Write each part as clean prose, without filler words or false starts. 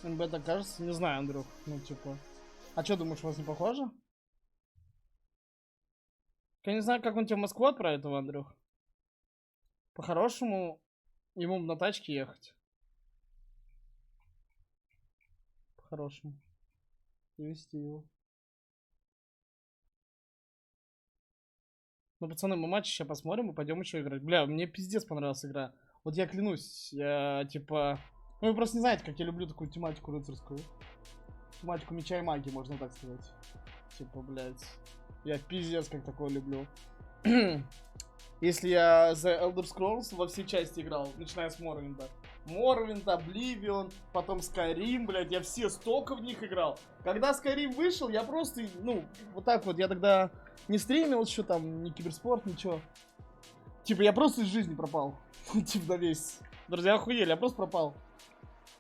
МБ так кажется? Не знаю, Андрюх. Ну, типа. А что, думаешь, у вас не похоже? Я не знаю, как он тебя в Москву отправит, этого, Андрюх. По-хорошему, ему на тачке ехать. По-хорошему. И везти его. Ну, пацаны, мы матч сейчас посмотрим и пойдем еще играть. Бля, мне пиздец понравилась игра. Вот я клянусь, я типа... Ну, вы просто не знаете, как я люблю такую тематику рыцарскую. Тематику меча и магии, можно так сказать. Типа, блядь. Я пиздец как такое люблю. Если я за Elder Scrolls во все части играл, начиная с Морвинда. Морвинд, Обливион, потом Skyrim, блядь, я все столько в них играл. Когда Skyrim вышел, я просто, ну, вот так вот, я тогда не стримил еще там, ни киберспорт, ничего. Типа, я просто из жизни пропал. Типа, на месяц. Друзья охуели, я просто пропал.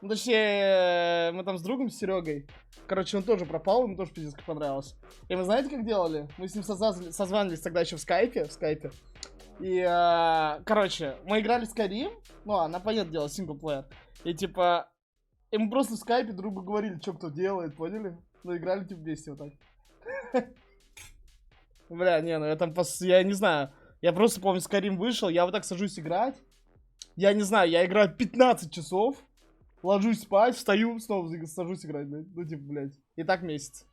Ну, точнее, мы там с другом, с Серегой. Короче, он тоже пропал, ему тоже пиздец как понравилось. И вы знаете, как делали? Мы с ним созванивались тогда еще в скайпе. И, короче, мы играли в Skyrim. Ну, она, понятное дело, синглплеер. И, типа, и мы просто в скайпе другу говорили, что кто делает, поняли? Ну, играли, типа, вместе вот так. Бля, не, ну я там, я не знаю. Я просто помню, Skyrim вышел, я вот так сажусь играть. Я не знаю, я играю 15 часов. Ложусь спать, встаю, снова сажусь играть, блядь. Ну, типа, блядь. И так месяц.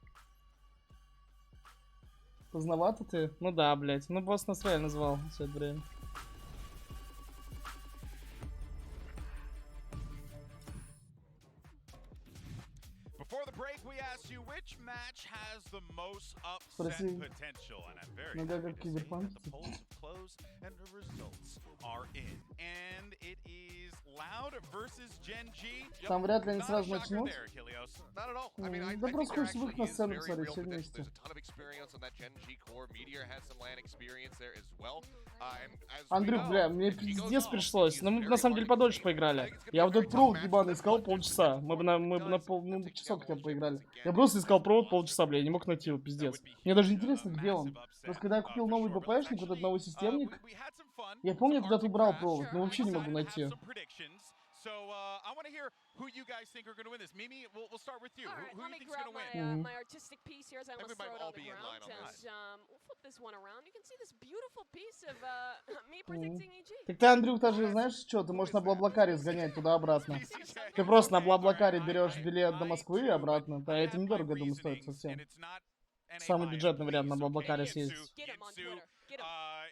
Поздновато ты? Ну да, блядь. Ну, босс нас реально звал все это время. Спроси, надо как киберпанк. Там вряд ли они сразу начнут. Да просто хочется выход на сцену посмотреть все вместе. Андрюх, бля, мне пиздец пришлось. Но мы на самом деле подольше поиграли. Я вот этот провод ебаный искал полчаса. Мы бы на часок хотя бы поиграли. Я просто искал провод полчаса, бля, я не мог найти его, пиздец. Мне даже интересно, где он. Просто когда я купил новый БПшник, вот этот новый системник, я помню, я куда-то убрал провод, но вообще не могу найти. So I want to hear who you guys think are going to win this. Mimi, we'll start with you. Right, who let do you me think is grab going to win? my artistic piece here as I almost throw it on the ground. We'll flip this one around. You can see this beautiful piece of me predicting EG. Так ты, Андрюх, даже знаешь что, ты можешь на Блаблакаре сгонять туда-обратно. Ты просто на Блаблакаре берешь билет до Москвы и обратно. Да, это недорого, я думаю, стоит совсем. Самый бюджетный вариант на Блаблакаре съездить.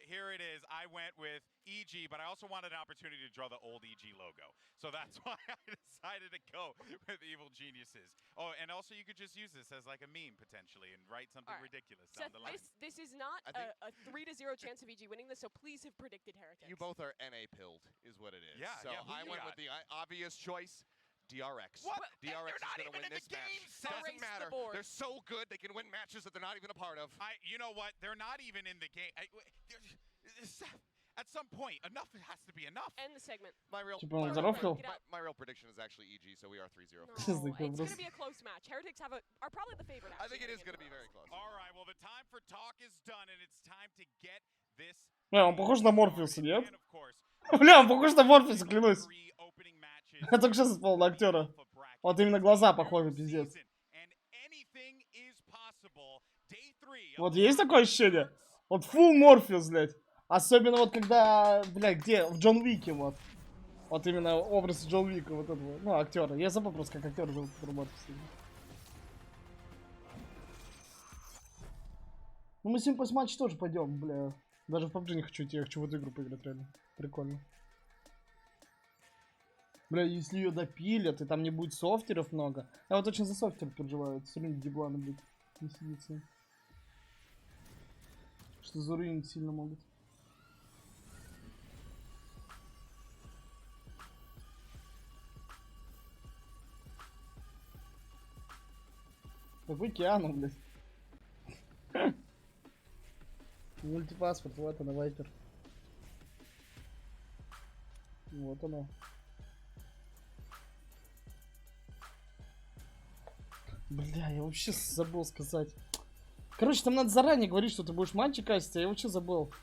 Here it is. I went with EG, but I also wanted an opportunity to draw the old EG logo. So that's why I decided to go with Evil Geniuses. Oh, and also you could just use this as like a meme potentially and write something ridiculous down the line. This is not a 3-0 chance of EG winning this, so please have predicted Heretics. You both are NA pilled, is what it is. Yeah, so I went with the obvious choice. DRX. What? DRX is going to win this match. Doesn't matter. They're so good, they can win matches that they're not even a part of. You know what? They're not even in the game. At some point, enough has to be enough. End the segment. My real prediction is actually EG, so we are 3-0. No, it's going to be a close match. Heretics are probably the favorite. I think it is going to be very close. All right, well, the time for talk is done, and it's time to get this. Бля, он похож на Морфеуса, нет? Бля, он похож на Морфеуса, клянусь. Я только сейчас вспомнил на актера. Вот именно глаза похожи, пиздец. Вот есть такое ощущение? Вот фулл Морфеус, блядь. Особенно вот когда, блядь, где? В Джон Уике, вот. Вот именно образ Джон Уика, вот этого, ну, актера. Я забыл просто, как актер зовут, который Морфеус. Ну, мы с ним после матча тоже пойдем, бля. Даже в PUBG не хочу идти, я хочу в эту игру поиграть, реально. Прикольно. Бля, если ее допилят, и там не будет софтеров много. Я вот очень за софтер переживаю. Все равно дебланы, блядь, не сидится. Что заруинить сильно могут. Какой Киану, блядь. Мультипаспорт, вот она, Вайпер. Вот она. Бля, я вообще забыл сказать. Короче, там надо заранее говорить, что ты будешь матчи кастить, а я вообще забыл.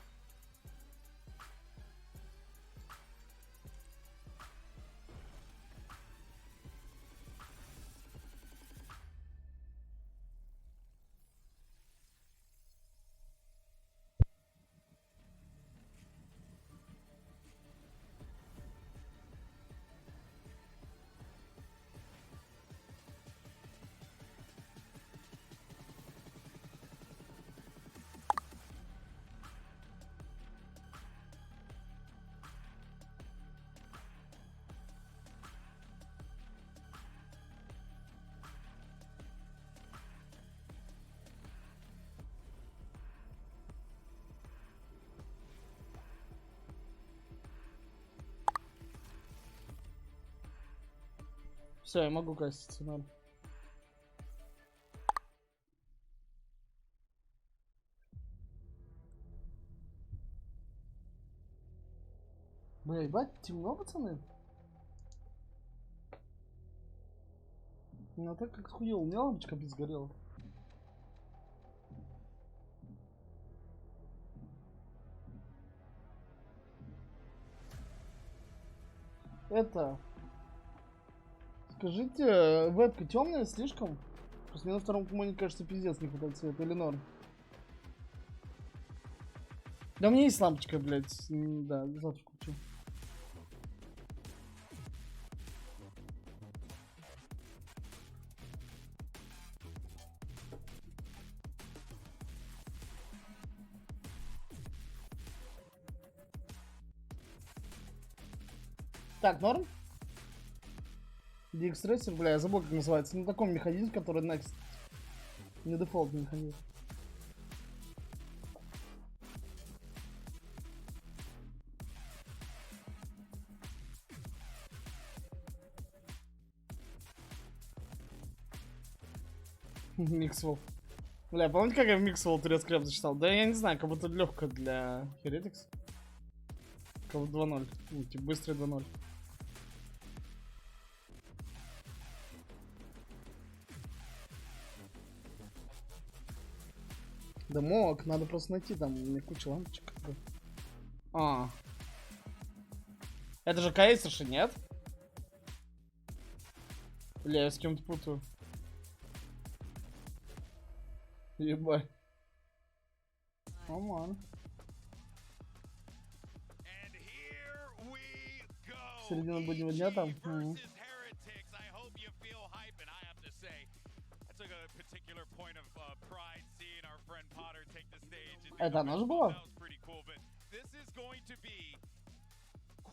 Все, я могу каститься, надо. Бля, ебать, темно, пацаны? Ну так как хуёво, у меня лампочка блин сгорела. Это... Скажите, вебка темная слишком? Просто мне на втором коммуне кажется пиздец не хватает цвета, или норм? Да у меня есть лампочка, блядь. Да, завтра купил. Так, норм? DX-трейсер, бля, я забыл, как называется. На таком механизме, который next. Не дефолтный механизм. Миксвол. Бля, помните, как я в Миксвол турецкий рэп зачитал? Да я не знаю, как будто легко для Heretics. Как будто 2-0. Ну, типа быстрый 2-0. Да мог, надо просто найти, там у меня куча лампочек. А. Это же кейсерши, нет? Бля, я с кем-то путаю. Ебать. Оман. Середина буднего дня там. Это она же была?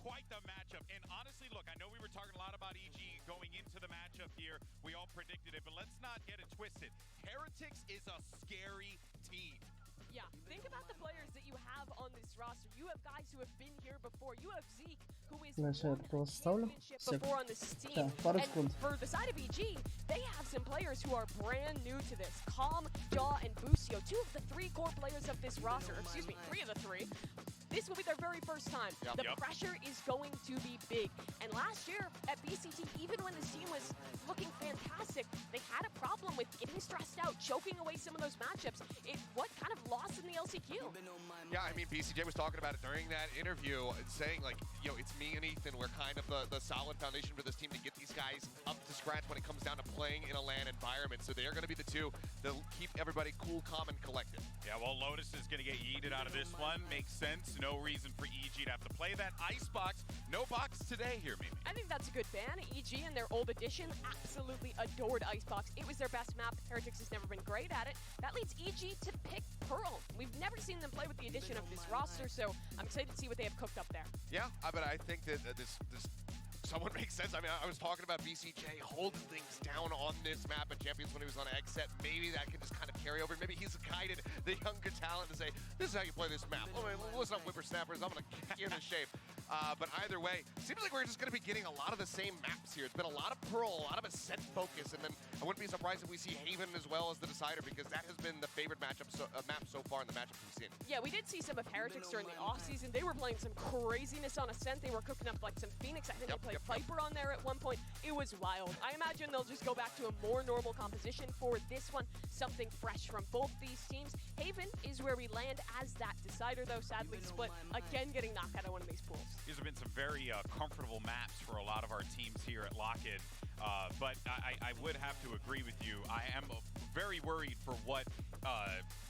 Quite the matchup. And honestly, look, I know we were talking a lot about EG going into the matchup here. We all predicted it, but let's not get it twisted. Heretics is a scary team. Yeah, think about the players that you have on this roster. You have guys who have been here before. You have Zeke, who is before on this team. And for the side of EG, they have some players who are brand new to this. Calm, Jaw, and Busio, two of the three core players of this roster. Excuse me, three of the three. This will be their very first time. The pressure is going to be big. And last year at BCT, even when this team was looking fantastic, they had a problem with getting stressed out, choking away some of those matchups. What kind of lost in the LCQ? Yeah, I mean, BCJ was talking about it during that interview, saying like, you know, it's me and Ethan. We're kind of the solid foundation for this team to get these guys up to scratch when it comes down to playing in a LAN environment. So they're going to be the two that keep everybody cool, calm, and collected. Yeah, well, Lotus is going to get yeeted out of this one. Makes sense. No reason for EG to have to play that icebox. No box today here, maybe. I think that's a good ban. EG in their old edition absolutely adored icebox. It was their best map. Heretics has never been great at it. That leads EG to pick Pearl. We've never seen them play with the addition of this roster, so I'm excited to see what they have cooked up there. Yeah, but I think that this somewhat makes sense. I mean, I was talking about BCJ holding things down on this map at Champions when he was on X-Set. Maybe that can just kind of carry over. Maybe he's guided the younger talent to say, this is how you play this map. Oh, listen up, whippersnappers. I'm going to kick you into shape. But either way, seems like we're just going to be getting a lot of the same maps here. It's been a lot of Pearl, a lot of Ascent focus, and then I wouldn't be surprised if we see Haven as well as the decider, because that has been the favorite matchup map so far in the matchups we've seen. Yeah, we did see some of Heretics during the offseason. They were playing some craziness on Ascent. They were cooking up like some Phoenix. I think they played Viper on there at one point. It was wild. I imagine they'll just go back to a more normal composition for this one. Something fresh from both these teams. Haven is where we land as that decider, though, sadly split. Again, getting knocked out of one of these pools. These have been some very comfortable maps for a lot of our teams here at Lock-In. But I would have to agree with you. I am very worried for what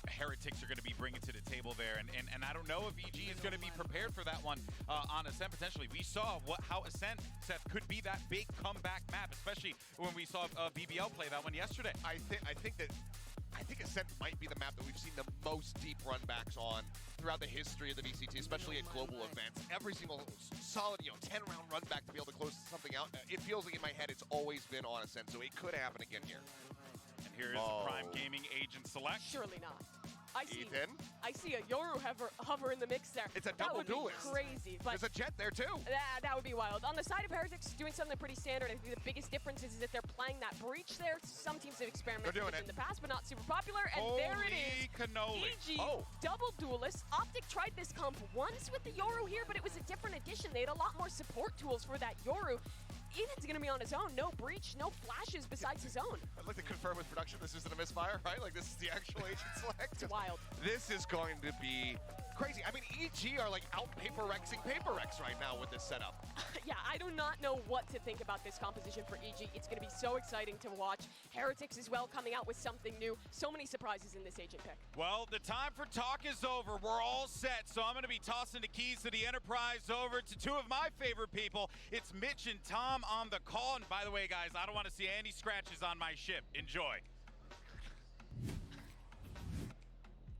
Heretics are going to be bringing to the table there. And I don't know if EG is going to be prepared for that one on Ascent, potentially. We saw how Ascent, Seth, could be that big comeback map, especially when we saw BBL play that one yesterday. I think Ascent might be the map that we've seen the most deep runbacks on throughout the history of the BCT, especially at global events. Every single solid, 10-round runback to be able to close something out. It feels like in my head it's always been on Ascent, so it could happen again here. And here is the Prime Gaming Agent Select. Surely not. I see a Yoru hover in the mix there. It's a double duelist. That would be crazy. But there's a Jet there too. That would be wild. On the side of Heretics, doing something pretty standard. I think the biggest difference is that they're playing that breach there. Some teams have experimented with it in the past, but not super popular. And there it is. Cannoli. EG, double duelist. Optic tried this comp once with the Yoru here, but it was a different edition. They had a lot more support tools for that Yoru. Ethan's going to be on his own. No breach, no flashes besides his own. I'd like to confirm with production this isn't a misfire, right? Like, this is the actual agent select. It's wild. This is going to be crazy. I mean, EG are like out paper-rexing paper-rex right now with this setup. Yeah, I do not know what to think about this composition for EG. It's going to be so exciting to watch. Heretics as well coming out with something new. So many surprises in this agent pick. Well, the time for talk is over. We're all set, so I'm going to be tossing the keys to the Enterprise over to two of my favorite people. It's Mitch and Tom on the call. And by the way, guys, I don't want to see any scratches on my ship. Enjoy.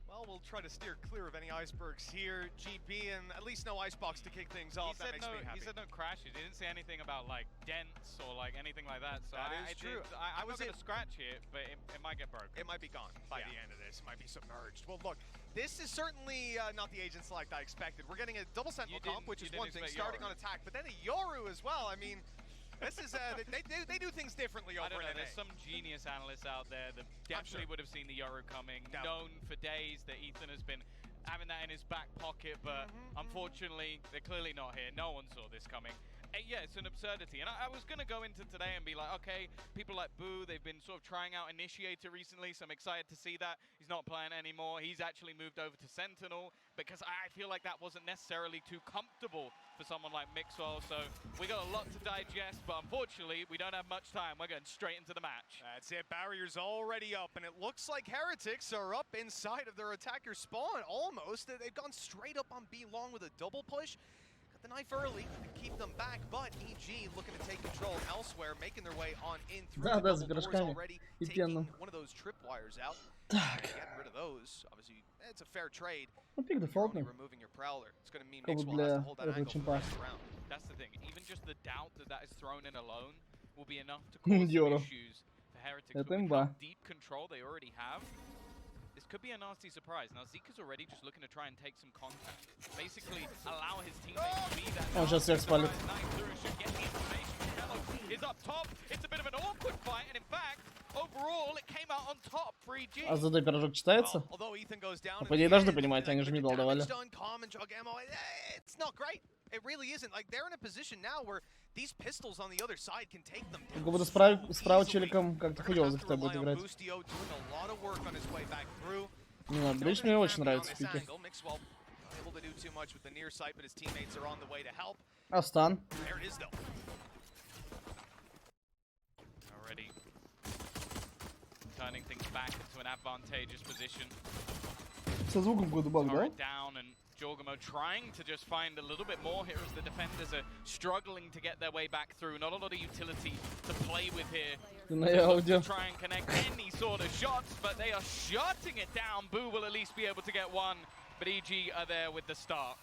Well, we'll try to steer clear of any icebergs here. GB, and at least no icebox to kick things off. That makes me happy. He said no crashes. He didn't say anything about like dents or like anything like that. So that is true. I'm not going to scratch it, but it might get broken. It might be gone by the end of this. It might be submerged. Well, look, this is certainly not the agent select I expected. We're getting a double sentinel comp, which is one thing, starting on attack, but then a Yoru as well. I mean, this is they do things differently over I don't know. NA. There's some genius analysts out there that definitely would have seen the Yoru coming. Known for days that Ethan has been having that in his back pocket, but unfortunately, they're clearly not here. No one saw this coming. Yeah, it's an absurdity. And I was going to go into today and be like, okay, people like Boo, they've been sort of trying out Initiator recently, so I'm excited to see that. He's not playing anymore. He's actually moved over to Sentinel because I feel like that wasn't necessarily too comfortable for someone like Mixwell. So we got a lot to digest, but unfortunately, we don't have much time. We're going straight into the match. That's it. Barrier's already up, and it looks like Heretics are up inside of their attacker spawn almost. They've gone straight up on B long with a double push. The knife early to keep them back, but EG looking to take control elsewhere, making their way on in through the double doors already, taking one of those tripwires out. Getting rid of those, obviously, it's a fair trade. Only removing your Prowler. It's going to mean Mixwell has to hold that angle for the rest around. That's the thing. Even just the doubt that is thrown in alone will be enough to cause some issues for Heretics. With the deep control they already have, this could be a nasty surprise. Now Zika's already just looking to try and take some contact. Basically allow his teammates to be that. Он сейчас всех спалит. Is up top. It's a bit of an awkward fight, and in fact, overall it came out on top for EG. А ЗД пирожок читается? По ней должны понимать, они же мидл давали. It's not great. It really isn't. Like, they're in a position now where these pistols on the other side can take them down. Только буду справа челиком как-то хуёво за кто будет играть. Не знаю, Брич мне очень нравится в пике. А стан? Already turning things back into an advantageous position. Со звуком какой-то баг, да? Down and Jorgamo trying to just find a little bit more here as the defenders are struggling to get their way back through. Not a lot of utility to play with here. To try and connect any sort of shots, but they are shutting it down. Boo will at least be able to get one, but EG are there with the start.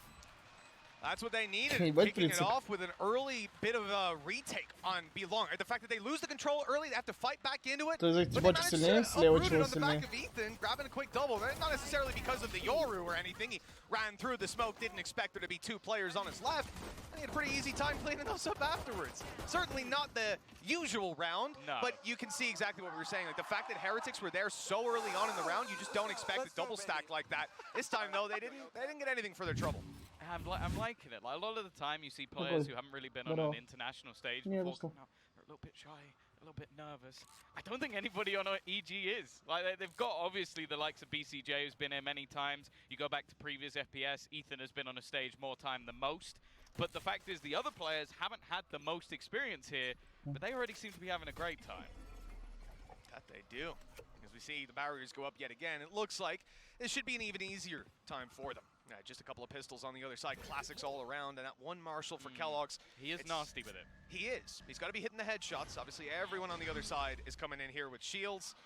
That's what they needed, kicking it off with an early bit of a retake on B-Long. The fact that they lose the control early, they have to fight back into it. But they managed to uproot it on the back of Ethan, grabbing a quick double. Not necessarily because of the Yoru or anything. He ran through the smoke, didn't expect there to be two players on his left. He had a pretty easy time cleaning those up afterwards. Certainly not the usual round, but you can see exactly what we were saying. Like, the fact that Heretics were there so early on in the round, you just don't expect a double stack like that. This time, though, they didn't get anything for their trouble. I'm liking it. Like, a lot of the time, you see players who haven't really been on an international stage before come out, are a little bit shy, a little bit nervous. I don't think anybody on EG is. Like, they've got, obviously, the likes of BCJ, who's been here many times. You go back to previous FPS, Ethan has been on a stage more time than most. But the fact is, the other players haven't had the most experience here, but they already seem to be having a great time. That they do. As we see the barriers go up yet again, it looks like this should be an even easier time for them. Just a couple of pistols on the other side, classics all around, and that one Marshall for Kellogg's. He is nasty with it. He is. He's got to be hitting the headshots. Obviously, everyone on the other side is coming in here with shields,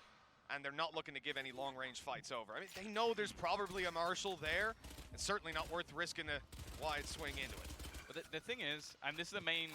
and they're not looking to give any long-range fights over. I mean, they know there's probably a Marshall there. It's certainly not worth risking a wide swing into it. But the thing is, and this is the main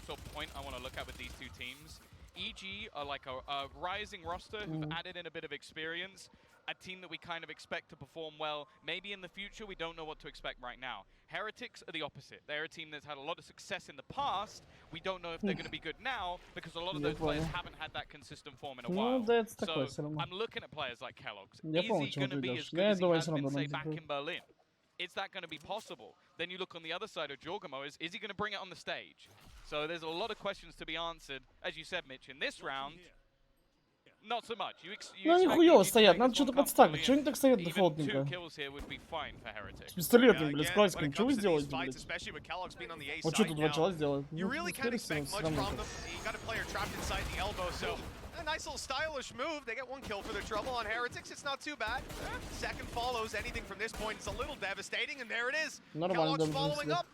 sort of point I want to look at with these two teams, EG are like a rising roster who've added in a bit of experience. a team that we kind of expect to perform well. Maybe in the future, we don't know what to expect right now. Heretics are the opposite. They're a team that's had a lot of success in the past. We don't know if they're going to be good now because a lot of those players haven't had that consistent form in a while. So I'm looking at players like Kellogg's. Is he going to be as good as he has been, say, back in Berlin? Is that going to be possible? Then you look on the other side of Jorgamo, is he going to bring it on the stage? So there's a lot of questions to be answered. As you said, Mitch, in this round, not so much. Ну они хуёво стоят, надо что-то подставить. Чего они так стоят дефолтненько? С пистолетом, блядь, с классиком. Что вы сделаете, блядь? Вот что тут два чела сделают? A nice little stylish move. They get one kill for their trouble on Heretics. It's not too bad. Second follows. Anything from this point is a little devastating, and there it is. Kellogg's following up.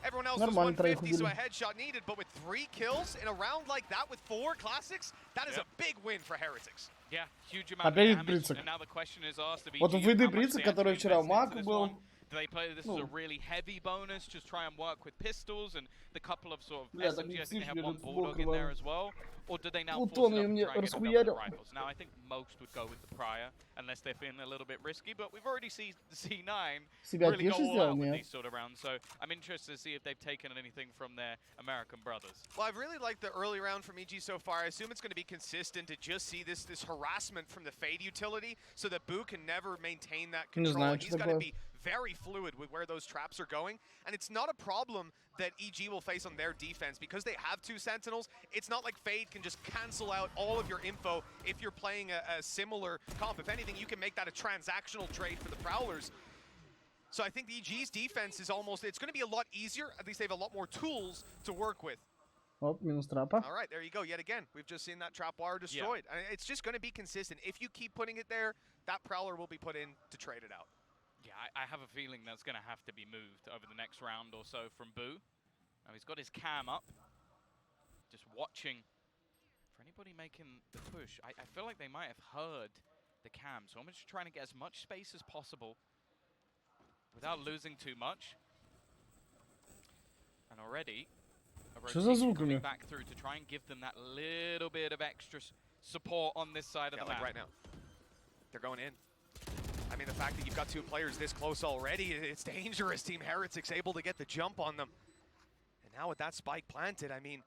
Everyone else was 150, so a headshot needed, but with 3 kills in a round like that with 4 classics, that is a big win for Heretics. Yeah, huge amount of damage. And now the question is asked of вот у Выды Брицик, который вчера в Маку был. Do they play this as a really heavy bonus, just try and work with pistols and the couple of sort of SMG, I think they have one Bulldog in there as well? Or do they now force it up and try and get the double rifles? Now, I think most would go with the Prior, unless they're feeling a little bit risky, but we've already seen the C9 really go all out with these sort of rounds, so I'm interested to see if they've taken anything from their American brothers. Well, I've really liked the early round from EG so far. I assume it's going to be consistent to just see this harassment from the Fade utility, so that Boo can never maintain that control. He's got to be very fluid with where those traps are going, and it's not a problem that EG will face on their defense because they have 2 Sentinels. It's not like Fade can just cancel out all of your info if you're playing a similar comp. If anything, you can make that a transactional trade for the Prowlers. So I think the EG's defense is it's going to be a lot easier. At least they have a lot more tools to work with. Oh, minus trapa. All right, there you go. Yet again, we've just seen that trap wire destroyed. Yeah. It's just going to be consistent. If you keep putting it there, that Prowler will be put in to trade it out. Yeah, I have a feeling that's going to have to be moved over the next round or so from Boo. Now he's got his cam up, just watching for anybody making the push. I feel like they might have heard the cam, so I'm just trying to get as much space as possible without losing too much. And already, a rotation coming back through to try and give them that little bit of extra support on this side of the map. Like right now, they're going in. I mean, the fact that you've got 2 players this close already, it's dangerous. Team Heretics able to get the jump on them. And now with that spike planted, I mean,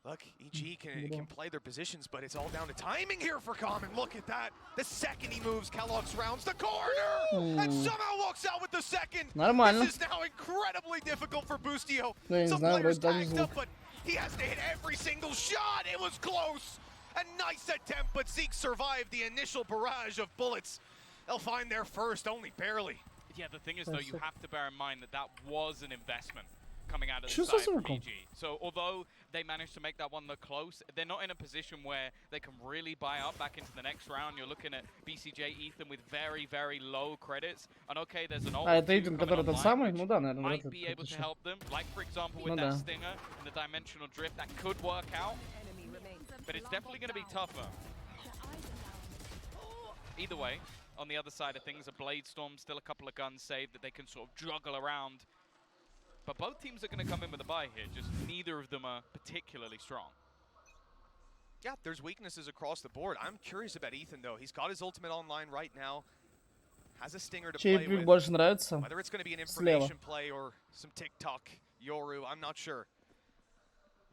look, EG can play their positions, but it's all down to timing here for Common. Look at that. The second he moves, Kellogg's rounds the corner, and somehow walks out with the second. This is now incredibly difficult for Boostio. Some players tagged up, but he has to hit every single shot. It was close. A nice attempt, but Zeke survived the initial barrage of bullets. They'll find their first, only barely. Yeah, the thing is, though, you have to bear in mind that was an investment coming out of the side from EG. So although they managed to make that one look close, they're not in a position where they can really buy up back into the next round. You're looking at BCJ Ethan with very, very low credits. And okay, there's an old might be able to help them. Like, for example, with that Stinger and the Dimensional Drift, that could work out. But it's definitely going to be tougher. Either way, on the other side of things, a Blade Storm, still a couple of guns saved that they can sort of juggle around. But both teams are going to come in with a buy here, just neither of them are particularly strong. Yeah, there's weaknesses across the board. I'm curious about Ethan, though. He's got his ultimate online right now. Has a Stinger to play with. Whether it's going to be an information play or some TikTok Yoru, I'm not sure.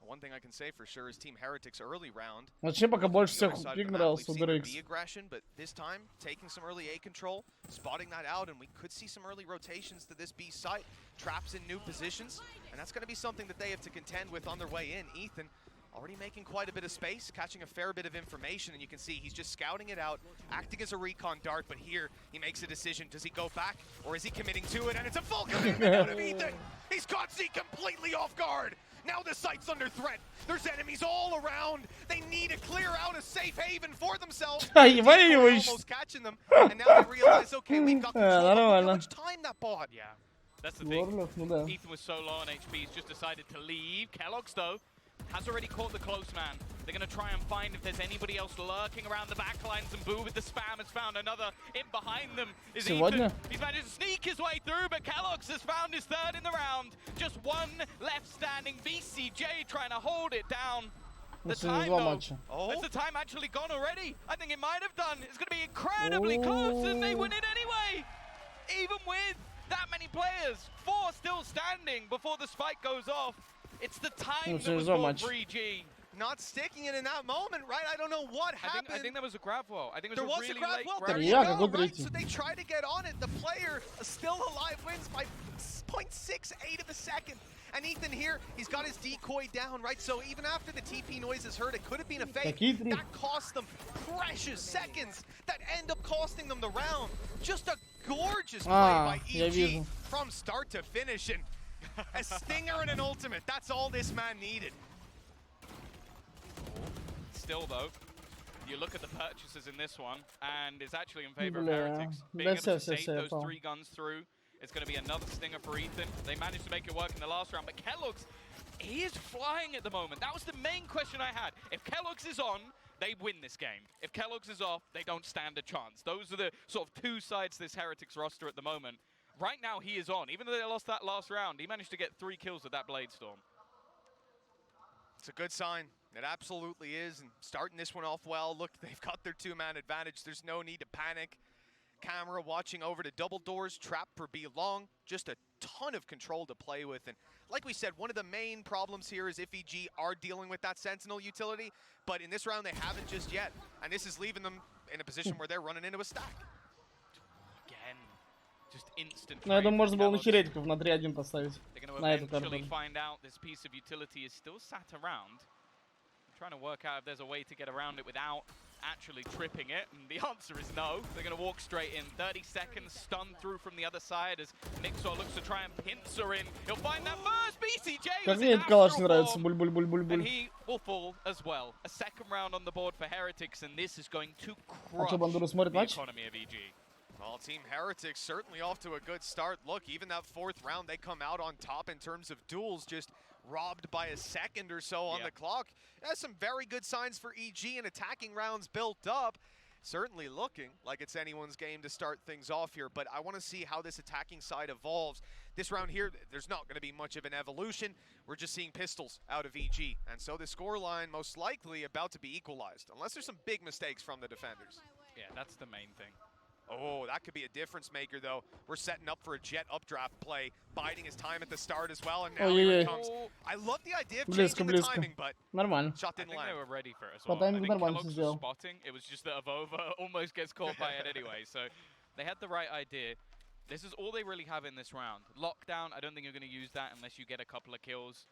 One thing I can say for sure is Team Heretics early round. Вообще пока больше всех пик нравился B aggression, but this time taking some early A control, spotting that out, and we could see some early rotations to this B site, traps in new positions, and that's going to be something that they have to contend with on their way in. Ethan already making quite a bit of space, catching a fair bit of information, and you can see he's just scouting it out, acting as a recon dart, but here he makes a decision. Does he go back, or is he committing to it? And it's a full commitment out of Ethan. He's caught Z completely off guard. Now the site's under threat. There's enemies all around. They need to clear out a safe haven for themselves. Almost catching them, and now they realize, okay, we've got control. Look how much time that bought. Yeah, that's the thing. Ethan was so low on HP, he's just decided to leave. Kellogg's, though, has already caught the close man. They're going to try and find if there's anybody else lurking around the backlines, and Boo with the spam has found another. In behind them is Ethan. He's managed to sneak his way through, but Kellogg's has found his third in the round. Just one left standing. BCJ trying to hold it down. The time, though, has the time actually gone already? I think it might have done. It's going to be incredibly close, and they win it anyway. Even with that many players, 4 still standing before the spike goes off. It's the time that was bought for EG. Not sticking it in that moment, right? I don't know what happened. I think there was a grab wall. I think it was there a really grab late wall. grab. There you go, right? So they try to get on it. The player still alive wins by 0.68 of a second. And Ethan here, he's got his decoy down, right? So even after the TP noise is heard, it could have been a fake. That cost them precious seconds that end up costing them the round. Just a gorgeous play by EG from start to finish. And a stinger and an ultimate, that's all this man needed. Still, though, you look at the purchases in this one, and it's actually in favor of Heretics. Being able to save those 3 guns through, it's going to be another stinger for Ethan. They managed to make it work in the last round, but Kellogg's, he is flying at the moment. That was the main question I had. If Kellogg's is on, they win this game. If Kellogg's is off, they don't stand a chance. Those are the sort of 2 sides to this Heretics roster at the moment. Right now, he is on. Even though they lost that last round, he managed to get 3 kills with that Blade Storm. It's a good sign. It absolutely is. And starting this one off well. Look, they've got their 2-man advantage. There's no need to panic. Camera watching over to double doors. Trap for B long. Just a ton of control to play with. And like we said, one of the main problems here is if EG are dealing with that Sentinel utility. But in this round, they haven't just yet. And this is leaving them in a position where they're running into a stack. Again. Just instant. Ну, я думаю, можно было на херетиков на 3-1 поставить. На эту карту. Find out this piece of utility is still sat around. I'm trying to work out if there's a way to get around it without actually tripping it, and the answer is no. They're going to walk straight in. 30 seconds, stun through from the other side as Mixor looks to try and pincer in. He'll find that first. BCJ Как мне этот калаш нравится. Буль-буль-буль-буль-буль. And he will fall as well. A second round on the board for Heretics, and this is going to crush the economy of EG. Well, Team Heretics certainly off to a good start. Look, even that 4th round, they come out on top in terms of duels, just robbed by a second or so on the clock. That's some very good signs for EG, and attacking rounds built up. Certainly looking like it's anyone's game to start things off here, but I want to see how this attacking side evolves. This round here, there's not going to be much of an evolution. We're just seeing pistols out of EG, and so the scoreline most likely about to be equalized, unless there's some big mistakes from the defenders. Yeah, that's the main thing. Oh, that could be a difference maker, though. We're setting up for a jet updraft play, biding his time at the start as well, and now here it comes. I love the idea of changing the timing, but shot didn't land. I think they were ready for it as well. I think Kellogg's was spotting. It was just that Avova almost gets caught by it anyway, so they had the right idea. This is all they really have in this round. Lockdown, I don't think you're going to use that unless you get a couple of kills.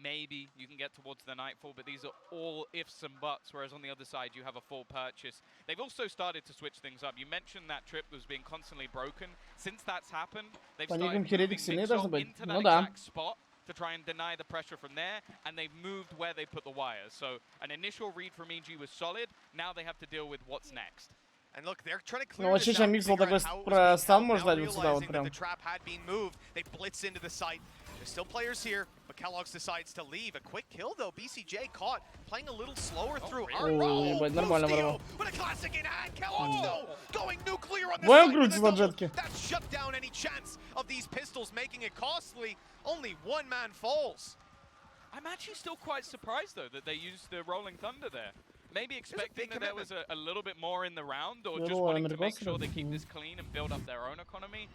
Maybe you can get towards the Nightfall, but these are all ifs and buts, whereas on the other side you have a full purchase. They've also started to switch things up. You mentioned that trip was being constantly broken. Since that's happened, they've started moving Mixor into that exact spot to try and deny the pressure from there, and they've moved where they put the wires. So an initial read from EG was solid. Now they have to deal with what's next. And look, they're trying to clear this out, figure out how it was now realizing that the trap had been moved. They blitz into the site. There's still players here, but Kellogg's decides to leave. A quick kill, though. BCJ caught, playing a little slower through. But a classic in hand. Kellogg's, though, going nuclear on the side. That shut down any chance of these pistols making it costly. Only 1 man falls. I'm actually still quite surprised, though, that they used the Rolling Thunder there. Maybe expecting that there was a little bit more in the round, or just wanting to make sure they keep this clean and build up their own economy.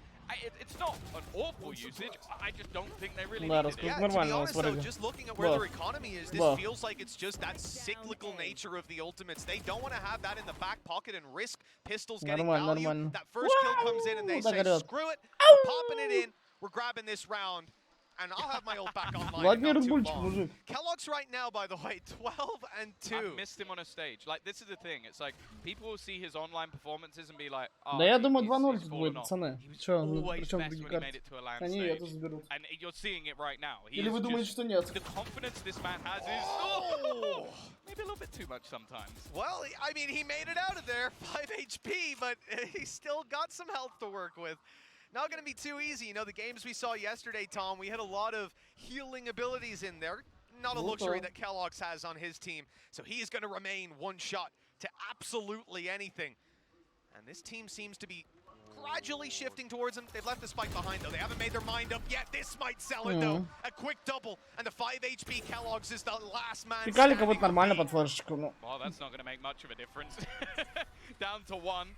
It's not an awful usage. I just don't think they really need it. Yeah, to be honest, though, just looking at where their economy is, this feels like it's just that cyclical nature of the ultimates. They don't want to have that in the back pocket and risk pistols getting value. That first kill comes in and they say, screw it, we're popping it in, we're grabbing this round. And I'll have my ult back online in not too long. Kellogg's right now, by the way, 12-2. I've missed him on a stage. Like, this is the thing. It's like, people will see his online performances and be like, oh, да я думаю 2-0 тут будет, пацаны. Чё, причём другие карты? Они это заберут. And you're seeing it right now. Или вы думаете, что нет? The confidence this man has is maybe a little bit too much sometimes. Well, I mean, he made it out of there, 5 HP, but he's still got some health to work with. Not going to be too easy. You know, the games we saw yesterday, Tom, we had a lot of healing abilities in there. Not a luxury that Kellogg's has on his team. So he is going to remain one shot to absolutely anything. And this team seems to be gradually shifting towards him. They've left the spike behind, though. They haven't made their mind up yet. This might sell it, though. A quick double, and the 5 HP Kellogg's is the last man standing. Well, that's not going to make much of a difference. Down to 1.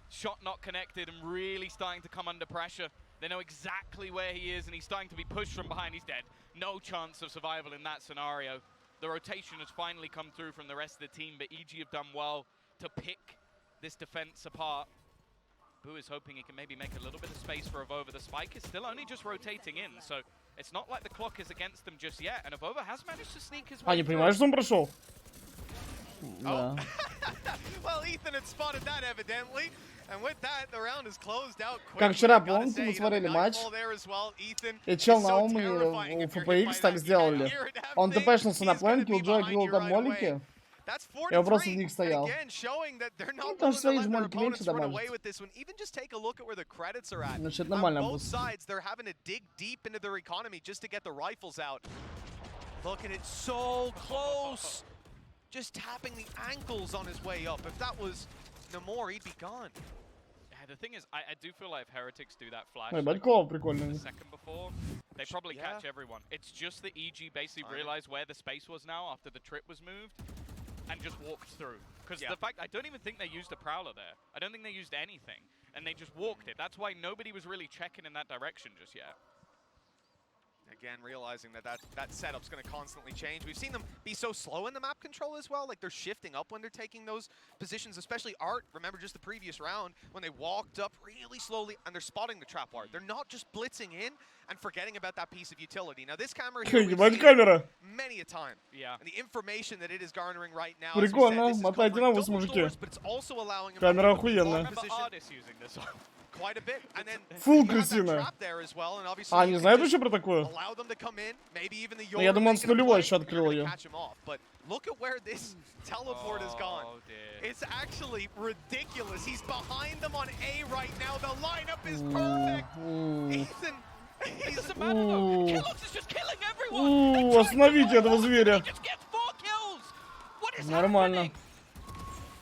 Shot not connected and really starting to come under pressure. They know exactly where he is, and he's starting to be pushed from behind. He's dead. No chance of survival in that scenario. The rotation has finally come through from the rest of the team, but EG have done well to pick this defense apart. Boo is hoping he can maybe make a little bit of space for Avova. The spike is still only just rotating in, so it's not like the clock is against them just yet. And Avova has managed to sneak his way through. Oh. Well, Ethan had spotted that evidently. And with that, the round is closed out quickly. Как вчера, помните, мы смотрели матч? И чел на Ом у ФПХ так сделали. Он тпшнулся на плейн, Killjoy килл там молики. Я просто в них стоял. Ну, там же свои жмольки меньше дамажат. Значит, нормально будет. Just tapping the ankles on his way up. If that was Namor, he'd be gone. Yeah, the thing is, I do feel like if Heretics do that flash like the second before, they probably catch everyone. It's just that EG basically realized where the space was now after the trip was moved and just walked through. Because the fact, I don't even think they used a Prowler there. I don't think they used anything. And they just walked it. That's why nobody was really checking in that direction just yet. Again, realizing that setup's going to constantly change. We've seen them be so slow in the map control as well. Like, they're shifting up when they're taking those positions, especially Art. Remember just the previous round when they walked up really slowly and they're spotting the trap wire. They're not just blitzing in and forgetting about that piece of utility. Now, this camera here, we've seen many a time. Yeah. And the information that it is garnering right now, as we said, this is covering double doors, but it's also allowing them to remember Artis using this one. quite a bit, and then Фул крысиная. А, не знает вообще про такое? Ну, я думаю, он с нулевой еще открыл ее. But look at where this teleport has gone. It's actually ridiculous. He's behind them on A right now. The lineup is perfect. Ethan, it doesn't matter though. Kellogg's is just killing everyone. Остановите этого зверя. He just gets 4 kills. What is Нормально. happening?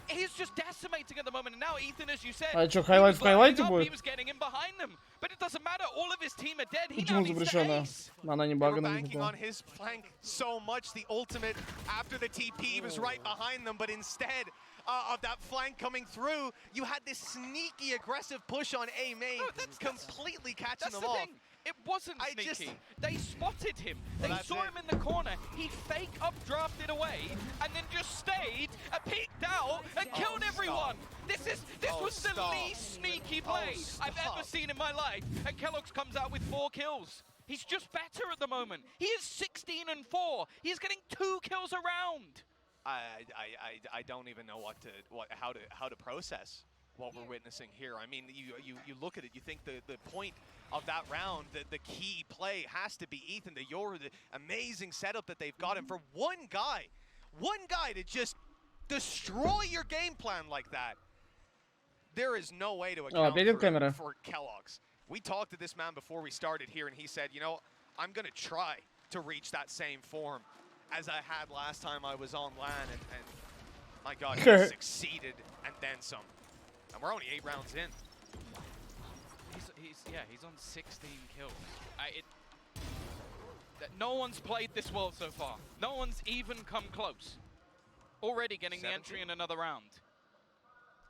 He's just decimating at the moment, and now Ethan, as you said, А что, хайлайт в хайлайте будет? he was getting in behind them, but it doesn't matter. All of his team are dead. He Почему запрещено? Она не багана. banking on his flank so much. The ultimate after the TP was right behind them, but instead of that flank coming through, you had this sneaky aggressive push on A main, completely catching them off. It wasn't sneaky. They spotted him. They saw him in the corner. He fake updrafted away and then just stayed, peeked out and killed everyone. This was the least sneaky play I've ever seen in my life. And Kellogg's comes out with 4 kills. He's just better at the moment. He is 16-4. He's getting 2 kills a round. I don't even know how to process what we're witnessing here. I mean, you look at it, you think the point of that round, the key play has to be Ethan, the amazing setup that they've got, and for one guy to just destroy your game plan like that, there is no way to account for Kellogg's. We talked to this man before we started here, and he said, you know, I'm going to try to reach that same form as I had last time I was on LAN, and my God, he succeeded and then some. And we're only 8 rounds in. He's on 16 kills. No one's played this well so far. No one's even come close. Already getting 17. The entry in another round.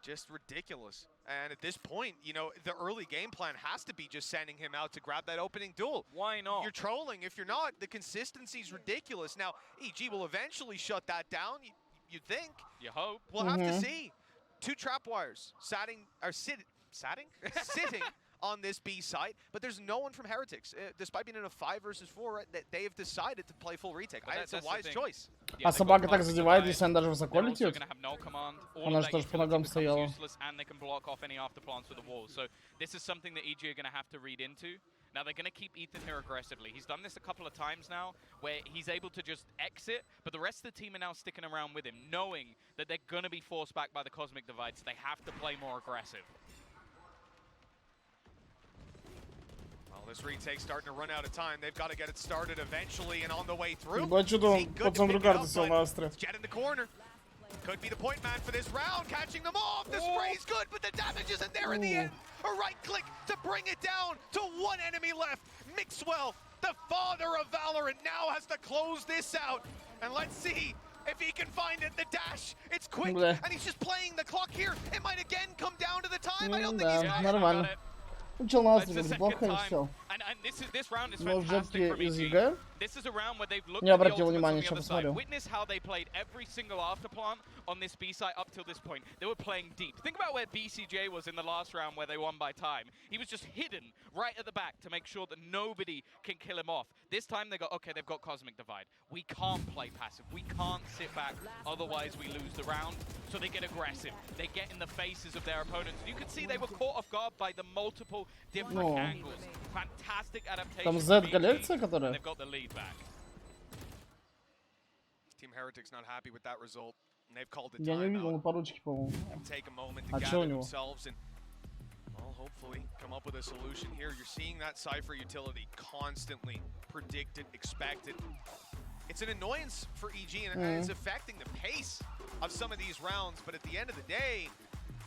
Just ridiculous. And at this point, you know, the early game plan has to be just sending him out to grab that opening duel. Why not? You're trolling. If you're not, the consistency's ridiculous. Now, EG will eventually shut that down, you'd think. You hope. We'll have to see. 2 trap wires sitting on this B site, but there's no one from Heretics. Despite being in a 5 versus 4, they have decided to play full retake. It's a wise choice. А собака так задевает, если она даже высоко летит? Она же тоже по ногам стояла. And they can block off any afterplants with the wall. So this is something that EG are going to have to read into. Now they're going to keep Ethan here aggressively. He's done this a couple of times now, where he's able to just exit, but the rest of the team are now sticking around with him, knowing that they're going to be forced back by the Cosmic Divide, so they have to play more aggressive. Well, this retake's starting to run out of time. They've got to get it started eventually and on the way through. Jet in the corner. Could be the point man for this round, catching them off. The spray's good, but the damage isn't there in the end. A right click to bring it down to one enemy left. Mixwell, the father of Valorant, now has to close this out. And let's see if he can find it. The dash, it's quick, and he's just playing the clock here. It might again come down to the time. I don't think he's нормально. Начал на нас играть плохо и все. Но в жетке из ЕГЭ не обратил внимания, сейчас посмотрю. Witness how they played every single afterplant on this B site up till this point. They were playing deep. Think about where BCJ was in the last round where they won by time. He was just hidden right at the back to make sure that nobody can kill him off. This time they go, okay, they've got Cosmic Divide. We can't play passive. We can't sit back, otherwise we lose the round. So they get aggressive. They get in the faces of their opponents. You can see they were caught off guard by the multiple different angles. Fantastic adaptation. Там Z-коллекция, которая? They've got the lead back. Team Heretics not happy with that result. And they've called it Я не видел, на поручке, по-моему. Take a moment to gather themselves and well, hopefully come up with a solution here. You're seeing that Cypher utility constantly predicted, expected. It's an annoyance for EG and it's affecting the pace of some of these rounds, but at the end of the day,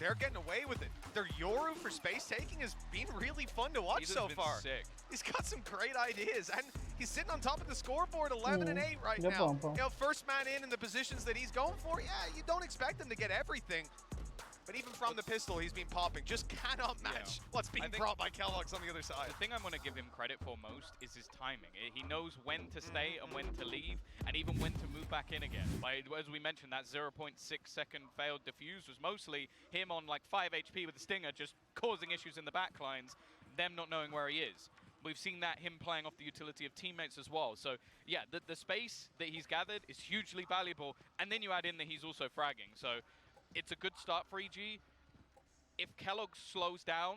they're getting away with it. Their Yoru for space taking has been really fun to watch so far. Sick. He's got some great ideas, and he's sitting on top of the scoreboard, 11 and 8 right now. You know, first man in the positions that he's going for. Yeah, you don't expect him to get everything, but even from the pistol, he's been popping. Just cannot match what's being brought by Kellogg's on the other side. The thing I'm going to give him credit for most is his timing. He knows when to stay and when to leave, and even when to move back in again. As we mentioned, that 0.6 second failed defuse was mostly him on like 5 HP with the Stinger, just causing issues in the backlines, them not knowing where he is. We've seen that him playing off the utility of teammates as well. So yeah, the space that he's gathered is hugely valuable, and then you add in that he's also fragging. So it's a good start for EG. If Kellogg slows down,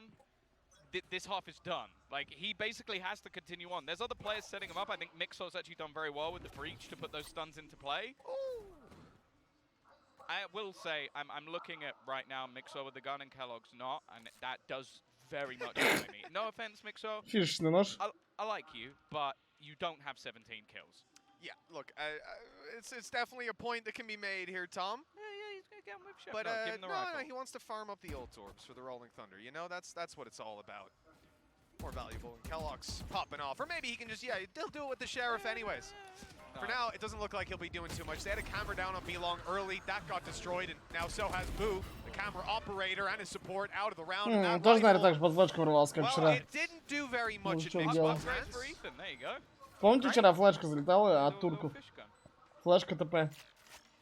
this half is done. Like, he basically has to continue on. There's other players setting him up. I think Mixo's actually done very well with the breach to put those stuns into play. Ooh. I will say, I'm looking at right now Mixo with the gun and Kellogg's not, and that does very much annoy me. No offense, Mixo. I like you, but you don't have 17 kills. Yeah, look, it's definitely a point that can be made here, Tom. But no, he wants to farm up the ult orbs for the Rolling Thunder. You know, that's what it's all about. More valuable than Kellogg's popping off. Or maybe he can just, they'll do it with the Sheriff anyways. For now, it doesn't look like he'll be doing too much. They had a camera down on B-Long early. That got destroyed, and now so has Boo, the camera operator, and his support out of the round. Тоже, наверное, так же под флешку ворвался, как вчера. It didn't do very much in Mixwell's hands. Помните, вчера флешка залетала от турков? Флешка ТП.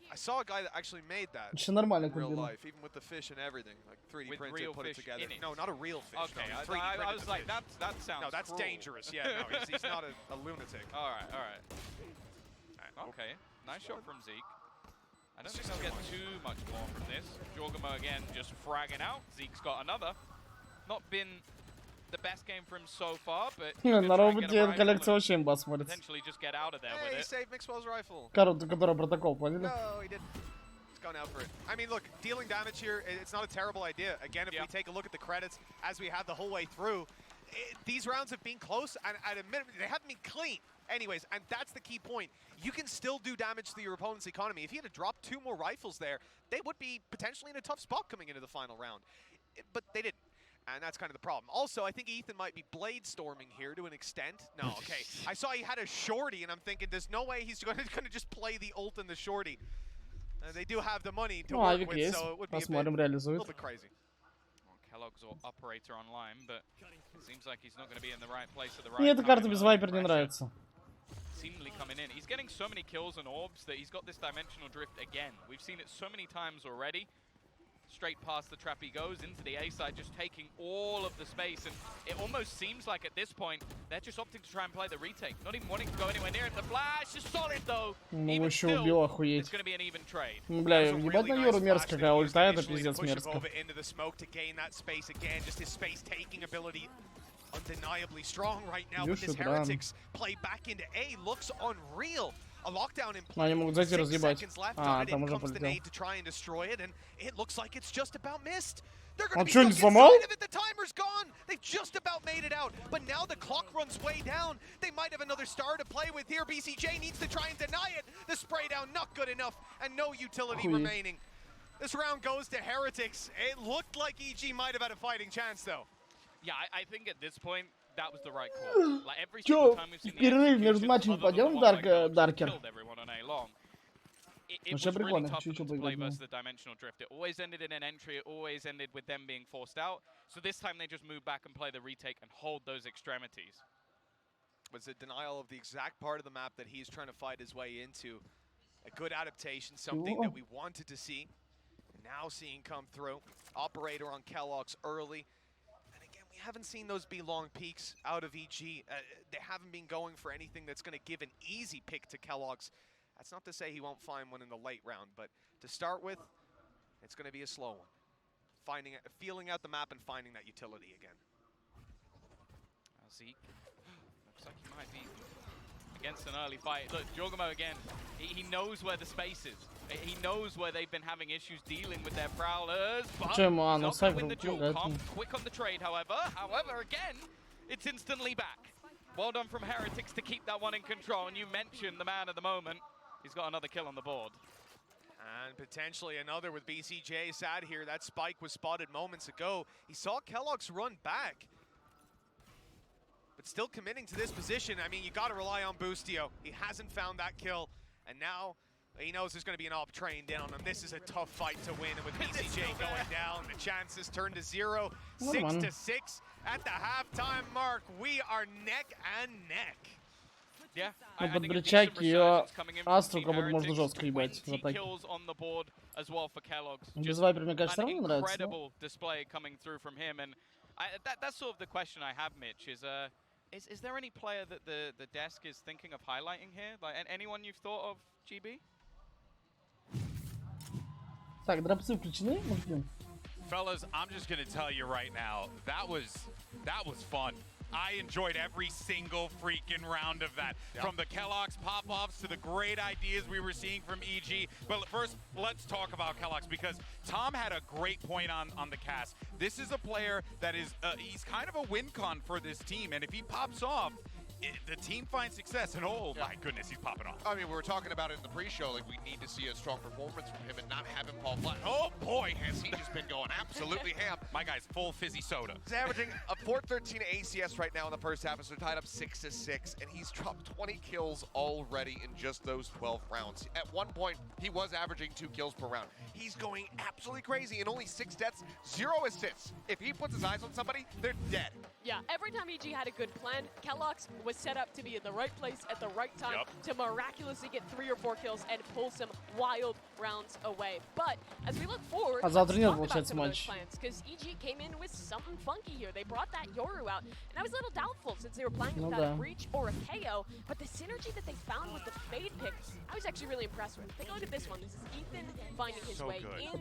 I saw a guy that actually made that in real life, even with the fish and everything, like 3D printed, put it together. No, not a real fish. Okay, no, I was like, that sounds No, that's cruel. Dangerous. Yeah, no, he's not a lunatic. All right. Okay, nice shot from Zeke. I don't think they'll get too much more from this. Jorgamo again just fragging out. Zeke's got another. Not been the best game for him so far, but на роботе коллекция вообще имба смотрится. Potentially just get out of there with Hey, he it. saved Mixwell's rifle. Которая протокол, поняли? No, he didn't. He's gone out for it. I mean, look, dealing damage here, it's not a terrible idea. Again, if we take a look at the credits, as we have the whole way through, these rounds have been close, and at a minimum, they haven't been clean. Anyways, and that's the key point. You can still do damage to your opponent's economy. If he had to drop 2 more rifles there, they would be potentially in a tough spot coming into the final round. But they didn't. And that's kind of the problem. Also, I think Ethan might be blade storming here to an extent. No, okay. I saw he had a shorty, and I'm thinking there's no way he's going to just play the ult and the shorty. They do have the money to work with, so it would be a little bit crazy. Well, Kellogg's operator online, but it seems like he's not going to be in the right place at the right Мне time. эта карта без Viper не нравится. Seemingly coming in. He's getting so many kills and orbs that he's got this dimensional drift again. We've seen it so many times already. Straight past the trap he goes into the A side, just taking all of the space, and it almost seems like at this point they're just opting to try and play the retake, not even wanting to go anywhere near it. The flash is solid though. Even still, it's going to be an even trade. Бля, ебать на Юру мерзко, когда ультает, это пиздец мерзко. Into the smoke to gain that space again, just his space taking ability undeniably strong right now. But this Heretics play back into A looks unreal. A lockdown in play. 6 seconds left on it. In comes the nade to try and destroy it, and it looks like it's just about missed. They're going to be stuck inside of it. The timer's gone. They've just about made it out, but now the clock runs way down. They might have another star to play with here. BCJ needs to try and deny it. The spray down not good enough, and no utility remaining. This round goes to Heretics. It looked like EG might have had a fighting chance, though. Yeah, I think at this point that was the right call. Like every single time we've seen в перерыве между матчами поделаем Даркер? It was really tough for them to play versus the dimensional drift. It always ended in an entry. It always ended with them being forced out. So this time they just move back and play the retake and hold those extremities. Was a denial of the exact part of the map that he's trying to fight his way into. A good adaptation, something that we wanted to see. And now seeing come through. Operator on Kellogg's early. And again, we haven't seen those be long peaks out of EG. They haven't been going for anything that's going to give an easy pick to Kellogg's. That's not to say he won't find one in the late round, but to start with, it's going to be a slow one. Feeling out the map and finding that utility again. Zeke looks like he might be against an early fight. Look, Jorgamo again, he knows where the space is. He knows where they've been having issues dealing with their prowlers, but not going to win the duel comp. Quick on the trade, however. However, again, it's instantly back. Well done from Heretics to keep that one in control, and you mentioned the man of the moment. He's got another kill on the board. And potentially another with BCJ. Sad here, that spike was spotted moments ago. He saw Kellogg's run back, but still committing to this position. I mean, you got to rely on Boostio. He hasn't found that kill, and now he knows there's going to be an op train down, and this is a tough fight to win. And with BCJ going down, the chances turn to 0, 6-6 at the halftime mark. We are neck and neck. Yeah, под брычаки ее Астру как будто можно жестко ебать в атаке. Без Вайпера, мне кажется, все равно нравится. Incredible display coming through from him, and that's sort of the question I have, Mitch. Is there any player that the desk is thinking of highlighting here? Like anyone you've thought of, GB? Так, дропсы включены, может. Fellas, I'm just gonna tell you right now, that was fun. I enjoyed every single freaking round of that. Yep. From the Kellogg's pop-offs to the great ideas we were seeing from EG. But first, let's talk about Kellogg's, because Tom had a great point on the cast. This is a player that is, he's kind of a win con for this team, and if he pops off, the team finds success, and my goodness, he's popping off. I mean, we were talking about it in the pre-show, like we need to see a strong performance from him and not have him fall flat. Oh boy, has he just been going absolutely ham. My guy's full fizzy soda. He's averaging a 413 ACS right now in the first half, so they're tied up 6-6, and he's dropped 20 kills already in just those 12 rounds. At one point, he was averaging 2 kills per round. He's going absolutely crazy, and only 6 deaths, 0 assists. If he puts his eyes on somebody, they're dead. Yeah, every time EG had a good plan, Kellogg's was set up to be in the right place at the right time to miraculously get 3 or 4 kills and pull some wild rounds away. But as we look forward, let's talk about some of those plans, because EG came in with something funky here. They brought that Yoru out, and I was a little doubtful since they were playing without a breach or a KO, but the synergy that they found with the fade pick, I was actually really impressed with. Take a look at this one. This is Ethan finding his way in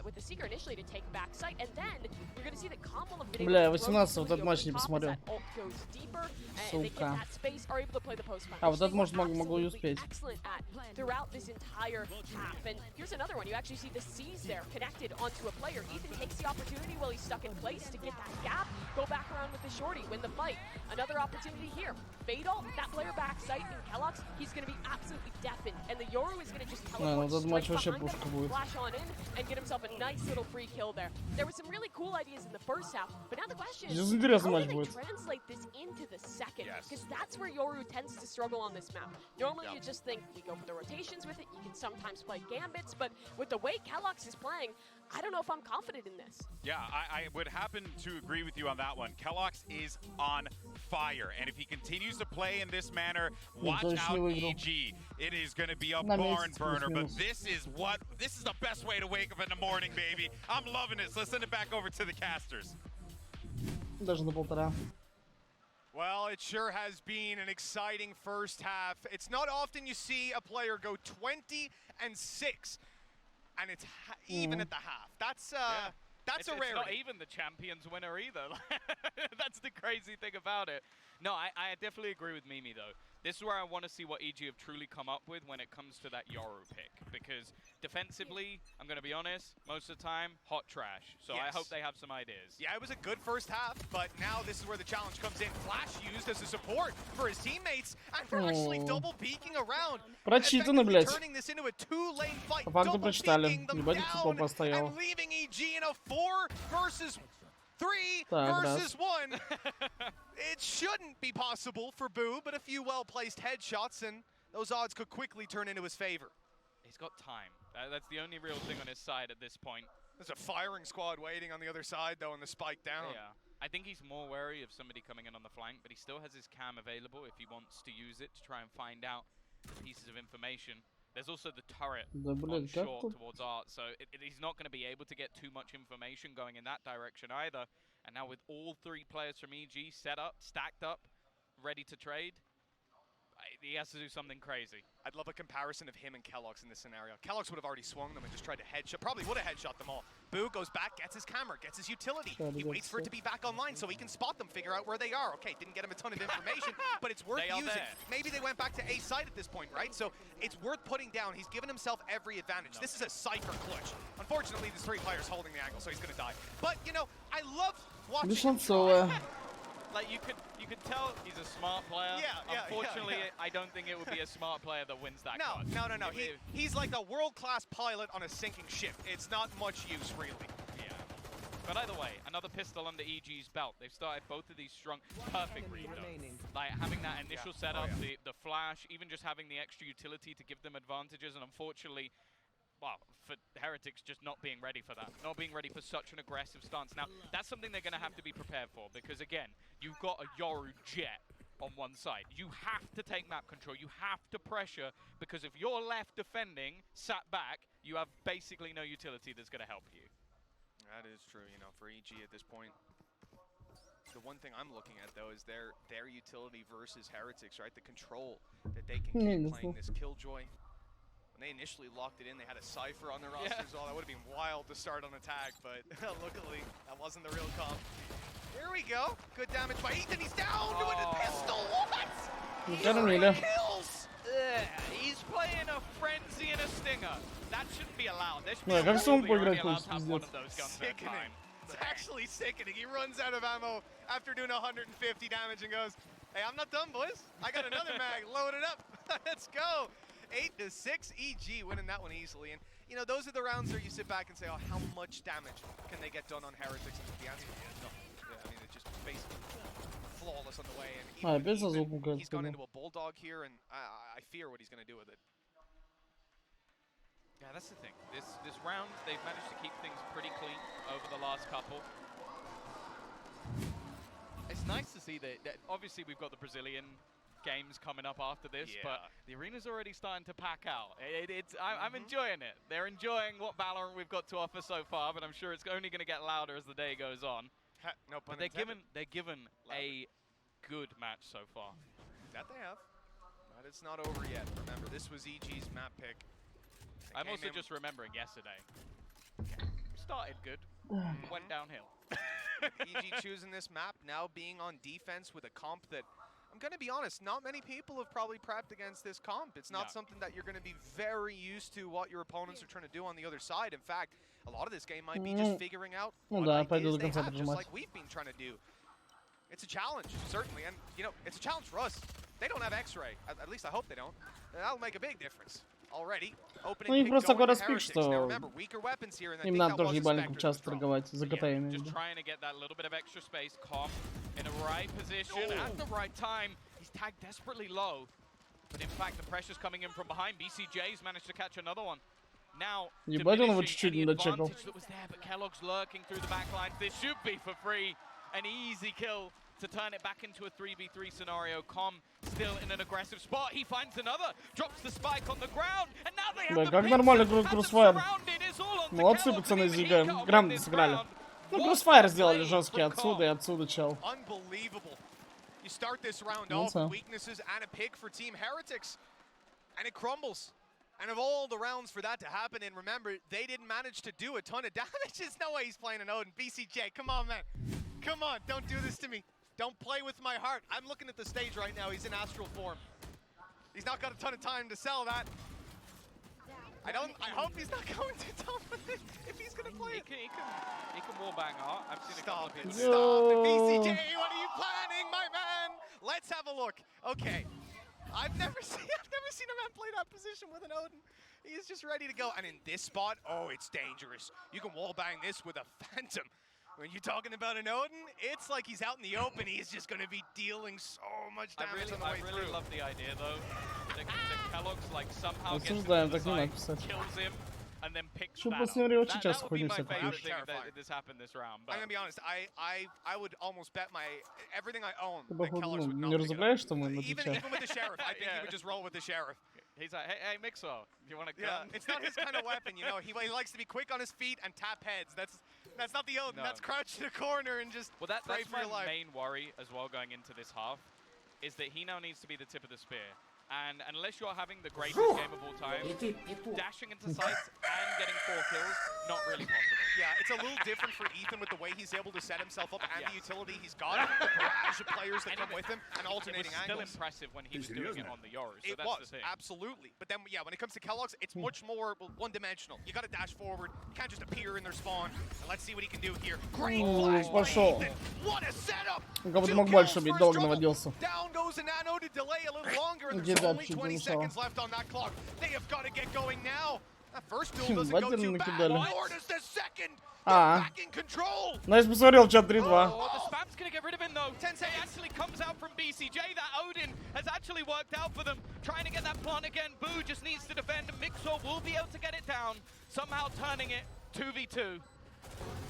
with the Seeker initially to take back sight, and then you're going to see that Combo of Бля, 18 вот этот матч не посмотрел. Сука. А вот этот, может, могу и успеть. Throughout this entire half, and here's another one. You actually see the C's there connected onto a player. Ethan takes the opportunity while he's stuck in place to get that gap, go back around with the shorty, win the fight. Another opportunity here. Fatal, that player back sight, and Kellogg's, he's going to be absolutely deafened, and the Yoru is going to just teleport straight behind him, flash on in, and get himself a nice little free kill there. There were some really cool ideas in the first half, but now the question is, how do they translate this into the second? Because that's where Yoru tends to struggle on this map. Normally you just think, we go for the rotations with it, you can sometimes play gambits, but with the way Kellogg's is playing, I don't know if I'm confident in this. Yeah, I would happen to agree with you on that one. Kellogg's is on fire, and if he continues to play in this manner, watch out EG. It is going to be a barn burner, but this is the best way to wake up in the morning, baby. I'm loving it. So let's send it back over to the casters. Даже на 1,5. Well, it sure has been an exciting first half. It's not often you see a player go 20-6, and it's even at the half. That's a rarity. It's not even the champions winner either. That's the crazy thing about it. No, I definitely agree with Mimi, though. This is where I want to see what EG have truly come up with when it comes to that Yoru pick. Because defensively, I'm going to be honest, most of the time, hot trash. So I hope they have some ideas. Yeah, it was a good first half, but now this is where the challenge comes in. Flash used as a support for his teammates, and for actually double peeking around. Прочитано, блядь. Turning this into a 2-lane fight, По факту прочитали. Ебать, кто постоял. And leaving EG in a 4 versus 3 versus 1. It shouldn't be possible for Boo, but a few well-placed headshots, and those odds could quickly turn into his favor. He's got time. That's the only real thing on his side at this point. There's a firing squad waiting on the other side, though, and the spike down. Yeah. I think he's more wary of somebody coming in on the flank, but he still has his cam available if he wants to use it to try and find out pieces of information. There's also the turret on short towards Art, so he's not going to be able to get too much information going in that direction either. And now with all 3 players from EG set up, stacked up, ready to trade, he has to do something crazy. I'd love a comparison of him and Kellogg's in this scenario. Kellogg's would have already swung them and just tried to headshot. Probably would have headshot them all. Boo goes back, gets his camera, gets his utility. He waits for it to be back online so he can spot them, figure out where they are. Okay, didn't get him a ton of information, but it's worth using. Maybe they went back to A side at this point, right? So it's worth putting down. He's given himself every advantage. This is a Cypher clutch. Unfortunately, there's 3 players holding the angle, so he's going to die. But, you know, I love watching him try. Like you could tell he's a smart player. Unfortunately, I don't think it would be a smart player that wins that. No. He's like a world-class pilot on a sinking ship. It's not much use, really. Yeah. But either way, another pistol under EG's belt. They've started both of these strong, perfect read though. Like having that initial setup, the flash, even just having the extra utility to give them advantages, and unfortunately, well, for Heretics just not being ready for that, not being ready for such an aggressive stance. Now, that's something they're going to have to be prepared for, because again, you've got a Yoru jet on one side. You have to take map control, you have to pressure, because if you're left defending, sat back, you have basically no utility that's going to help you. That is true, you know, for EG at this point. The one thing I'm looking at, though, is their utility versus Heretics, right? The control that they can keep playing this Killjoy. When they initially locked it in, they had a Cypher on their roster as well. That would have been wild to start on a tag, but luckily, that wasn't the real comp. Here we go. Good damage by Ethan. He's down to a pistol. What? He kills. He's playing a Frenzy and a Stinger. That shouldn't be allowed. There should be only allowed to have one of those guns at a time. It's actually sickening. He runs out of ammo after doing 150 damage and goes, hey, I'm not done, boys. I got another mag. Load it up. Let's go. 8-6, EG winning that one easily. And, you know, those are the rounds where you sit back and say, oh, how much damage can they get done on Heretics? And the answer is no. Yeah, I mean, it's just basically flawless on the way. And even he's gone into a Bulldog here, and I fear what he's going to do with it. Yeah, that's the thing. This round, they've managed to keep things pretty clean over the last couple. It's nice to see that obviously we've got the Brazilian games coming up after this, but the arena's already starting to pack out. I'm enjoying it. They're enjoying what Valorant we've got to offer so far, but I'm sure it's only going to get louder as the day goes on. No pun intended. They're given a good match so far. That they have. But it's not over yet. Remember, this was EG's map pick. I'm also just remembering yesterday. We started good, went downhill. EG choosing this map, now being on defense with a comp that, I'm going to be honest, not many people have probably prepped against this comp. It's not something that you're going to be very used to what your opponents are trying to do on the other side. In fact, a lot of this game might be just figuring out what ideas they have, just like we've been trying to do. It's a challenge, certainly, and, you know, it's a challenge for us. They don't have X-ray. At least I hope they don't. That'll make a big difference. Already, opening pick going to Heretics. Now remember, weaker weapons here, and I think that was a Spectre just trying to get that little bit of extra space. Calm in the right position at the right time. He's tagged desperately low, but in fact, the pressure's coming in from behind. BCJ's managed to catch another one. Now, diminishing any advantage that was there, but Kellogg's lurking through the back lines. This should be for free. An easy kill to turn it back into a 3v3 scenario. Com still in an aggressive spot. He finds another, drops the spike on the ground, and now they have the нормально Crossfire. Молодцы, пацаны, Зига. Грамотно сыграли. Ну, Crossfire сделали жесткий отсюда и отсюда, чел. Unbelievable. You start this round off with weaknesses and a pick for Team Heretics, and it crumbles. And of all the rounds for that to happen, and remember, they didn't manage to do a ton of damage. There's no way he's playing an Odin. BCJ, come on, man. Come on, don't do this to me. Don't play with my heart. I'm looking at the stage right now. He's in astral form. He's not got a ton of time to sell that. I hope he's not going to top with it if he's going to play it. He can wall bang Art. I've seen a couple of people. Stop it. BCJ, what are you planning, my man? Let's have a look. Okay. I've never seen a man play that position with an Odin. He's just ready to go. And in this spot, oh, it's dangerous. You can wall bang this with a Phantom. When you're talking about an Odin, it's like he's out in the open. He's just going to be dealing so much damage on the way through. I really love the idea, though. The Kellogg's like somehow gets Осуждаем, to the так не надо side, писать. kills him, and then picks Что that в последнее время up. очень That часто would be хуйню my всякую favorite пишут. thing that this happened this round. I'm going to be honest, I would almost bet everything I own Ты, that походу, Kellogg's would не not pick it up. разубляешь, что мы на Even Твиче? with the Sheriff, I think he would just roll with the Sheriff. He's like, hey, Mixo, do you want to Yeah, come? it's not his kind of weapon, you know. He likes to be quick on his feet and tap heads. That's not the Odin. No. That's crouch in a corner and just Well, pray that's for your my life. main worry as well going into this half, is that he now needs to be the tip of the spear. And unless you're having the greatest game of all time, dashing into sites and getting 4 kills, not really possible. Yeah, it's a little different for Ethan with the way he's able to set himself up and the utility he's got, the barrage of players that come with him, and alternating angles. It was angles. still impressive when he was doing it on the Yoru, so It that's was, the thing. absolutely. But then, yeah, when it comes to Kellogg's, it's much more one-dimensional. You got to dash forward. You can't just appear in their spawn. And let's see what he can do here. Great flash by пошел. Ethan. What a setup! Он как будто 2 мог kills больше бить, first долго trouble. наводился. Down goes a nano to delay a little longer, and Где there's only датчик 20 помешал? seconds left on that clock. They have got to get going now. That first duel doesn't go Вадим too bad. накидали. Nor does the second. А. Back in control. Ну, я же посмотрел чат 3-2. Oh, the spam's gonna get rid of him though. Tensei actually comes out from BCJ. That Odin has actually worked out for them. Trying to get that plant again. Boo just needs to defend. Mixor will be able to get it down. Somehow turning it 2v2.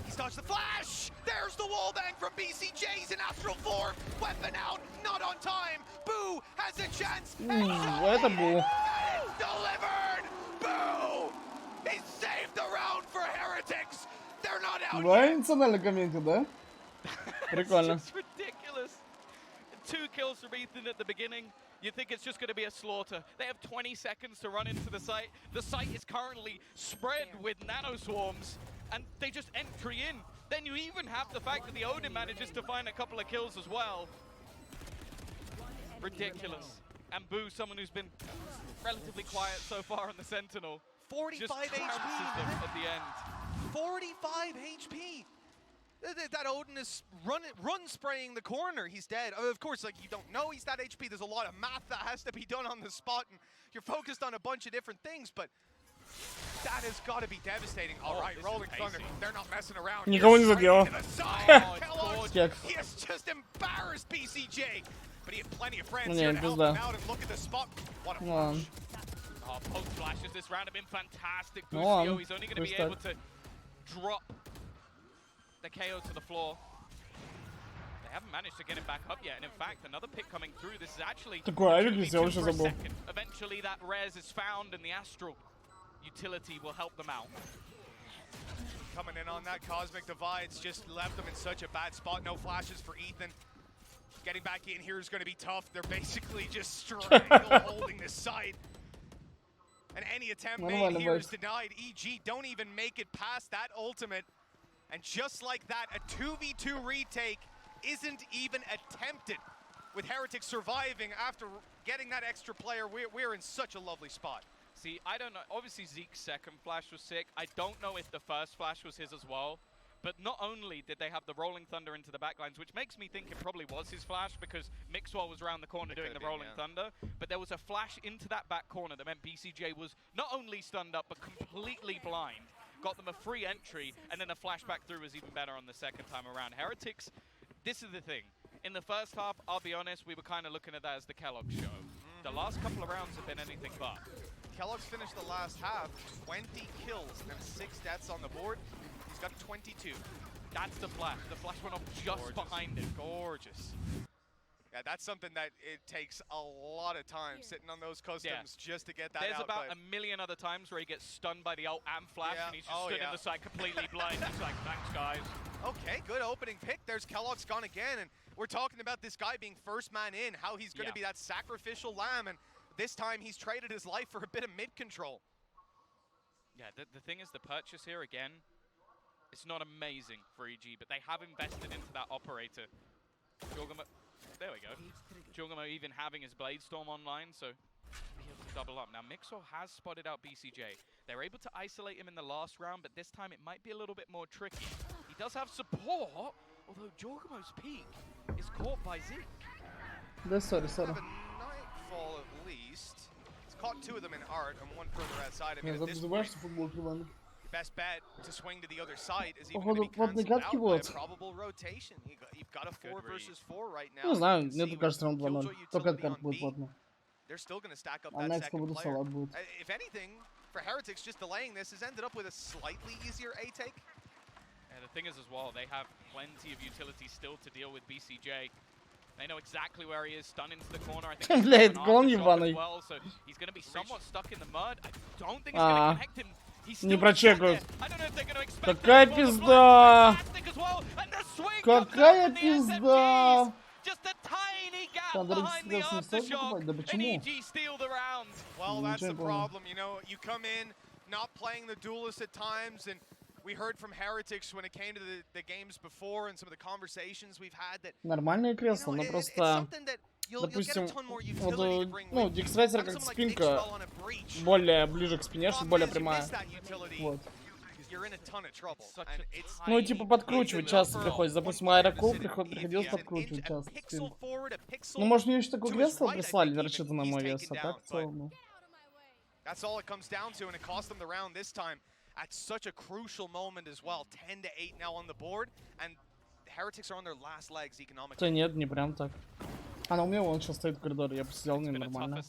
He's dodged the flash! There's the wall bang from BCJ. He's in astral form. Weapon out, not on time. Boo has a chance. Это был. Delivered! Boo! He saved the round for Heretics. They're not out Два yet. эмоциональных комменты, да? Прикольно. It's ridiculous. 2 kills from Ethan at the beginning. You think it's just going to be a slaughter. They have 20 seconds to run into the site. The site is currently spread with nano swarms, and they just entry in. Then you even have the fact that the Odin manages to find a couple of kills as well. Ridiculous. And Boo, someone who's been relatively quiet so far on the Sentinel, 45 just trounces them at the end. 45 HP. That Odin is run spraying the corner. He's dead. Of course, like, you don't know he's that HP. There's a lot of math that has to be done on the spot, and you're focused on a bunch of different things, but that has got to be devastating. All right, Rolling Thunder, they're not messing around. Никого не задел. He has just embarrassed BCJ, but he had plenty of friends Не, here to help пизда. him out and look at the spot. What a Ладно. flash. Oh, poke flashes this round have been fantastic. Ну Busio, ладно, he's only going to be пусть able так. to drop the KO to the floor. They haven't managed to get him back up yet, and in fact, another pick coming through. This is actually Такой авик 2v2 сделал, сейчас for a забыл. second. Eventually, that res is found, and the Astral utility will help them out. Coming in on that Cosmic Divide's just left them in such a bad spot. No flashes for Ethan. Getting back in here is going to be tough. They're basically just strangle holding the site. And any attempt made here is denied. EG don't even make it past that ultimate. And just like that, a 2v2 retake isn't even attempted. With Heretics surviving after getting that extra player, we're in such a lovely spot. See, I don't know. Obviously, Zeke's second flash was sick. I don't know if the first flash was his as well. But not only did they have the Rolling Thunder into the backlines, which makes me think it probably was his flash because Mixwell was around the corner doing the Rolling Thunder, but there was a flash into that back corner that meant BCJ was not only stunned up, but completely blind. Got them a free entry, and then the flashback through was even better on the second time around. Heretics, this is the thing. In the first half, I'll be honest, we were kind of looking at that as the Kellogg show. The last couple of rounds have been anything but. Kellogg's finished the last half, 20 kills and 6 deaths on the board. He's got 22. That's the flash. The flash went off just behind him. Gorgeous. Yeah, that's something that it takes a lot of time sitting on those customs just to get that There's out. There's about a million other times where he gets stunned by the ult and flash, and he's just stood in the side completely blind. He's like, thanks, guys. Okay, good opening pick. There's Kellogg's gone again, and we're talking about this guy being first man in, how he's going to be that sacrificial lamb, and this time he's traded his life for a bit of mid-control. Yeah, the thing is, the purchase here, again, it's not amazing for EG, but they have invested into that operator. Jorgamo, there we go. Jorgamo even having his Blade Storm online, so be able to double up. Now, Mixwell has spotted out BCJ. They're able to isolate him in the last round, but this time it might be a little bit more tricky. He does have support, although Jorgamo's peak is caught by Zeke. Sorry. Have a Nightfall at least. He's caught 2 of them in art and 1 further outside. I mean, at this point, best bet to swing to the other side is even Походу, going to be плотные cancelled катки out by a будут. probable rotation. You've got a 4 versus 4 right now. Не знаю, мне кажется, раунд 2-0. Только этот карт будет плотный. They're still going to stack up А that next second будет player. салат будет. If anything, for Heretics, just delaying this has ended up with a slightly easier A take. And the thing is as well, they have plenty of utility still to deal with BCJ. They know exactly where he is, stunned into the corner. I think Блядь, гон ебаный. well, so he's going to be somewhat stuck in the mud. I don't think it's going to connect him. Не прочекают. Какая пизда! Какая пизда! Да почему? Well, that's the problem, you know, you come in not playing the duelist at times, and we heard from Heretics when it came to the games before and some of the conversations we've had that Нормальное кресло, но просто, допустим, вот, ну, дикстрайсер как спинка более ближе к спине, что более прямая. Вот. Ну, типа подкручивать часто приходится. Допустим, аэрокул приходилось подкручивать часто спинку. Ну, может, мне еще такое кресло прислали, не рассчитано на мой вес, а так в целом. That's all it comes down to, and it cost them the round this time at such a crucial moment as well. 10-8 now on the board, and the Heretics are on their last legs economically. Да нет, не прям так. Она у меня вон сейчас стоит в коридоре, я посидел не нормально.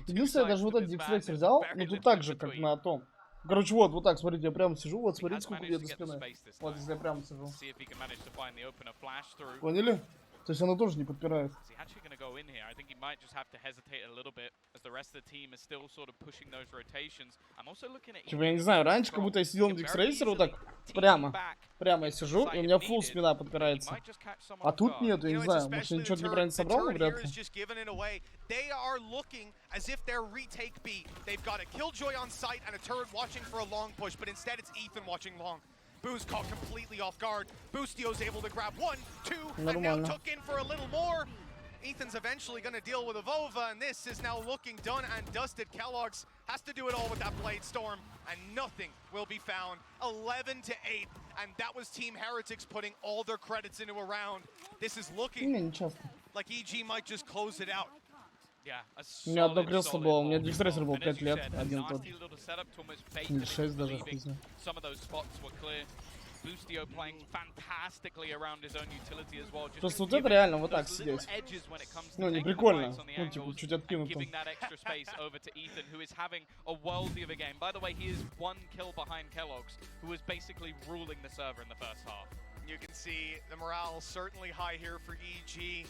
Единственное, я даже вот этот дикстрайсер взял, но тут так же, как на том. Короче, вот так, смотрите, я прямо сижу, вот смотрите, сколько у меня до спины. Вот здесь я прямо сижу. Поняли? То есть она тоже не подпирает. Типа, я не знаю, раньше как будто я сидел на дикстрейсере вот так, прямо я сижу, и у меня фулл спина подпирается. А тут нет, я не знаю, может я ничего неправильно собрал, но вряд ли. They are looking as if they're retake B. They've got a Killjoy on site and a turret watching for a long push, but instead it's Ethan watching long. Boo's caught completely off guard. Boostio's able to grab 1, 2, and now took in for a little more. Ethan's eventually going to deal with a Vova, and this is now looking done and dusted. Kellogg's has to do it all with that Blade Storm, and nothing will be found. 11-8, and that was Team Heretics putting all their credits into a round. This is looking like EG might just close it out. У меня одно кресло было, у меня дикстрейсер был 5 лет, один тот. Или 6 даже, хуй знает. Просто вот это реально вот так сидеть. Ну, не прикольно. Ну, типа, чуть откинуто. You can see the morale certainly high here for EG.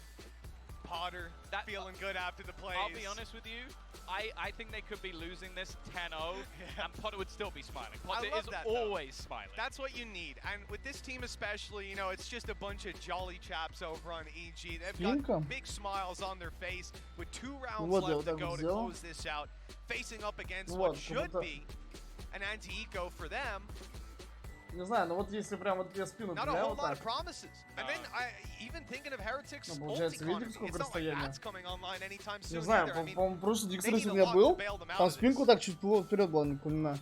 Potter feeling good after the plays. I'll be honest with you, I think they could be losing this 10-0, and Potter would still be smiling. Potter is always smiling. That's what you need, and with this team especially, you know, it's just a bunch of jolly chaps over on EG. They've got big smiles on their face with 2 rounds left to go to close this out, facing up against what should be an anti-eco for them. Не знаю, но вот если прям вот я спину Not a whole lot of promises. And then even thinking of Heretics, получается, видите, сколько расстояния? Не Не знаю, по-моему, прошлый дикстрейсер у меня был, там спинку так чуть вперед было, не понимаю.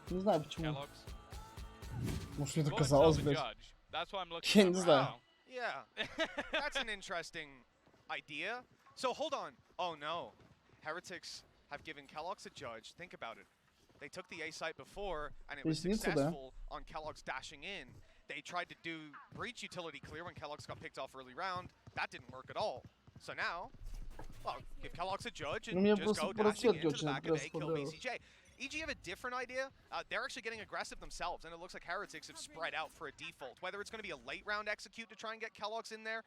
Не знаю почему. Может, мне так казалось, блядь. Я не знаю. Yeah, that's an interesting idea. So hold on. Oh no, Heretics have given Kellogg's a judge. Think about it. They took the A site before, and it was successful on Kellogg's dashing in. They tried to do breach utility clear when Kellogg's got picked off early round. That didn't work at all. So now, well, give Kellogg's a judge and just go dashing into the back of A, kill BCJ. EG have a different idea. They're actually getting aggressive themselves, and it looks like Heretics have spread out for a default. Whether it's going to be a late round execute to try and get Kellogg's in there,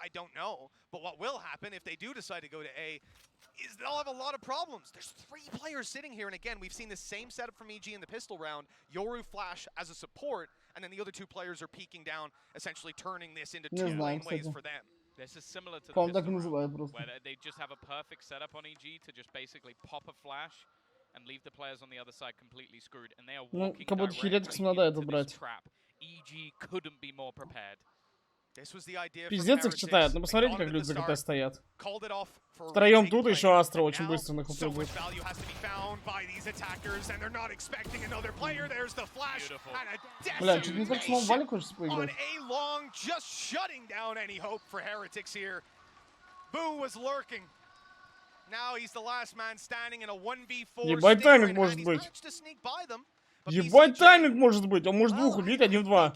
I don't know. But what will happen if they do decide to go to A is they'll have a lot of problems. There's 3 players sitting here, and again, we've seen the same setup from EG in the pistol round. Yoru Flash as a support, and then the other 2 players are peeking down, essentially turning this into 2 laneways for them. This is similar to the pistol round, where they just have a perfect setup on EG to just basically pop a flash and leave the players on the other side completely screwed, and they are walking directly into this trap. EG couldn't be more prepared. Пиздец их читают, ну посмотрите, как люди за КТ стоят. Втроем тут еще Астра очень быстро на хп будет. Бля, чуть не так самому Вале хочется поиграть. Ебать тайминг может быть. Ебать тайминг может быть. Он может двух убить, 1 в 2.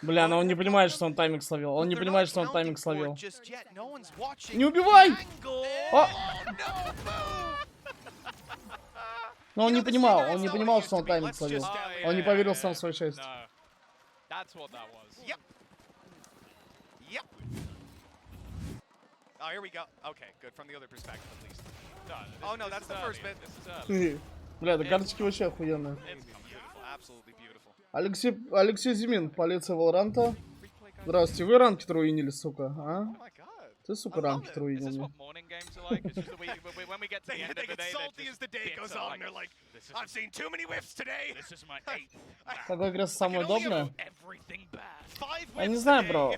Бля, но он не понимает, что он тайминг словил. Он не понимает, что он тайминг словил. Не убивай! О! Но он не понимал, что он тайминг словил. Он не поверил сам в свой шесть. Oh, here we go. Okay, good from the other perspective at least. Oh no, that's the first bit. Бля, да карточки вообще охуенные. Алексей Зимин, полиция Валоранта. Здравствуйте, вы ранки труинили, сука, а? Ты, сука, ранки труинил. Какой кресло самое удобное? Я не знаю, бро.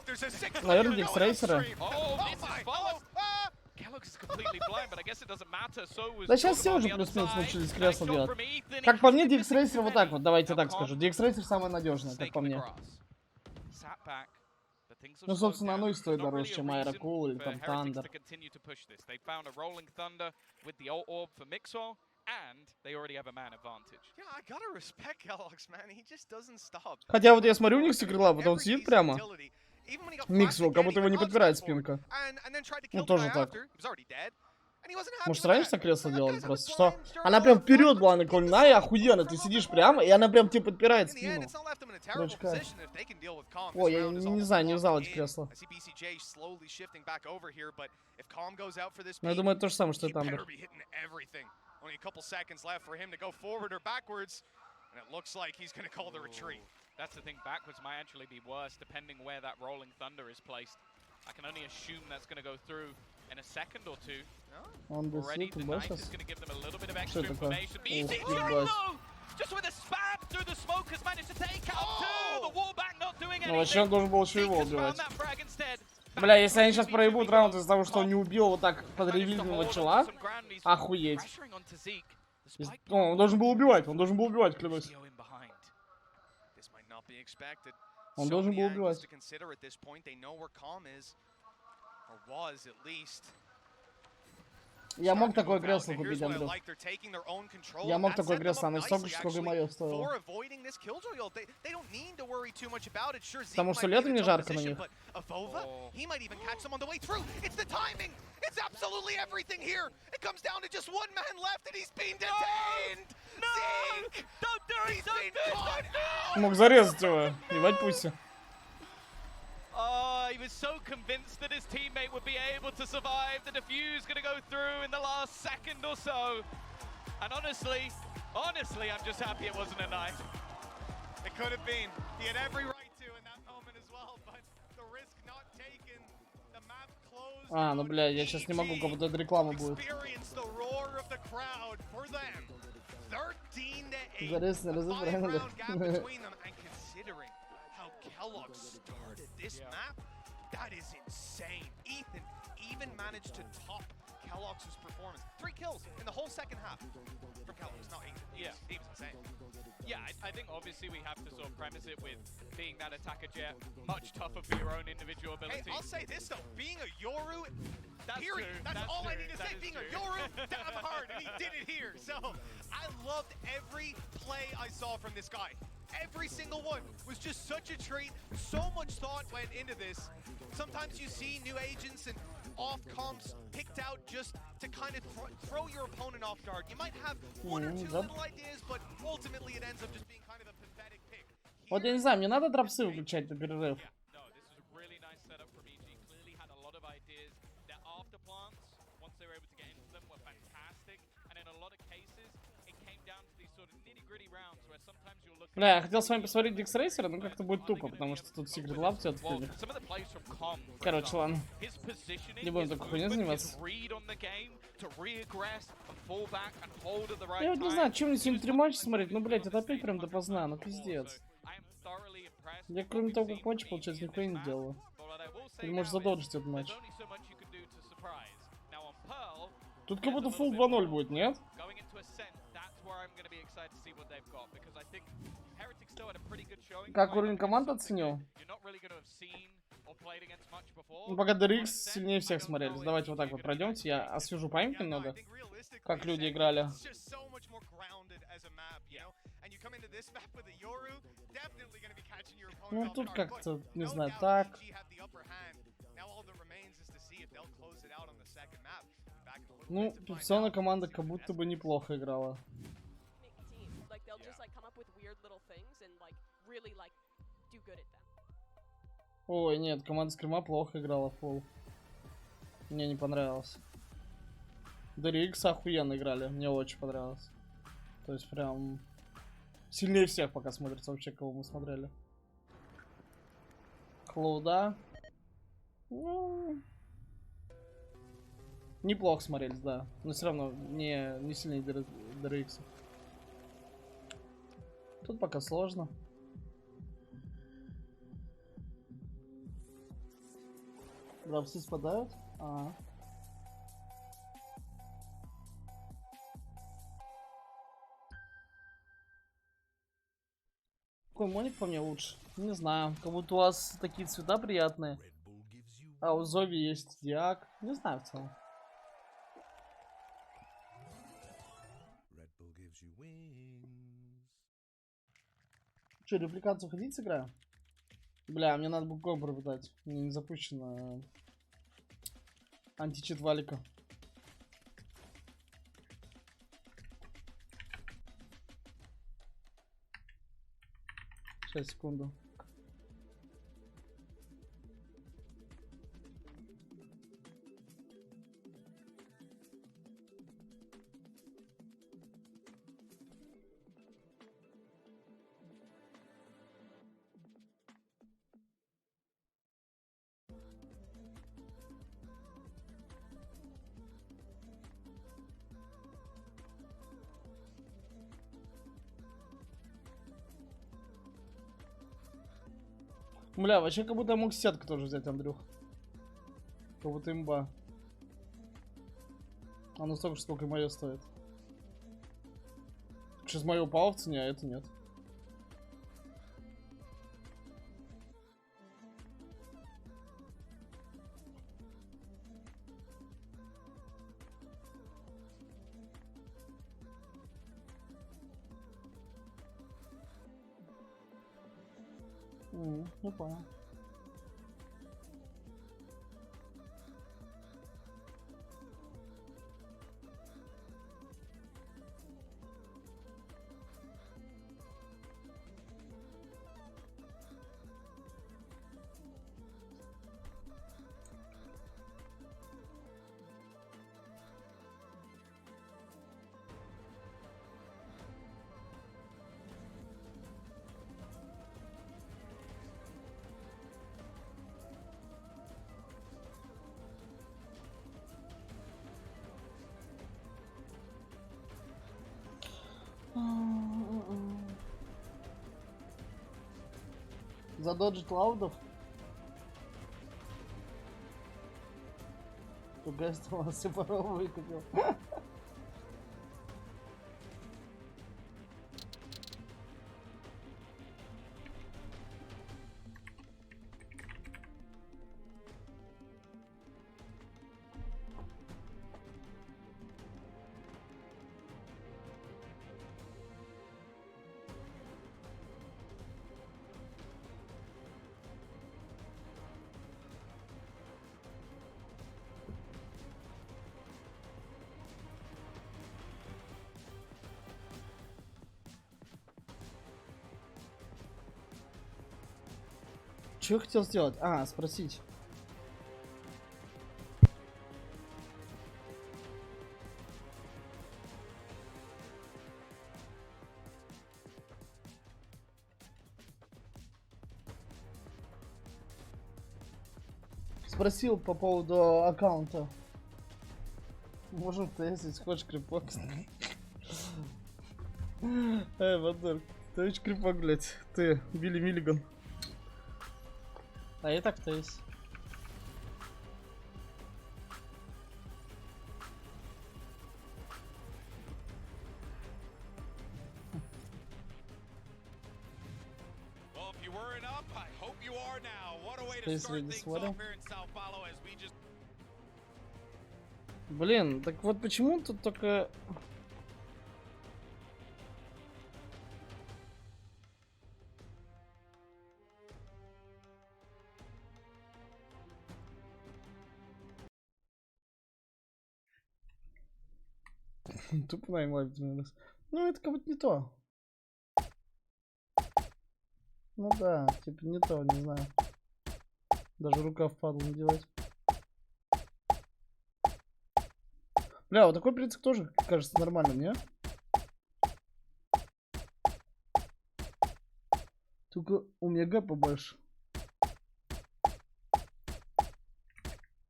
Наверное, дикс-рейсеры. Да сейчас все уже плюс-минус научились кресло делать. Как по мне, дикс-рейсер вот так вот, давайте так скажу. Дикс-рейсер самое надежное, как по мне. Ну, собственно, оно и стоит дороже, чем Аэрокул или там Тандер. Хотя вот я смотрю, у них секрет-лаб, вот он сидит прямо. Миксвелл, как будто его не подпирает спинка. Ну, тоже так. Может, раньше так кресло делали просто? Что? Она прям вперед была наклонена и охуенно. Ты сидишь прямо, и она прям тебе подпирает спину. Короче, как? Ой, я не знаю, не взял эти кресла. Но я думаю, это то же самое, что и Тандер. That's the thing, backwards might actually be worse, depending where that rolling thunder is placed. I can only assume that's going to go through in a second or two. Already, the knife is going to give them a little bit of extra information. Just with a spam through the smoke has managed to take out two. The wall back not doing anything. Ну, вообще он должен был еще его убивать. Бля, если они сейчас проебут раунд из-за того, что он не убил вот так подревильного чела, охуеть. Он должен был убивать, клянусь. Он должен был убивать. Я мог такое кресло купить, Андрюх. Я мог такое кресло, оно столько же, сколько и мое стоило. Потому что летом не жарко на них. Мог зарезать его, ебать пусть. He was so convinced that his teammate would be able to survive. The defuse going to go through in the last second or so. And honestly, I'm just happy it wasn't a knife. It could have been. He had every right to in that moment as well, but the risk not taken. The map closed. А, ну бля, я сейчас не могу, как будто это реклама будет. Зарез, не разобрали. This map, that is insane. Ethan even managed to top Kellogg's performance. 3 kills in the whole second half from Kellogg's, not Ethan. Yeah, he was insane. Yeah, I think obviously we have to sort of premise it with being that attacker jet, much tougher for your own individual abilities. Hey, I'll say this though, being a Yoru, period. That's all true. I need to say. Being a Yoru, damn hard, and he did it here. So I loved every play I saw from this guy. Every single one was just such a treat. So much thought went into this. Sometimes you see new agents and off comps picked out just to kind of throw your opponent off guard. You might have one or two little ideas, but ultimately it ends up just being kind of a pathetic pick. Вот я не знаю, мне надо дропсы выключать на перерыв. Бля, я хотел с вами посмотреть Дикс Рейсера, но как-то будет тупо, потому что тут Secret Lab все-таки. Короче, ладно. Не будем такой хуйней заниматься. Я вот не знаю, чем мне сегодня 3 матча смотреть, ну, блядь, это опять прям допоздна, ну, пиздец. Я кроме того, как матч, получается, нихуя не делаю. Ты можешь задоджить этот матч. Тут как будто фулл 2-0 будет, нет? Как уровень команд оценил? Ну, пока DRX сильнее всех смотрелись. Давайте вот так вот пройдемте. Я освежу память немного, как люди играли. Ну, тут как-то, не знаю, так. Ну, тут все равно команда как будто бы неплохо играла. Ой, нет, команда Скрима плохо играла фул. Мне не понравилось. DRX охуенно играли, мне очень понравилось. То есть прям сильнее всех пока смотрится вообще, кого мы смотрели. Клоуда. Ну, неплохо смотрелись, да. Но все равно не сильнее DRX. Тут пока сложно. Дропсы спадают? Какой моник по мне лучше? Не знаю. Как будто у вас такие цвета приятные. А у Зови есть диак. Не знаю в целом. Че, репликацию ходить сыграю? Бля, мне надо буквой пропытать. Мне не запущено античит валика. Сейчас, секунду. Бля, вообще как будто я мог сетку тоже взять, Андрюх. Как будто имба. Оно столько же, сколько и мое стоит. Сейчас мое упало в цене, а это нет. Не понял. Задоджит лаудов. Тугайство у нас все порог выкупил. Что я хотел сделать? Спросить. Спросил по поводу аккаунта. Можем тестить, хочешь крипок? Вадор, ты очень крипок, блядь. Ты, Билли Миллиган. А я так-то есть. Если не смотрим. Блин, так вот почему тут только... Тупо наймать. Ну, это как будто не то. Ну да, типа не то, не знаю. Даже рука впадла надевать. Бля, вот такой принцип тоже кажется нормальным, не? Только у меня г побольше.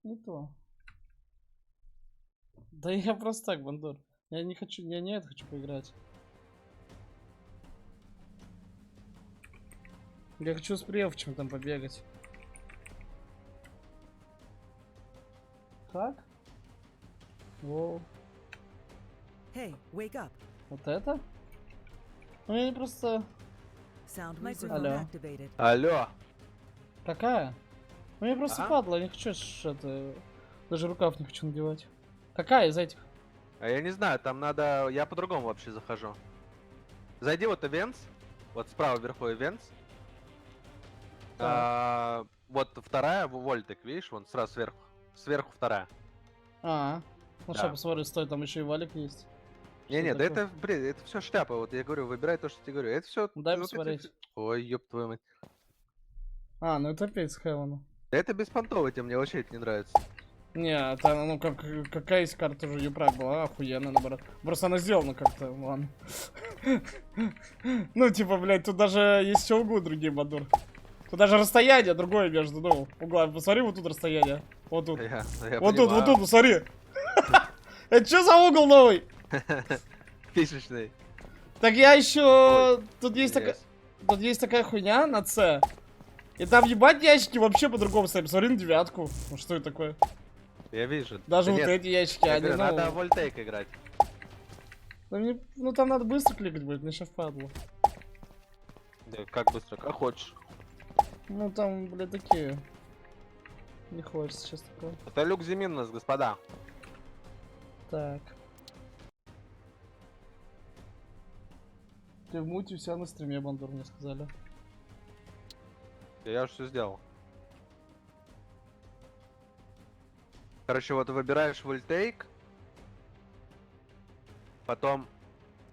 Не то. Да я просто так, бандор. Я не хочу, я не это хочу поиграть. Я хочу с приевчем там побегать. Так? Воу. Hey, wake up. Вот это? Ну я не просто... Алло. Алло. Какая? Ну я просто падла, я не хочу это... Даже рукав не хочу надевать. Какая из этих? А я не знаю, там надо... Я по-другому вообще захожу. Зайди вот events. Вот справа вверху events. Вот вторая, вольтик, видишь, вон сразу сверху. Сверху вторая. Ну Да. что, посмотри, стой, там еще и валик есть. Не-не, да это, блин, это все шляпа. Вот я говорю, выбирай то, что тебе говорю. Это все. Дай посмотреть. Ой, ёб твою мать. Ну это опять с Хеваном. Да это беспонтово, тебе мне вообще это не нравится. Не, это, ну какая из карт уже Юпрак была, охуенно, наоборот. Просто она сделана как-то, ладно. Ну, типа, блядь, тут даже есть что угодно другие, Бадур. Тут даже расстояние другое между, ну, углами. Посмотри, вот тут расстояние. Вот тут. Вот тут, посмотри. Это что за угол новый? Фишечный. Так я еще... Тут есть такая хуйня на С. И там ебать ящики вообще по-другому стоят. Посмотри на девятку. Ну что это такое? Я вижу. Даже вот эти ящики, они, ну... Надо вольтейк играть. Ну там надо быстро кликать будет, мне сейчас впадло. Да, как быстро, как хочешь. Ну там, блядь, такие. Не хочется сейчас такого. Это люк Зимин у нас, господа. Так. Ты в муте вся на стриме, Бандур, мне сказали. Я уже все сделал. Короче, вот выбираешь вольтейк. Потом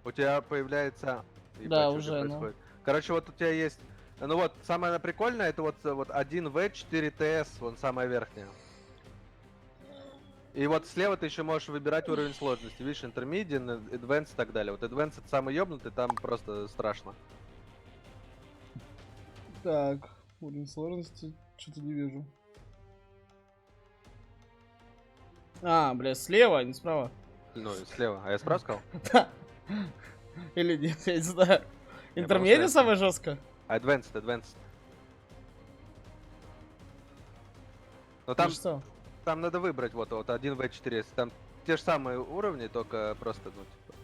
у тебя появляется... Да, уже, ну. Короче, вот у тебя есть... Ну вот, самое прикольное, это вот 1В 4ТС, вон самая верхняя. И вот слева ты еще можешь выбирать уровень сложности. Видишь, Intermediate, Advanced и так далее. Вот Advanced это самый ёбнутый, там просто страшно. Так, уровень сложности, что-то не вижу. Бля, слева, а не справа. Ну, слева. А я справа сказал? Да. Или нет, я не знаю. Интермедиа самая жесткая? Advanced. Но там, что? Там надо выбрать вот 1В4. Там те же самые уровни, только просто, ну, типа,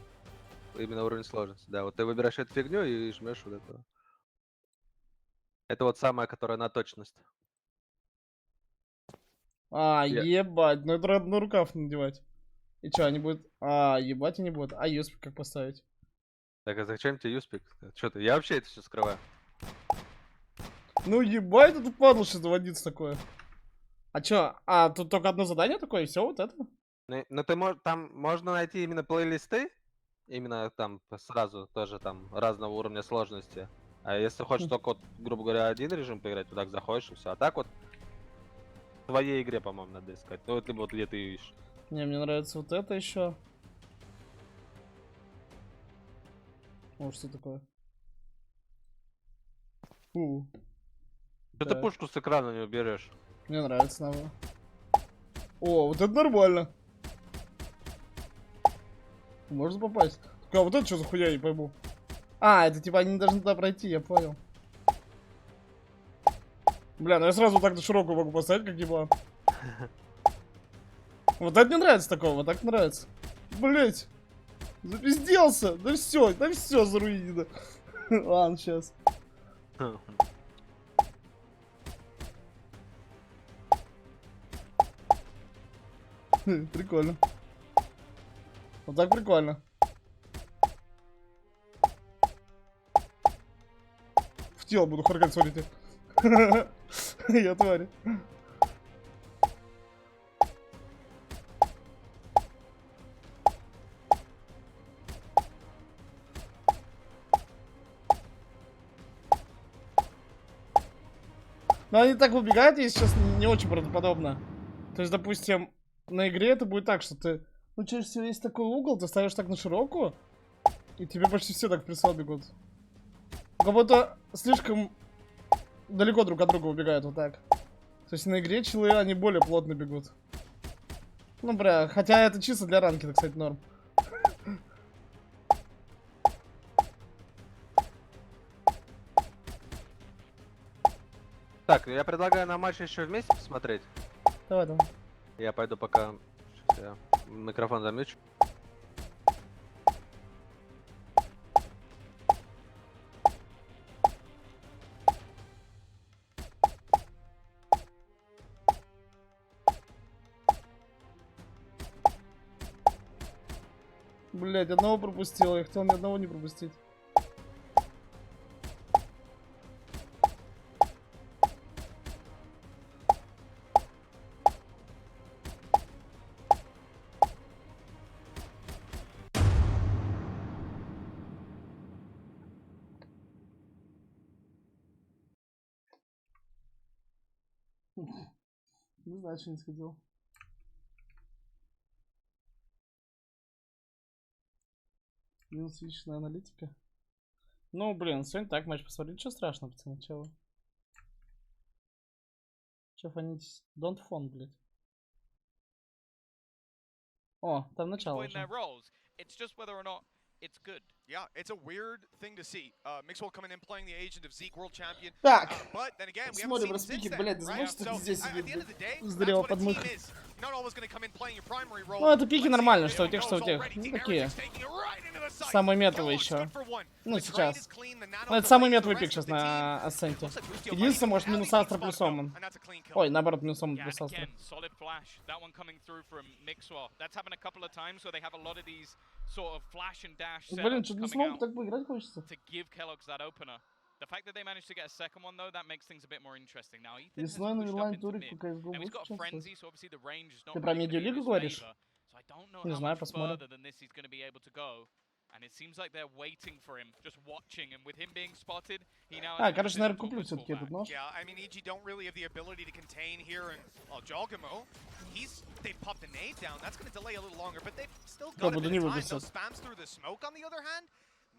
именно уровень сложности. Да, вот ты выбираешь эту фигню и жмешь вот это. Это вот самая, которая на точность. Ебать, ну это на рукав надевать. И что, они будут... ебать они будут. Юспик как поставить? Так, а зачем тебе юспик? Что ты? Я вообще это все скрываю. Ну ебать, это падло сейчас заводится такое. А чё? Тут только одно задание такое, и все вот это? Ну ты там можно найти именно плейлисты. Именно там сразу тоже там разного уровня сложности. А если хочешь только, вот, грубо говоря, один режим поиграть, то так заходишь и все. А так вот в твоей игре, по-моему, надо искать. Ну вот либо вот где ты ее ищешь. Не, мне нравится вот это еще. Что такое? Что ты пушку с экрана не уберешь? Мне нравится, наверное. Вот это нормально. Можно попасть. Так, вот это что за хуйня, я не пойму. Это типа они не должны туда пройти, я понял. Бля, ну я сразу так на широкую могу поставить, как еба. Вот это мне нравится такого, вот так нравится. Блять. Запизделся. Да все заруинено. Ладно, сейчас. Прикольно. Вот так прикольно. В тело буду хоркать, смотрите. Я тварь. Но они так выбегают, если честно, не очень правдоподобно. То есть, допустим, на игре это будет так, что ты... Ну, чаще всего есть такой угол, ты ставишь так на широкую, и тебе почти все так в прицел бегут. Как будто слишком далеко друг от друга убегают вот так. То есть на игре челы, они более плотно бегут. Ну, бля, хотя это чисто для ранки, кстати, норм. Так, я предлагаю на матч еще вместе посмотреть. Давай, давай. Я пойду пока... Сейчас я микрофон замьючу. Блять, одного пропустил, я хотел ни одного не пропустить. Не знаю, что не сходил. Минус личная аналитика. Ну, блин, сегодня так матч посмотреть. Что страшно, пацаны, чего вы? Че фонитесь? Don't phone, блядь. О, там начало уже. Yeah, it's a weird thing to see. Mixwell coming in playing the agent of Zeke, world champion. Так, But then again, we haven't смотрим, seen him since распикер, then, блядь, right? знаешь, что So здесь at the end of the day, that's сдурела what a team подмыха. is. Not always going to come in playing your primary role. Ну, это пики Let's see нормально, if что у Dale тех, что у knows тех. already. Ну, Team такие. Heretics taking it right into the site. Самые метовые Kellogg еще. stood for one. Ну, The сейчас. trade is clean, the nano Ну, это самый for метовый the пик rest сейчас of the team. на Асценте. Looks like Boostio Единственное, might может, even минус have Астра these плюс spots, though, Оман. and that's a clean kill. Ой, наоборот, минус Оман Yeah, плюс Астра. again, solid flash. That one coming through from Mixwell. That's happened a couple of times where they have a lot of these sort of flash and dash Блин, setups что-то не coming смог out так поиграть хочется. to give Kellogg's that opener. The fact that they managed to get a second one though, that makes things a bit more interesting. Now Ethan has Весной на pushed up Вилайн into турик mid. по CSGO Now he's будет got a участвовать. frenzy, so obviously the range is not Ты про really gonna be in медиалигу his говоришь? favor. So I don't know Не how знаю, much посмотрим. further than this he's going to be able to go. And it seems like they're waiting for him, just watching. And with him being spotted, he now has a Короче, decision наверное, to куплю almost все-таки pull этот back. нож. Yeah, I mean, EG don't really have the ability to contain here, and well, Jogamo, they popped a nade down. That's going to delay a little longer, but they've still got a bit of time. Those spams through the smoke, on the other hand,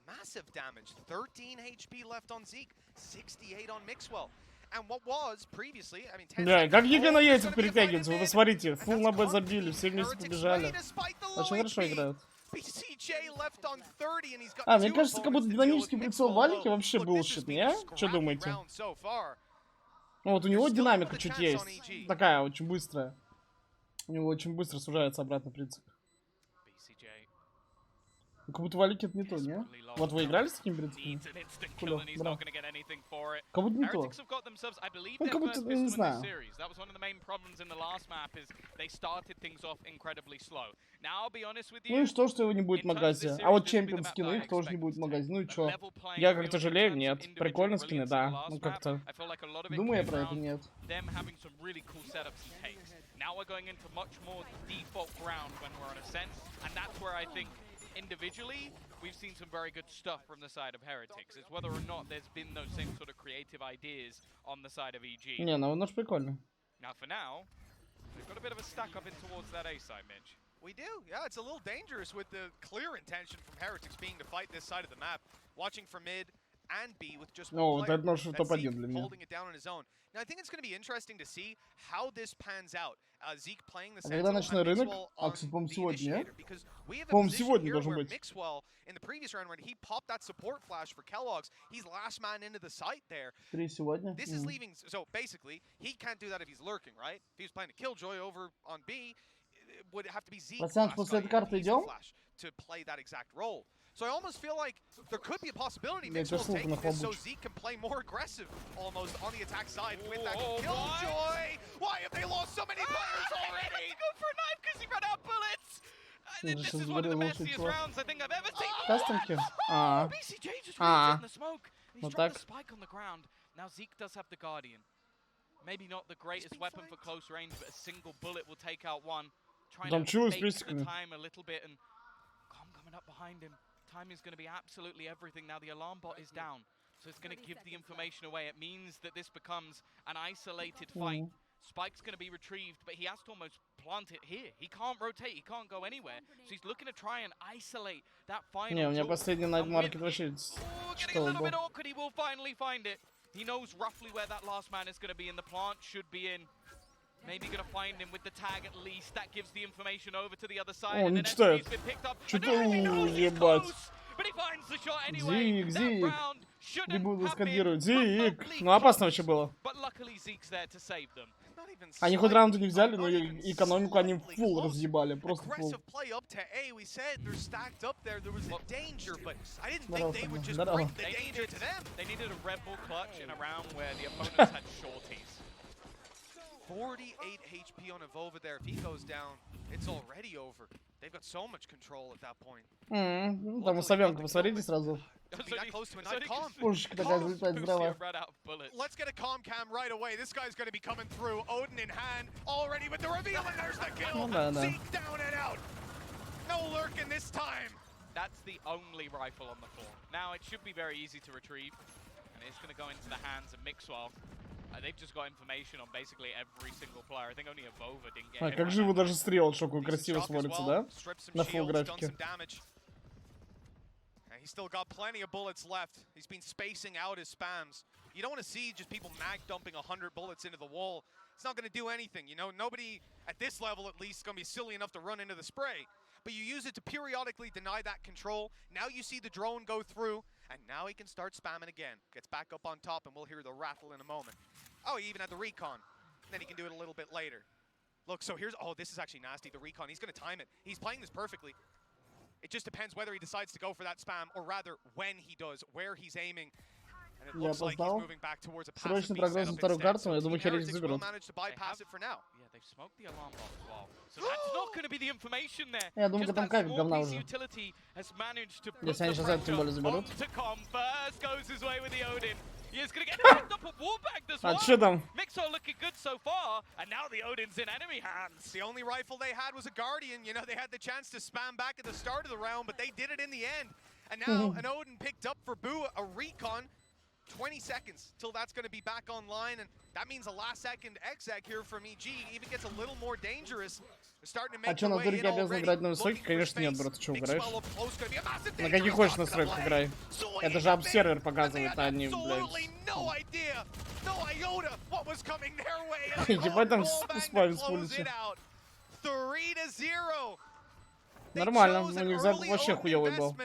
massive damage. 13 HP left on Zeke, 68 on Mixwell. And what was previously, I mean, 10 Бля, seconds как ЕГЭ на old, яйцах there's gonna be a fight in перетягивается. Вы mid, посмотрите, and фул that's на Б gone забили, clean. все вместе Heretics побежали. ready to spike the low Очень хорошо HP. играют. BCJ left on 30, and he's got Мне two кажется, как будто opponents to deal with. динамический прицел Mixwell Валики low. вообще Look, this has булшит, been не? a Что scrappy думаете? round so far. Ну вот у него There's still динамика another чуть chance есть. on EG. Такая, очень быстрая. У него очень быстро сужается обратно принцип. BCJ Как будто Валики это не то, не? Вот вы играли с такими принципами? needs an instant Кулё, kill, and he's браво. not going to get anything for it. Как будто не то. Heretics have got themselves, I believe, Ну, their как будто, first я не pistol in this знаю. series. That was one of the main problems in the last map, is they started things off incredibly slow. Now, I'll be honest with Ну you, и что его не будет в in terms of магазе? this А вот series, this will be the чемпион map скины, that I их тоже не expect будет в to магазе. Ну и take. чё? Level playing Я field как-то in жалею, terms of нет. individual Прикольные скины, brilliance in the да. last Ну map. как-то... I feel like a lot of it Думаю я came про это, around нет. them having some really cool setups and takes. Now we're going into much more default ground when we're on Ascent, and that's where I think individually we've seen some very good stuff from the side of Heretics. It's whether or not there's been those same sort of creative ideas on the side of EG. Не, ну нож прикольный. Now for now, we've got a bit of a stack up in towards that A side, Mitch. We do, yeah, it's a little dangerous with the clear intention from Heretics being to fight this side of the map. Watching for mid and B with just one О, вот player. этот нож That's топ-1 Zeke для меня. holding it down on his own. Now I think it's going to be interesting to see how this pans out. Zeke playing the когда Sentinel ночной and рынок? Mixwell А, on кстати, по-моему, the сегодня, не? initiator, because we have a По-моему, position сегодня here должен where быть. Mixwell in the previous round when he popped that support flash for Kellogg's, he's last man into the site there. 3 сегодня. This is leaving, so basically, he can't do that if he's lurking, right? If he was playing a Killjoy over on B, it would have to be Zeke Пацан, после этой карты идем? to play that exact role. So I almost feel like there could be a possibility Я Mixwell's слуху taking this so нахлобучу. Zeke can play more aggressive almost on the attack side with that Killjoy. Why have they lost so many players already? Go for a knife because he ran out of bullets. This is one of the messiest rounds I think I've ever seen. Кастомки? BCJ just really in the smoke. He's dropped the spike on the ground. Now Zeke does have the Guardian. Maybe not the greatest weapon for close range, but a single bullet will take out one. Trying to make the time a little bit, and Com coming up behind him. Time is going to be absolutely everything. Now the alarm bot is down, so it's going to give the information away. It means that this becomes an isolated fight. Spike's going to be retrieved, but he has to almost plant it here. He can't rotate, he can't go anywhere. So he's looking to try and isolate that final. Не, у меня последний найтмаркет вообще. Getting a little bit awkward, he will finally find it. He knows roughly where that last man is going to be in the plant, should be in. Maybe going to find him with the tag at least. That gives the information over to the other side. Он не читает. Ебать. Зик. Не буду скандировать. Зик. Ну опасно вообще было. Они хоть раунды не взяли, но экономику они фулл разъебали. Просто фулл. Здорово. 48 HP on Evolva there. If he goes down, it's already over. They've got so much control at that point. Там у Савенко, посмотрите сразу. Пушечка такая залетает здраво. Let's get a calm cam right away. This guy's going to be coming through. Odin in hand, already with the reveal, and there's the kill. Zeke down and out. No lurking this time. That's the only rifle on the floor. Now it should be very easy to retrieve, and it's going to go into the hands of Mixwell. They've just got information on basically every single player. I think only Evolva didn't get. Как же его даже стрел шоку красиво смотрится, да? На фулл графике. He's still got plenty of bullets left. He's been spacing out his spams. You don't want to see just people mag dumping 100 bullets into the wall. It's not going to do anything, you know? Nobody at this level at least is going to be silly enough to run into the spray. But you use it to periodically deny that control. Now you see the drone go through, and now he can start spamming again. Gets back up on top, and we'll hear the rattle in a moment. Oh, he even had the recon. Then he can do it a little bit later. Look, so here's, oh, this is actually nasty, the recon. He's going to time it. He's playing this perfectly. It just depends whether he decides to go for that spam, or rather, when he does, where he's aiming. And it looks like he's moving back towards a passive B setup instead. So Team Heretics will manage to bypass it for now. Yeah, they've smoked the alarm box as well. So that's not going to be the information there. Я думаю, там как говна уже. Если они сейчас это тем более заберут. First goes his way with the Odin. He's going to get picked up at wallbang as well. А что там? Mixo looking good so far, and now the Odin's in enemy hands. The only rifle they had was a Guardian. You know, they had the chance to spam back at the start of the round, but they did it in the end. And now an Odin picked up for Boo a recon. 20 seconds till that's going to be back online, and that means a last second exec here from EG even gets a little more dangerous. They're starting to make their way in already. играть на высоких? Конечно нет, брат, ты что, играешь? На каких хочешь настройках играй. Это же обсервер показывает, а не, блядь. Ебать там спавит с улицы. Нормально, у них вообще хуёвый был.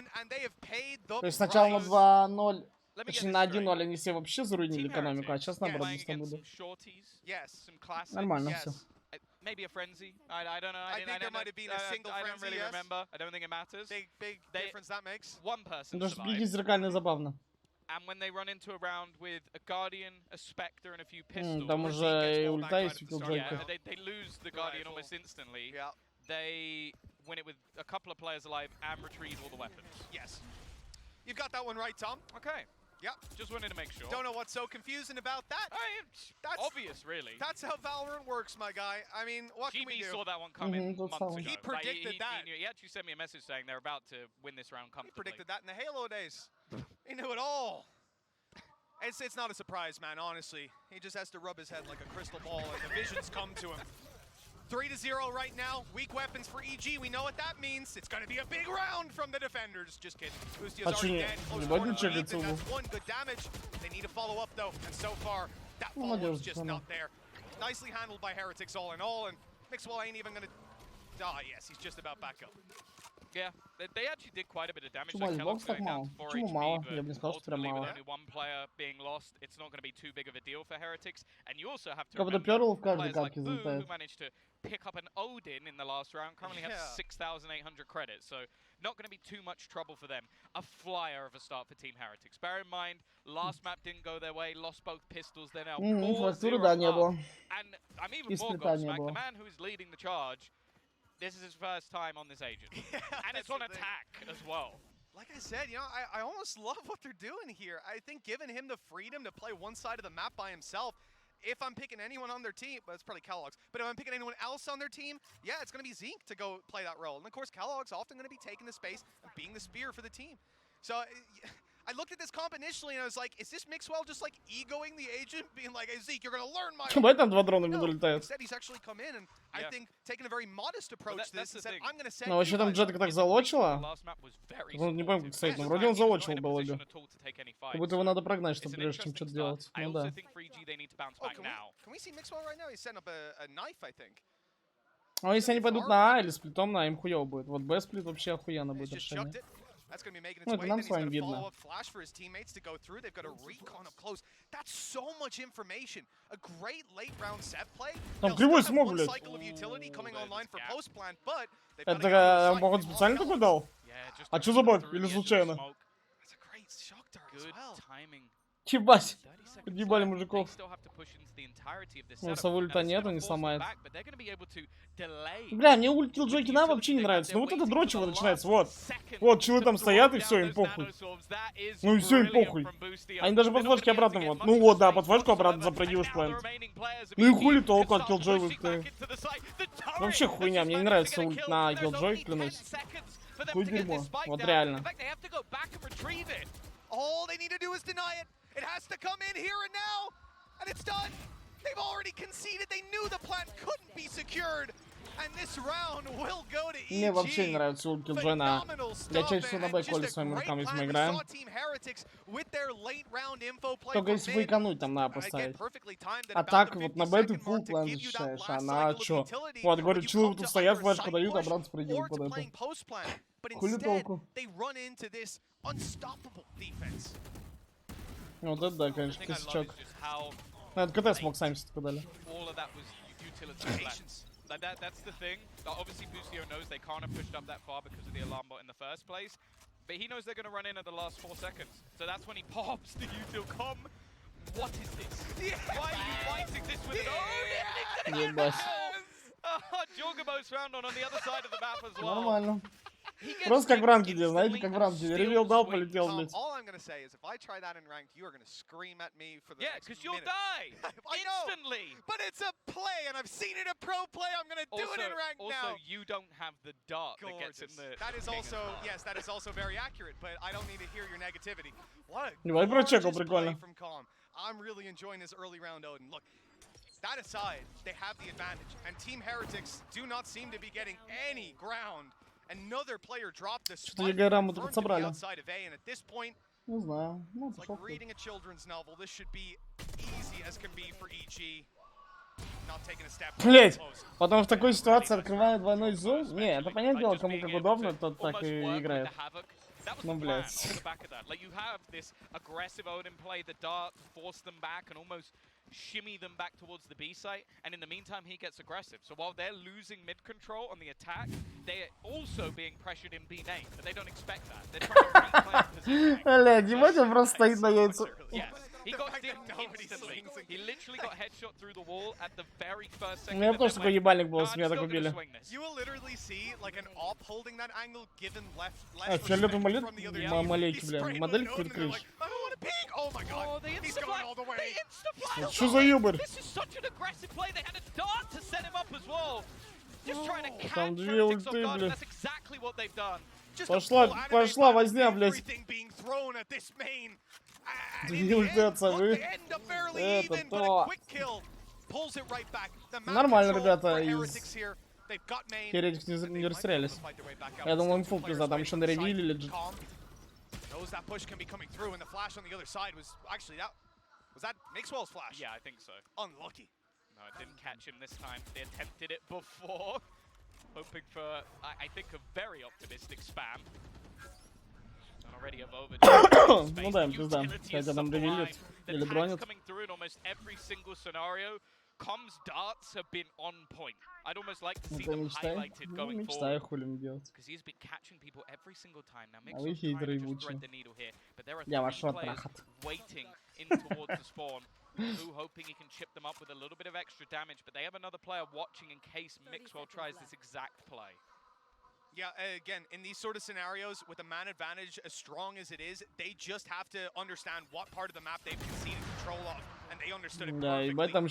То есть сначала на 2-0. Точнее, на 1-0 они все вообще заруинили экономику, а сейчас наоборот без там буду. Нормально все. Maybe a frenzy. I don't know. I think there might have been a single frenzy. I don't really remember. I don't think it matters. Big difference that makes. One person survived. Потому что зеркально забавно. And when they run into a round with a Guardian, a Spectre, and a few pistols, там уже ульта есть у Киллджойка. They lose the Guardian almost instantly. They win it with a couple of players alive and retrieve all the weapons. Yes. You've got that one right, Tom. Okay. Yep. Just wanted to make sure. Don't know what's so confusing about that. That's obvious, really. That's how Valorant works, my guy. I mean, what can we do? saw that one coming months ago. He predicted that. He actually sent me a message saying they're about to win this round comfortably. He predicted that in the Halo days. He knew it all. It's not a surprise, man, honestly. He just has to rub his head like a crystal ball and the visions come to him. 3-0 right now. Weak weapons for EG. We know what that means. It's going to be a big round from the defenders. Just kidding. Ustia's already dead. Close corner to Ethan. That's one good damage. They need to follow up, though. And so far, that follow-up's just not there. Nicely handled by Heretics all in all. And Mixwell ain't even going to... Ah, yes, he's just about back up. Yeah, they actually did quite a bit of damage. Kellogg's going down to 4 HP, but ultimately with only one player being lost, it's not going to be too big of a deal for Heretics. And you also have to remember players like Boo, who managed to pick up an Odin in the last round, currently have 6,800 credits, so not going to be too much trouble for them. A flyer of a start for Team Heretics. Bear in mind, last map didn't go their way, lost both pistols, they're now 4-0 up. And I'm even more gobsmacked, the man who is leading the charge this is his first time on this agent. And it's on attack as well. Like I said, you know, I almost love what they're doing here. I think giving him the freedom to play one side of the map by himself, if I'm picking anyone on their team, well, it's probably Kellogg's, but if I'm picking anyone else on their team, yeah, it's going to be Zeke to go play that role. And of course, Kellogg's often going to be taking the space and being the spear for the team. So I looked at this comp initially and I was like, is this Mixwell just like egoing the agent, being like, hey Zeke, you're going to learn my... No, instead he's actually come in and I think taking a very modest approach to this and said, I'm going to set... Ну, вообще там Джетка так залочила. Ну, не помню, как стоит, но вроде он залочил был обе. Как будто его надо прогнать, чтобы прежде чем что-то делать. Ну да. Can we see Mixwell right now? He's setting up a knife, I think. Ну, если они пойдут на А или сплитом на А, им хуёво будет. Вот Б сплит вообще охуенно будет решение. That's going to be making its way. Then he's going to follow up flash for his teammates to go through. They've got a recon up close. That's so much information. A great late round set play. Там кривой смог, блядь. Это он специально такой дал? А чё за баг? Или случайно? Ебать. Подъебали мужиков. Ну, с ульта нету, не сломает. Бля, мне ульт Killjoy вообще не нравится. Ну вот это дрочево начинается, вот. Вот, чилы там стоят и все, им похуй. Ну и все, им похуй. Они даже под флешки обратно вот. Ну вот, да, под флешку обратно запрыгиваешь плент. Ну и хули толку от Killjoy ульты. Вообще хуйня, мне не нравится ульт на Killjoy, клянусь. Хуй дерьмо, вот реально. It has to come in here and now, and it's done. They've already conceded. They knew the plant couldn't be secured, and this round will go to EG. Мне вообще не нравится ульт Killjoy на... Я чаще всего на Б коли своими руками, если мы играем. Только если фейкануть там надо поставить. А так вот на Б ты фулл план защищаешь, а на чё? Вот, говорю, чилы тут стоят, флешку дают, обратно спрыгивают под это. Хули толку? Вот это да, конечно, косячок. Это КТ смог сами все дали. That's the thing. Obviously, Busio knows they can't have pushed up that far because of the alarm bot in the first place. But he knows they're going to run in at the last 4 seconds. So that's when he pops the util com. What is this? Why are you fighting this with an Ебать. Jorgabo's found on the other side of the map as well. Нормально. Просто как в ранкеде, знаете, как в ранкеде. Ревел дал, полетел, блядь. All I'm gonna say is if I try that in ranked, you are gonna scream at me for the next minute. Yeah, because you'll die instantly. But it's a play, and I've seen it a pro play. I'm gonna do it in ranked now. Also, you don't have the dart that gets in the. That is also that is also very accurate. But I don't need to hear your negativity. What a gorgeous play from Calm. I'm really enjoying this early round, Odin. Look. That aside, they have the advantage, and Team Heretics do not seem to be getting any ground. Another player dropped the spike to the outside of A, and at this point, like reading a children's novel, this should be easy as can be for EG. Not taking a step. Блять, потом в такой ситуации открывают двойной зум. Не, это понятное дело, кому как удобно, тот так и играет. Ну, блядь. Shimmy them back towards the B site, and in the meantime he gets aggressive. So while they're losing mid control on the attack, they're also being pressured in B main, but they don't expect that. They're trying to reclaim position. Блядь, Диматя просто стоит на яйцах. Yes, he got instantly. He literally got headshot through the wall at the very first second. У меня тоже такой ебальник был, с меня так убили. You will literally see like an op holding that angle given left фиолетовый малейки, бля, модель какой-то крыш. Oh my god, he's going all the way. Что за ёбарь? Там две ульты, блядь. Пошла возня, блядь. Две ульты от совы. Это то. Нормально, ребята, из Херетик не расстрелялись. Я думал, им фул пизда, там еще наревили лежит. Knows that push can be coming through, and the flash on the other side was actually was that Mixwell's flash? Yeah, I think so. Unlucky. No, it didn't catch him this time. They attempted it before, hoping for I think a very optimistic spam. And already have over. Ну да, пизда. Хотя там ревилит или дронит. Coming through in almost every single scenario. Com's darts have been on point. I'd almost like to see them highlighted going forward. Because he's been catching people every single time. Now Mixwell's trying to just thread the needle here, but there are 3 players waiting in towards the spawn. hoping he can chip them up with a little bit of extra damage, but they have another player watching in case Mixwell tries this exact play. Yeah, again, in these sort of scenarios, with a man advantage as strong as it is, they just have to understand what part of the map they've conceded control of, and they understood it Да, perfectly. ебать, там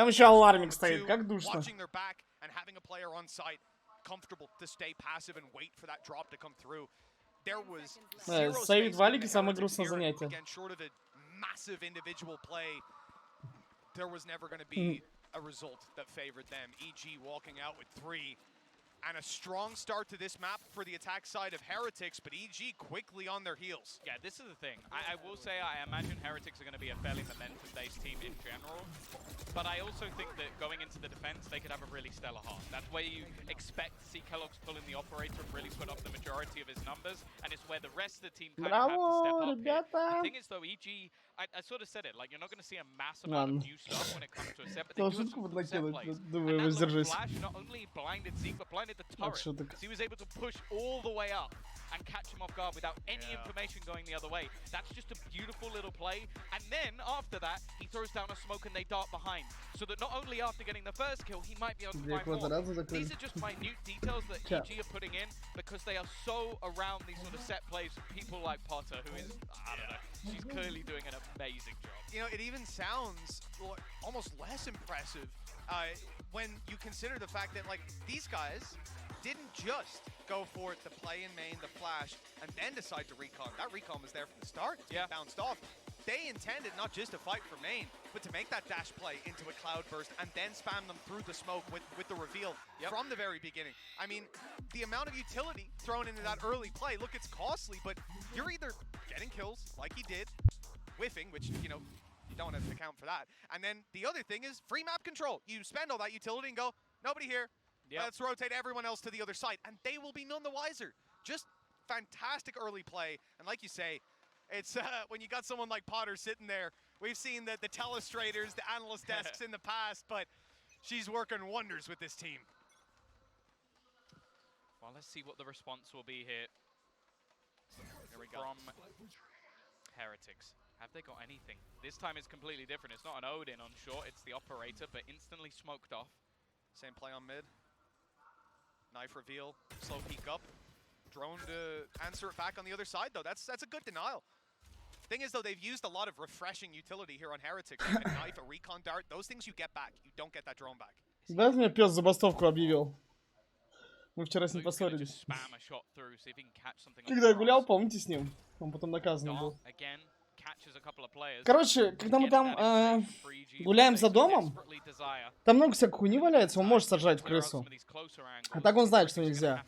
еще алармик стоит, как душно. Watching their back and having a player on site comfortable to stay passive and wait for that drop to come through. There was сейвить валики самое грустное занятие. Again, short of a massive individual play, there was never going to be a result that favored them. EG walking out with 3. And a strong start to this map for the attack side of Heretics, but EG quickly on their heels. Yeah, this is the thing. I will say I imagine Heretics are going to be a fairly momentum-based team in general, but I also think that going into the defense, they could have a really stellar half. That's where you expect to see Kellogg's pull in the operator and really put up the majority of his numbers, and it's where the rest of the team kind of have to step up here. The thing is, though, EG, I sort of said it, like, you're not going to see a mass amount of new stuff when it comes to a set, but they do have some cool set plays. And that little flash not only blinded Zeke, but blinded the turret. So he was able to push all the way up and catch him off guard without any information going the other way. That's just a beautiful little play. And then after that, he throws down a smoke and they dart behind. So that not only after getting the first kill, he might be able to find more. These are just minute details that EG are putting in because they are so around these sort of set plays with people like Potter, who is, I don't know, she's clearly doing an amazing job. You know, it even sounds almost less impressive when you consider the fact that, like, these guys didn't just go for it, the play in main, the flash, and then decide to recon. That recon was there from the start. Yeah. Bounced off. They intended not just to fight for main, but to make that dash play into a cloud burst and then spam them through the smoke with the reveal from the very beginning. I mean, the amount of utility thrown into that early play, look, it's costly, but you're either getting kills, like he did, whiffing, which, you know, you don't have to account for that. And then the other thing is free map control. You spend all that utility and go, nobody here. Let's rotate everyone else to the other side, and they will be none the wiser. Just fantastic early play, and like you say, it's when you got someone like Potter sitting there, we've seen the telestrators, the analyst desks in the past, but she's working wonders with this team. Well, let's see what the response will be here. Here we go. From Heretics. Have they got anything? This time it's completely different. It's not an Odin on short, it's the operator, but instantly smoked off. Same play on mid. Knife reveal, slow peek up. Drone to answer it back on the other side, though. That's a good denial. Thing is, though, they've used a lot of refreshing utility here on Heretics. A knife, a recon dart, those things you get back. You don't get that drone back. Да, мне пес забастовку объявил. Мы вчера с ним поссорились. Когда я гулял, помните с ним? Он потом наказан был. Короче, когда мы там гуляем за домом, там много всякой хуйни валяется, он может сожрать в крысу. А так он знает, что нельзя.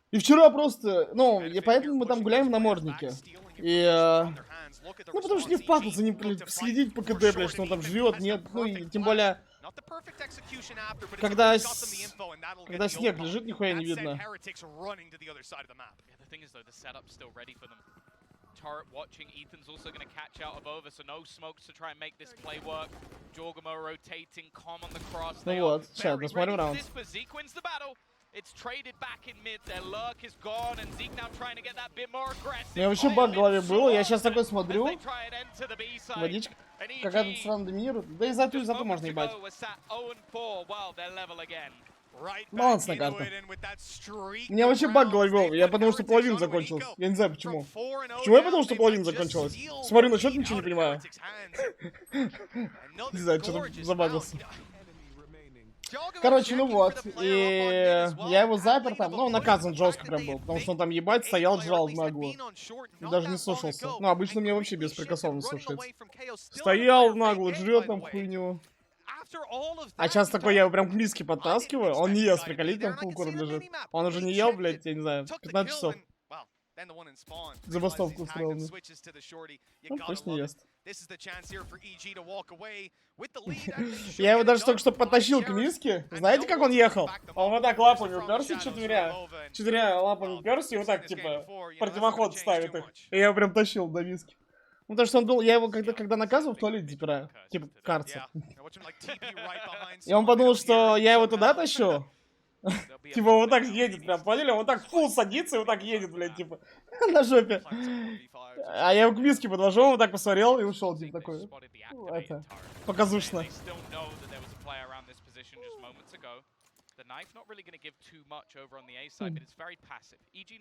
И вчера просто, ну, и поэтому мы там гуляем в наморднике. И, ну, потому что не впадло за ним следить по КД, блядь, что он там живет, нет, ну, и тем более, когда снег лежит, нихуя не видно. Turret watching, Ethan's also going to catch out of over, so no smokes to try and make this play work. Jorgamo rotating, calm on the cross. Ну вот, сейчас, посмотрим раунд. Zeke wins the battle. It's traded back in mid, their lurk is gone, and Zeke now trying to get that bit more aggressive. У меня вообще баг в голове был, я сейчас такой смотрю, водичка какая-то странно доминирует, да и зато можно ебать. Баланс на карту. У меня вообще баг в голове был, я потому что половина закончилась. Я не знаю почему. Почему я потому что половина закончилась? Смотрю на счет, ничего не понимаю. Не знаю, что-то забагался. Короче, ну вот, и я его запер там, ну, он наказан жестко прям был, потому что он там ебать стоял, жрал в наглую. Даже не слушался. Ну, обычно мне вообще беспрекословно слушается. Стоял в наглую, жрет там хуйню. А сейчас такой, я его прям к миске подтаскиваю, он не ест, приколить, там полкорм лежит. Он уже не ел, блядь, я не знаю, 15 часов. Забастовку устроил мне. Ну, пусть не ест. Я его даже только что подтащил к миске. Знаете, как он ехал? Он вот так лапами уперся, четырьмя лапами уперся и вот так, типа, противоход ставит их. И я его прям тащил до миски. Ну, потому что он был, я его когда наказывал, в туалете запираю. Типа, карцер. И он подумал, что я его туда тащу. Типа вот так едет, прям, поняли? Вот так фул садится и вот так едет, блядь, типа, на жопе. А я его к миске подвожу, он вот так посмотрел и ушел, типа, такой. Это, показушно.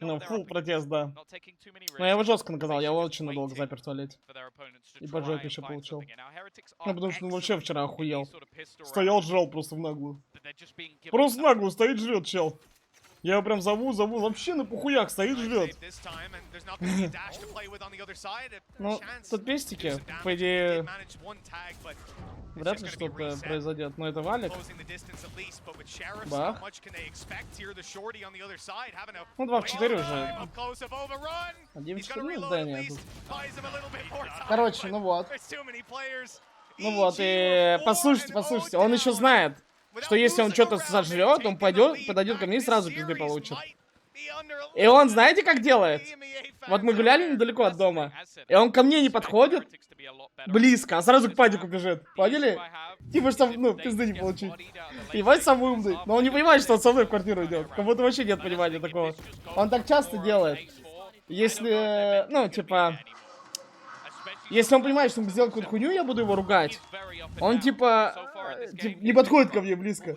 Ну, фул протест, да. Но я его жестко наказал, я его очень надолго запер в туалете. И по жопе еще получил. Ну, потому что он вообще вчера охуел. Стоял, жрал просто в наглую. Просто в наглую стоит, жрет, чел. Я его прям зову, вообще на похуях стоит, жрет. Ну, тут пестики, по идее, вряд ли что-то произойдет. Но это валик. Бах. Ну, 2 в 4 уже. 1 в 4, ну, да, нет. Тут. Короче, ну вот. Ну вот, и послушайте, он еще знает, что если он что-то сожрет, он подойдет ко мне и сразу пизды получит. И он, знаете, как делает? Вот мы гуляли недалеко от дома, и он ко мне не подходит близко, а сразу к падику бежит. Поняли? Типа, чтобы, ну, пизды не получить. Ебать, сам умный. Но он не понимает, что он со мной в квартиру идет. Как будто вообще нет понимания такого. Он так часто делает. Если, ну, типа... Если он понимает, что он сделает какую-то хуйню, я буду его ругать. Он, типа, не подходит ко мне близко.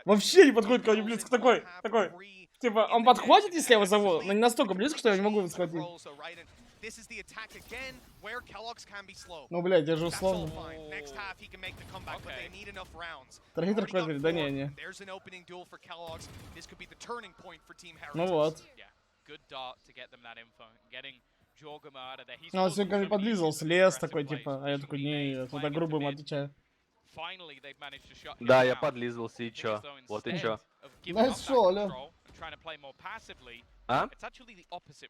Вообще не подходит ко мне близко. Такой. Типа, он подходит, если я его зову, но не настолько близко, что я не могу его схватить. Ну, блядь, я же условно. Трейдер квартир, да не. Ну вот. Ну, он сегодня ко мне подлизывался, лес такой, типа, а я такой, не, туда грубо ему отвечаю. Да, я подлизывался, и чё? Вот и чё. Найс ушел, алё. А?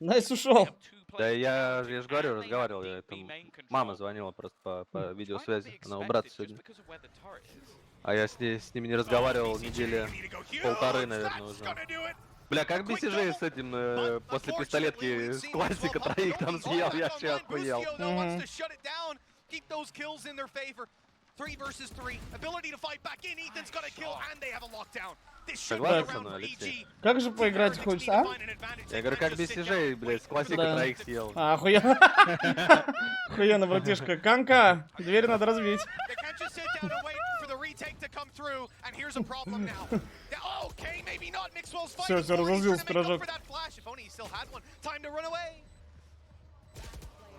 Найс ушел. Да я же говорю, разговаривал, я там... Мама звонила просто по видеосвязи, она у брата сегодня. А я с ними не разговаривал недели 1,5, наверное, уже. Бля, как BCJ с этим, после пистолетки с классика троих там съел, я вообще охуел. 3 versus 3. Ability to fight back in. Ethan's got a kill and they have a lockdown. Согласен, Алексей. Как же поиграть хочется, а? Я говорю, как BCJ, блядь, с классика троих съел. А, охуенно. Охуенно, братишка. Канка, дверь надо разбить. Все, разозлился пирожок.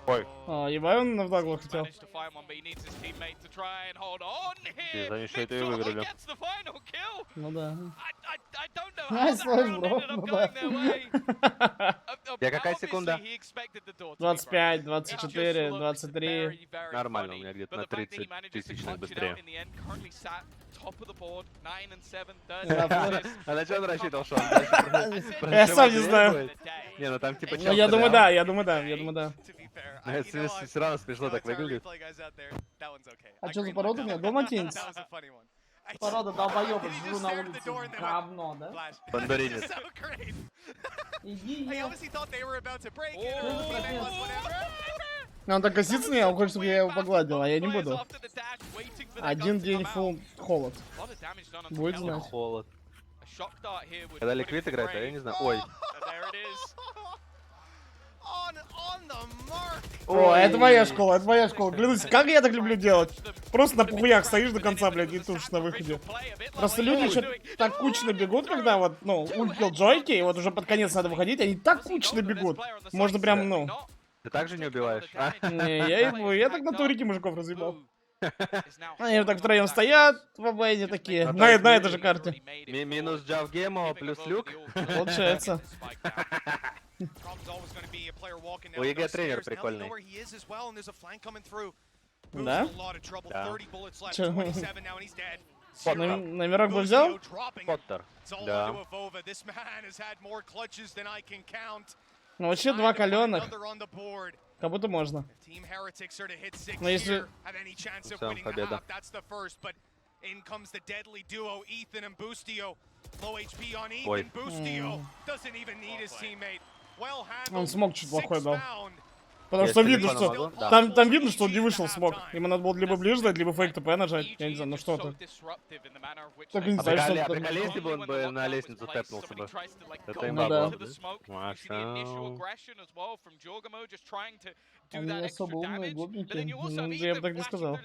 Ой. А, ебай, он на вдагло хотел. И за ничего это и выиграли. Ну да. Найс флэш, бро. Ну да. Я какая секунда? 25, 24, 23. Нормально, у меня где-то на 30 тысячных быстрее. А на что он рассчитывал, что он дальше? Я сам не знаю. Не, ну там типа... Я думаю, да. Но это все равно смешно так выглядит. А что за порода у меня? Далматинец. Порода долбоёба, живу на улице. Говно, да? Бандуринец. Иди, он так косится мне, он хочет, чтобы я его погладил, а я не буду. Один день фул холод. Будет знать. Холод. Когда ликвид играет, а я не знаю. Ой. О, это моя школа, Клянусь, как я так люблю делать? Просто на похуях стоишь до конца, блядь, и тушишь на выходе. Просто люди еще так кучно бегут, когда вот, ну, ультил Джойки, и вот уже под конец надо выходить, они так кучно бегут. Можно прям, ну... Ты так же не убиваешь? Не, я так на турике мужиков разъебал. Они вот так втроем стоят в обойде такие, на этой же карте. Минус Джав Гемо плюс Люк. Получается. У ЕГЭ тренер прикольный. Да? Да. Чё? Номерок бы взял? Поттер. Да. Ну вообще 2 каленых. Как будто можно. Но если... Все, победа. Ой. Он смог чуть плохой дал. Потому Я что с видно, телефона что... могу? Да. Там видно, что он не вышел смог. Ему надо было либо ближе дать, либо фейк ТП нажать. Я не знаю, ну что-то. Так и не знаю, что он там... Приколи, если бы он бы на лестницу тэпнулся бы. Это Ну имба да. было бы, да? Они не особо умные, глупенькие. Ну, я бы так не сказал.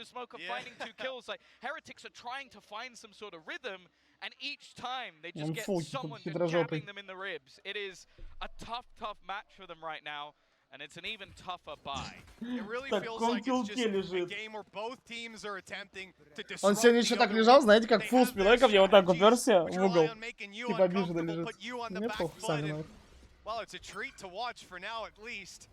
And each time they just Он get фул someone just хитрожопый. jabbing them in the ribs. It is a tough match for them right now, and it's an even tougher buy. It really Так, feels он like в it's килке just a лежит. game where both teams are attempting to Он disrupt сегодня the еще так other лежал, one. знаете, как They фул have their спинойков, я вот так уперся strategies, which в rely угол. on making you Типа обиженно uncomfortable, лежит. put you on the Мне back похуй, foot, сами and, надо. well, it's a treat to watch for now at least.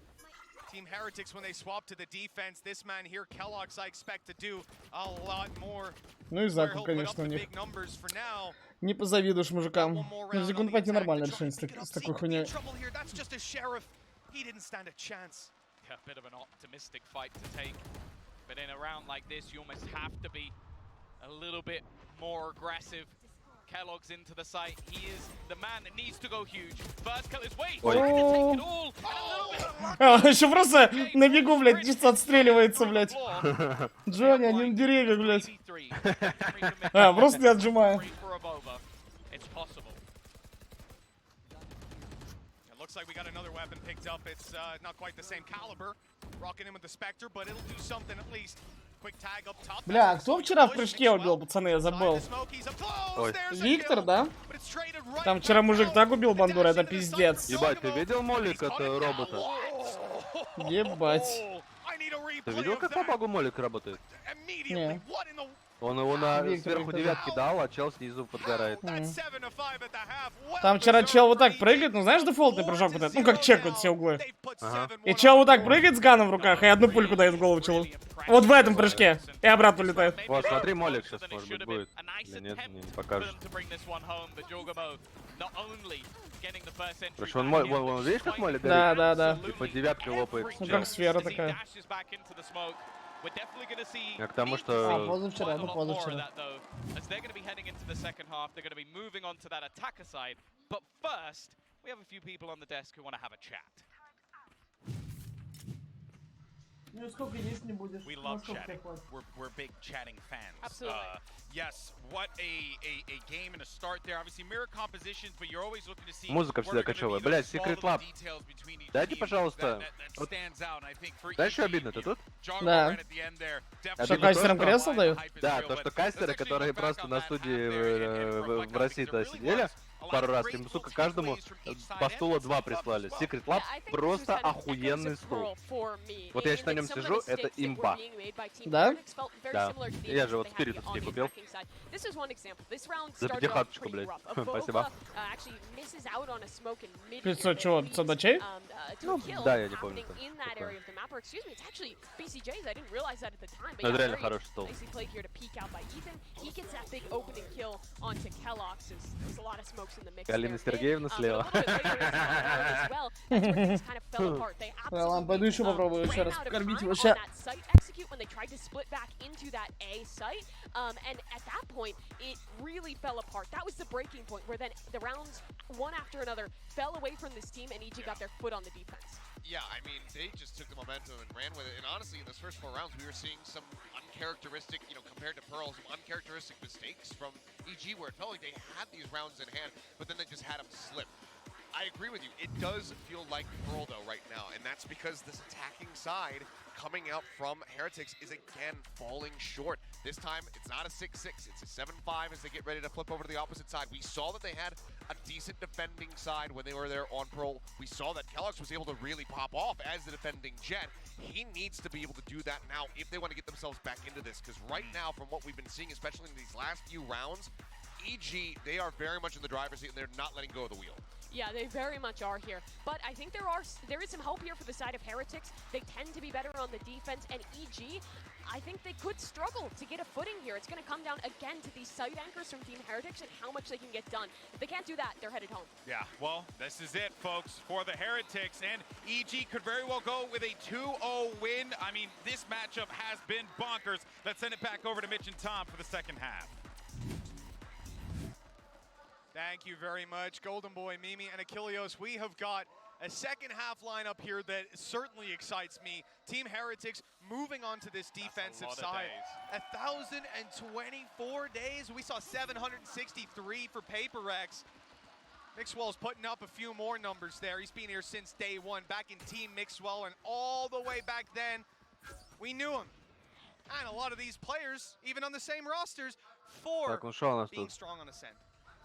Team Heretics, when they swap to the defense, this man here, Kellogg's, I expect to do a lot more. Ну и закуп, конечно, у них. Big numbers for now. Не позавидуешь мужикам. Ну, секунд пойти нормально решение с такой хуйней. He didn't stand a chance. Yeah, a bit of an optimistic fight to take. But in a round like this, you almost have to be a little bit more aggressive. Kellogg's into the site. He is the man that needs to go huge. First kill is wait, trying to take it all. Еще просто на бегу, блядь, чисто отстреливается, блядь. Джонни, один деревья, блядь. Просто не отжимаю. Looks like we got another weapon picked up. It's not quite the same caliber. Rocking him with the Spectre, but it'll do something at least. Quick tag up top. Бля, кто вчера в прыжке убил, пацаны, я забыл. Ой. Виктор, да? Там вчера мужик так убил Бандура, это пиздец. Ебать, ты видел молик от робота? Ебать. Ты видел, как по багу молик работает? Не. Он его сверху девятки дал, а чел снизу подгорает. Там вчера чел вот так прыгает, ну знаешь дефолтный прыжок вот этот, ну как чекают все углы. Ага. И чел вот так прыгает с ганом в руках и одну пульку дает в голову челу. Вот в этом прыжке. И обратно улетает. Вот, смотри, молик сейчас, может быть, будет. Или нет, не покажет. Короче, вон, видишь, как молик горит? Да. И по девятке лопает. Ну как сфера такая. Я к тому, что... Позавчера, ну позавчера. Ну сколько есть не будешь. We love chatting. We're big chatting fans. Absolutely. Yes, what a game and a start there. Obviously mirror compositions, but you're always looking to see. Музыка всегда кочевая. Блядь, Secret Lab. Дайте, пожалуйста. Знаешь, что обидно? Ты тут? Да. Что, кастерам кресло дают? Да, то, что кастеры, которые просто на студии в России-то сидели пару раз, им, сука, каждому по стулу 2 прислали. Secret Lab просто охуенный стул. Вот я сейчас на нем сижу, это имба. Да? Да. Я же вот спиритовский купил. За 500, блядь. Спасибо. 500 чего? 500 бачей? Ну, да, я не помню. Но это реально хороший стол. Галина Сергеевна слева. Ладно, пойду еще попробую еще раз покормить его. Ща. When they tried to split back into that A site, and at that point, it really fell apart. That was the breaking point where then the rounds, one after another, fell away from this team and EG got their foot on the defense. Yeah, I mean, they just took the momentum and ran with it. And honestly, in those first 4 rounds, we were seeing some uncharacteristic, compared to Pearl, some uncharacteristic mistakes from EG where it felt like they had these rounds in hand, but then they just had them slip. I agree with you. It does feel like Pearl, though, right now, and that's because this attacking side coming out from Heretics is again falling short. This time, it's not a 6-6, it's a 7-5 as they get ready to flip over to the opposite side. We saw that they had a decent defending side when they were there on Pearl. We saw that Kellogg's was able to really pop off as the defending Jet. He needs to be able to do that now if they want to get themselves back into this, because right now, from what we've been seeing, especially in these last few rounds, EG, they are very much in the driver's seat and they're not letting go of the wheel. Yeah, they very much are here. But I think there is some hope here for the side of Heretics. They tend to be better on the defense, and EG, I think they could struggle to get a footing here. It's going to come down again to these side anchors from Team Heretics and how much they can get done. If they can't do that, they're headed home. Yeah, well, this is it, folks, for the Heretics, and EG could very well go with a 2-0 win. I mean, this matchup has been bonkers. Let's send it back over to Mitch and Tom for the second half. Thank you very much, Golden Boy, Mimi, and Achilleos. We have got A second half lineup here that certainly excites me. Team Heretics moving on to this defensive side. 1,024 days. We saw 763 for PaperX. Mixwell's putting up a few more numbers there. He's been here since day one, back in Team Mixwell, and all the way back then, we knew him. And a lot of these players, even on the same rosters, for being strong on Ascent,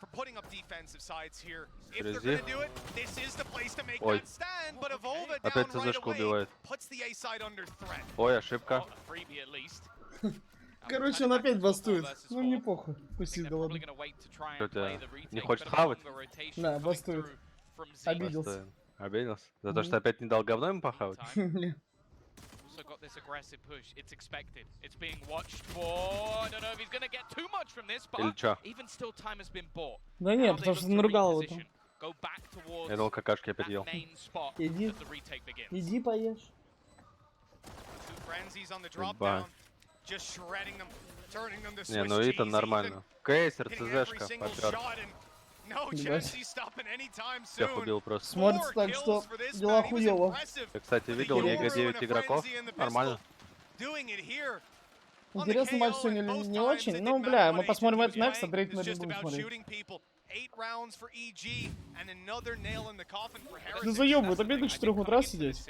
for putting up defensive sides here. If they're going to do it, this is the place to make that stand, but Evolva down right away puts the A side under threat. Ой, ошибка. Freebie at least. Короче, он опять бастует. Ну, мне похуй. Пусть да ладно. Что тебя не хочет хавать? Да, бастует. Обиделся. Обиделся? За то, что опять не дал говно ему похавать? Also got this aggressive push. It's expected. It's being watched for. I don't know if he's going to get too much from this, but even still time has been bought. Да нет, потому что наругал его там. Go back towards Я думал, какашки опять ел. Иди. Иди поешь. Не, ну Итан нормально. Кейсер, ЦЗшка, попёр. Всех убил просто. Смотрится так, что дела хуёво. Я, кстати, видел Лига 9 игроков. Нормально. Интересный матч сегодня не очень. Ну, бля, мы посмотрим этот next, а третий на будем смотреть. Да заёбывают, опять до 4 утра сидеть.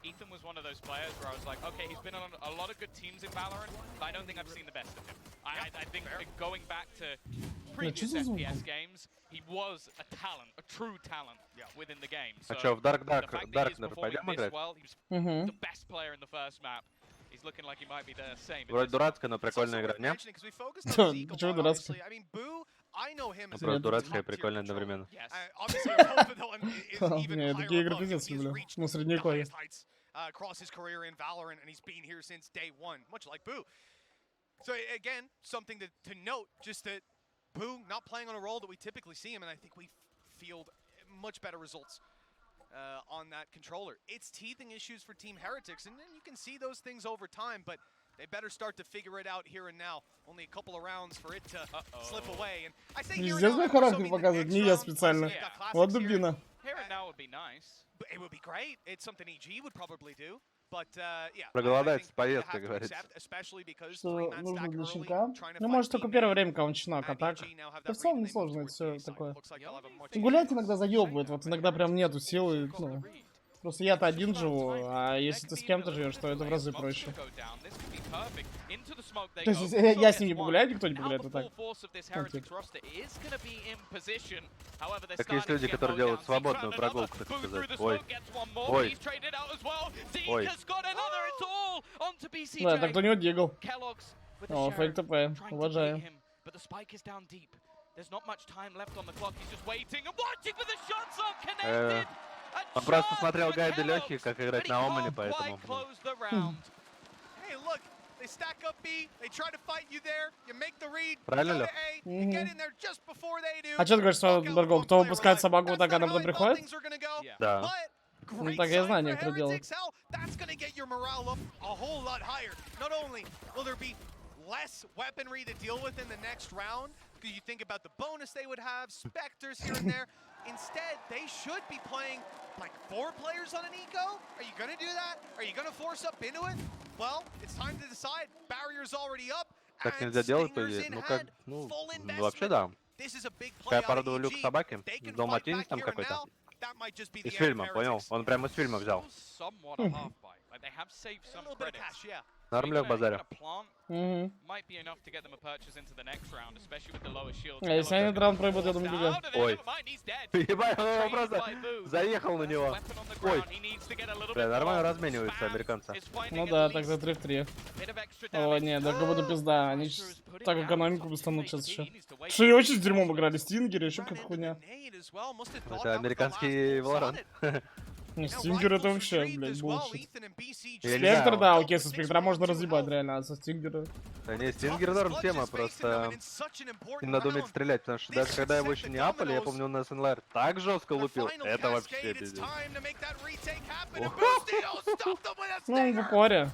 Ethan was one of those players where I was like, okay, he's been on a lot of good teams in Valorant, but I don't think I've seen the best of him. I think going back to previous FPS games, he was a talent, a true talent within the game. So а чё, в Darkner pойдем играть? The best player in the first map. He's looking like he might be the same. Вроде дурацкая, но прикольная игра, не? Почему дурацкая? Просто дурацкая и прикольная одновременно. Не, такие игры пиздец люблю. Ну, средневековье. Across his career in Valorant, and he's been here since day one, much like Boo. So again, something to note, just that Boo not playing on a role that we typically see him, and I think we field much better results on that controller. It's teething issues for Team Heretics, and then you can see those things over time, but they better start to figure it out here and now. Only a couple of rounds for it to slip away. And I say here and now, характер показывает, не я специально. Вот дубина. Here and now would be nice. It would be great. It's something EG would probably do. But yeah. Проголодается поездка, говорится. Что нужно для щенка? Ну, может, только первое время, когда он щенок, а так. Да в целом несложно, это все такое. Гулять иногда заебывает, вот иногда прям нету силы, ну. Просто я-то один живу, а если ты с кем-то живешь, то это в разы проще. То есть я с ним не погуляю, никто не погуляет, а так. Так есть люди, которые делают свободную прогулку, так сказать. Ой. Ой. Ой. Да, так кто у него дигл. О, фейк ТП, уважаю. Он просто смотрел гайды Лёхи, как играть на Омане, поэтому... Правильно, Лёх? А что ты говоришь, что, Барго, кто выпускает собаку, так она потом приходит? Да. Ну так я знаю, некоторые делают. Less weaponry to deal with in the next round. You think about the bonus they would have, Spectres here and there. Instead, they should be playing like 4 players on an eco. Are you going to do that? Are you going to force up into it? Well, it's time to decide. Barrier's already up. Так нельзя делать, по идее. Ну как, ну, вообще да. Я порадовал люк собаки. Далматинец там какой-то. Из фильма, понял? Он прямо из фильма взял. Норм Лёх базаря. Если они этот раунд пройдут, я думаю, бегут. Ой. Ебать, он просто заехал на него. Ой. Бля, нормально размениваются американцы. Ну да, тогда 3 в 3. О, нет, да как будто пизда. Они так экономику достанут сейчас еще. Что и очень с дерьмом играли, Стингеры, еще как хуйня. Это американский Valorant. Не, Стингер это вообще, блядь, булшит. Спектр, да, окей, со Спектра можно разъебать реально, а со Стингера... Да не, Стингер норм тема, просто им надо уметь стрелять, потому что даже когда его еще не апали, я помню, у нас НЛР так жестко лупил, это вообще пиздец. Ну, в упоре.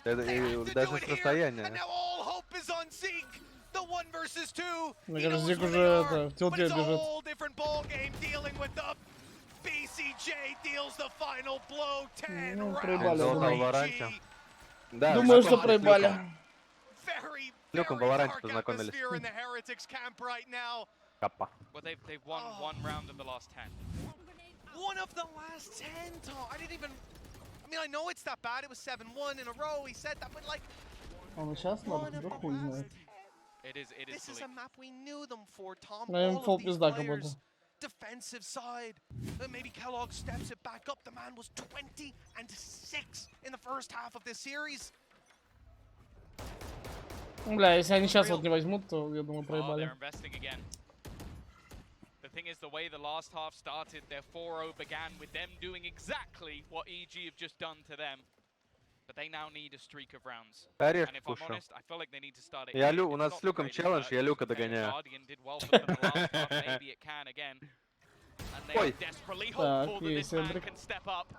Это даже с расстояния. Мне кажется, Зик уже в тилте бежит. Ну, проебали, думаю. Да, Думаю, что проебали. Люком в Валоранте познакомились. Капа. Well, they've won one round of the last 10. One of the last 10, Tom. I didn't even... I mean, I know it's that bad. It was 7-1 in a row. He said that, but like... Он сейчас надо, да хуй знает. This is a map we knew them for, Tom. Наверное, All фол of these пизда как будто. players, defensive side. Maybe Kellogg steps it back up. The man was 20-6 in the first half of this series. Бля, если они сейчас вот не возьмут, то я думаю, Oh, проебали. they're investing again. The thing is, the way the last half started, their 4-0 began with them doing exactly what EG have just done to them. But they now need a streak of rounds. And if I'm honest, I feel like they need to start it. У нас с Люком челлендж, я Люка догоняю. Maybe it can again. And they are desperately hopeful that this man can step up.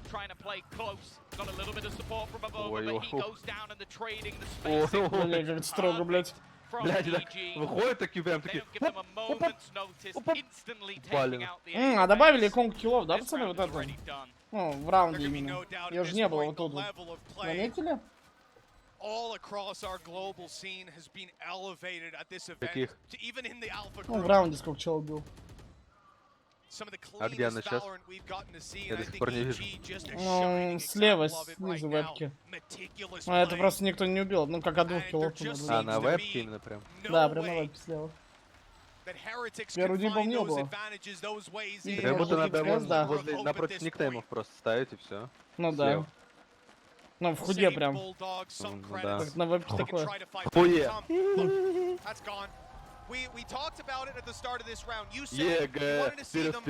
Trying to play close. Got a little bit of support from above, but he goes down and the trading, the spacing. Бля, как строго, блядь. Блядь, так выходят такие прям такие. А добавили иконку киллов, да, пацаны, вот это? Ну, в раунде именно. Ее же не было вот тут. Заметили? All across our global scene has been elevated at this event. To even in the alpha Ну, в раунде сколько чел убил. А где она сейчас? Я до сих пор не вижу. Ну, слева, снизу вебки. А это просто никто не убил, ну как от 2 киллов. А, на вебке именно прям? Да, прям на вебке слева. Первый день, по-моему, не было. Как будто напротив никнеймов просто ставить и все. Ну да. Ну, в худе прям. Ну да. Как на вебке такое. Хуе. We talked about it at the start of this round. You said you wanted to see them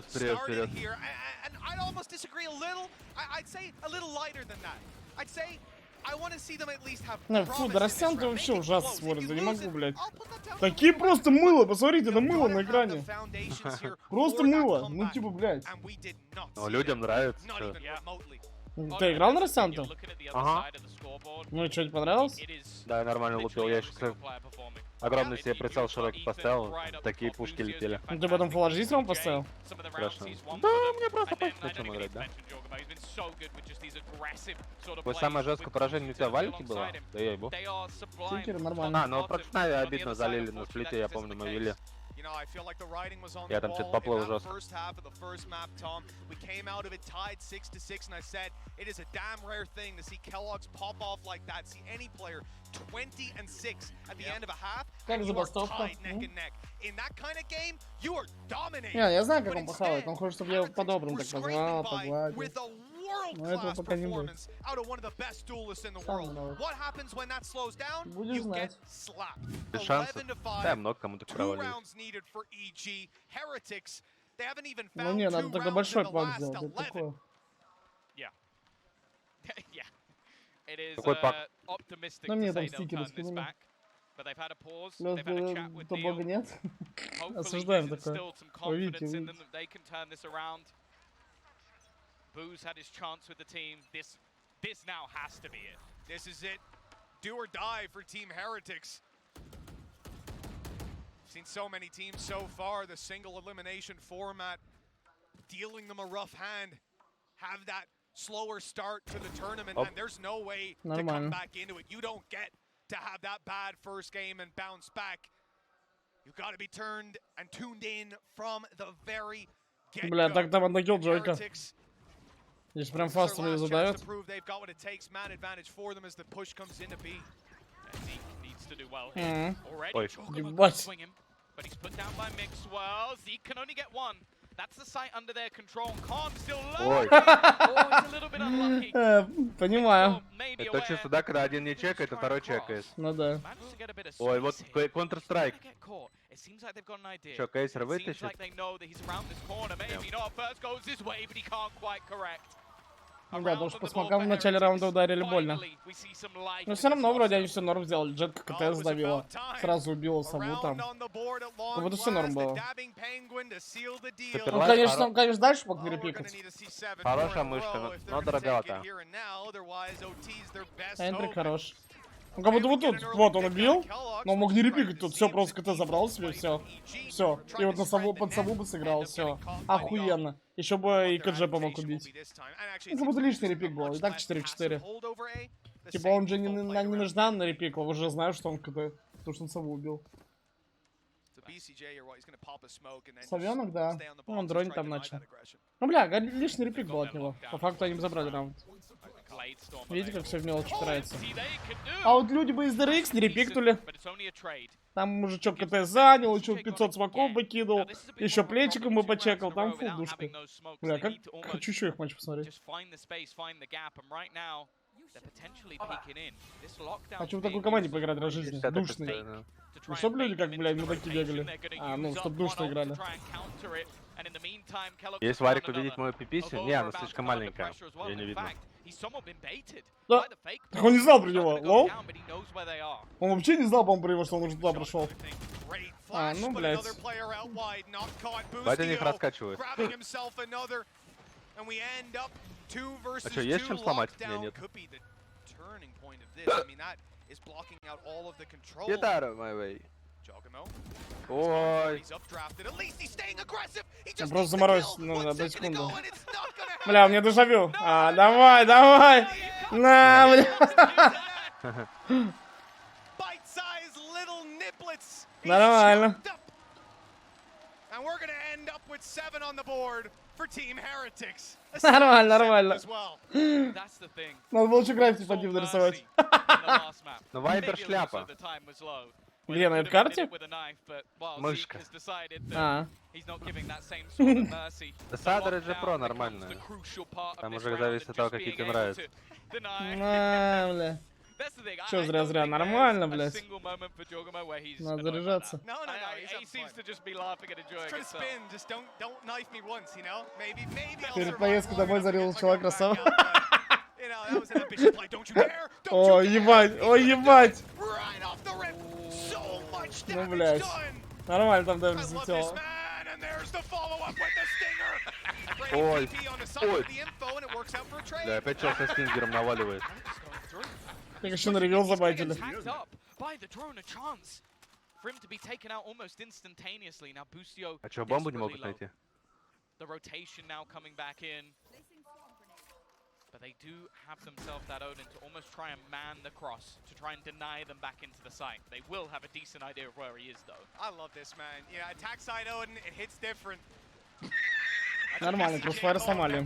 started here, and I'd almost disagree a little. I'd say a little lighter than that. I'd say I want to see them at least have. Ну, фу, да Растян-то вообще ужасно смотрится, не могу, блядь. Такие просто мыло, посмотрите, это мыло на экране. Просто мыло, ну типа, блядь. Ну, людям нравится. Ты играл на Растян-то? Ага. Ну и что, тебе понравилось? Да, я нормально лупил, я еще огромный себе прицел широкий поставил, такие пушки летели. Ну ты потом Full HD сразу поставил? Хорошо. Да, мне просто пофиг, на чем играть, да? Твое самое жесткое поражение у тебя валики было? Да я ебу. Тикеры нормально. А, ну против Нави обидно залили на сплите, я помню, мы вели. Я там что-то поплыл жестко. We came out of it tied 6-6, and I said it is a damn rare thing to see Kellogg's pop off like that. See any player 20-6 at the end of a half, and you are tied neck and neck. In that kind of game, you are dominating. Не, я знаю, как он похавает. Он хочет, чтобы я его по-доброму так позвал, погладил. Но этого пока не будет. Будешь знать. Без шансов. Да, много кому-то провалили. Ну не, надо только большой пак сделать. Это такое. Какой пак? Ну мне там стикеры скинули. То бога нет. Осуждаем такое. Увидите, увидите. Boo's had his chance with the team. This now has to be it. This is it. Do or die for Team Heretics. Seen so many teams so far, the single elimination format, dealing them a rough hand, have that slower start to the tournament, and there's no way to come back into it. You don't get to have that bad first game and bounce back. You've got to be turned and tuned in from the very get-go. Бля, так там отдакил Джойка. Здесь прям фастом ее задает. Ой, ебать. Ой. Понимаю. Это чисто, да, когда один не чекает, а второй чекает. Ну да. Ой, вот Counter-Strike. Что, кейсер вытащит? Ну да, потому что по смокам в начале раунда ударили больно. Но все равно вроде они все норм сделали. Джетка КТ сдавила. Сразу убила саму там. Как будто все норм было. Ну, конечно, дальше мог перепикать. Хорошая мышка, но дороговато. Эндрик хорош. Ну, как будто вот тут, вот он убил, но он мог не репикать тут, все, просто КТ забрал себе, все. Все. И вот на сову, под сову бы сыграл, все. Охуенно. Еще бы и КДЖ помог убить. Ну, как будто лишний репик был, и так 4 в 4. Типа он же не нежданно нарепикал, уже знаю, что он КТ, потому что он сову убил. Совенок, да. Ну, он дронит там начал. Ну, бля, лишний репик был от него. По факту они бы забрали раунд. Видите, как все в мелочи упирается. А вот люди бы из DRX не репикнули. Там мужичок КТ занял, еще 500 смоков бы кинул, еще плечиком бы почекал, там фул душка. Бля, как хочу еще их матч посмотреть. Хочу в такой команде поиграть раз в жизни, душный. Ну, чтоб люди как, блядь, мудаки бегали. А, ну, чтоб душно играли. Есть Варик увидеть мою пиписю? Не, она слишком маленькая. Ее не видно. Да. Так он не знал про него, лол? Он вообще не знал, по-моему, про него, что он уже туда прошел. А, ну, блядь. Батя них раскачивает. А что, есть чем сломать? Нет. Get out of my way. Ой. Я просто заморозил, ну, одну секунду. Бля, у меня дежавю. А, давай, давай. На, бля. Нормально. Нормально, нормально. Надо было еще граффити под ним нарисовать. Ну, Вайпер шляпа. Где, на этой карте? Мышка. А. Садер и Pro нормально. Там уже зависит от того, какие тебе нравятся. На, бля. Че зря-зря, нормально, блядь. Надо заряжаться. Перед поездкой домой зарезал человек красава. О, ебать, ой, ебать. Ну, блядь. Нормально там дэмэдж взлетело. Ой, ой. Да, опять чел со стингером наваливает. Так еще на ревел забайтили. А чё, бомбу не могут найти? But they do have themselves that Odin to almost try and man the cross, to try and deny them back into the site. They will have a decent idea of where he is, though. I love this, man. Yeah, attack side Odin, it hits different. Нормально, кроссфайр сломали.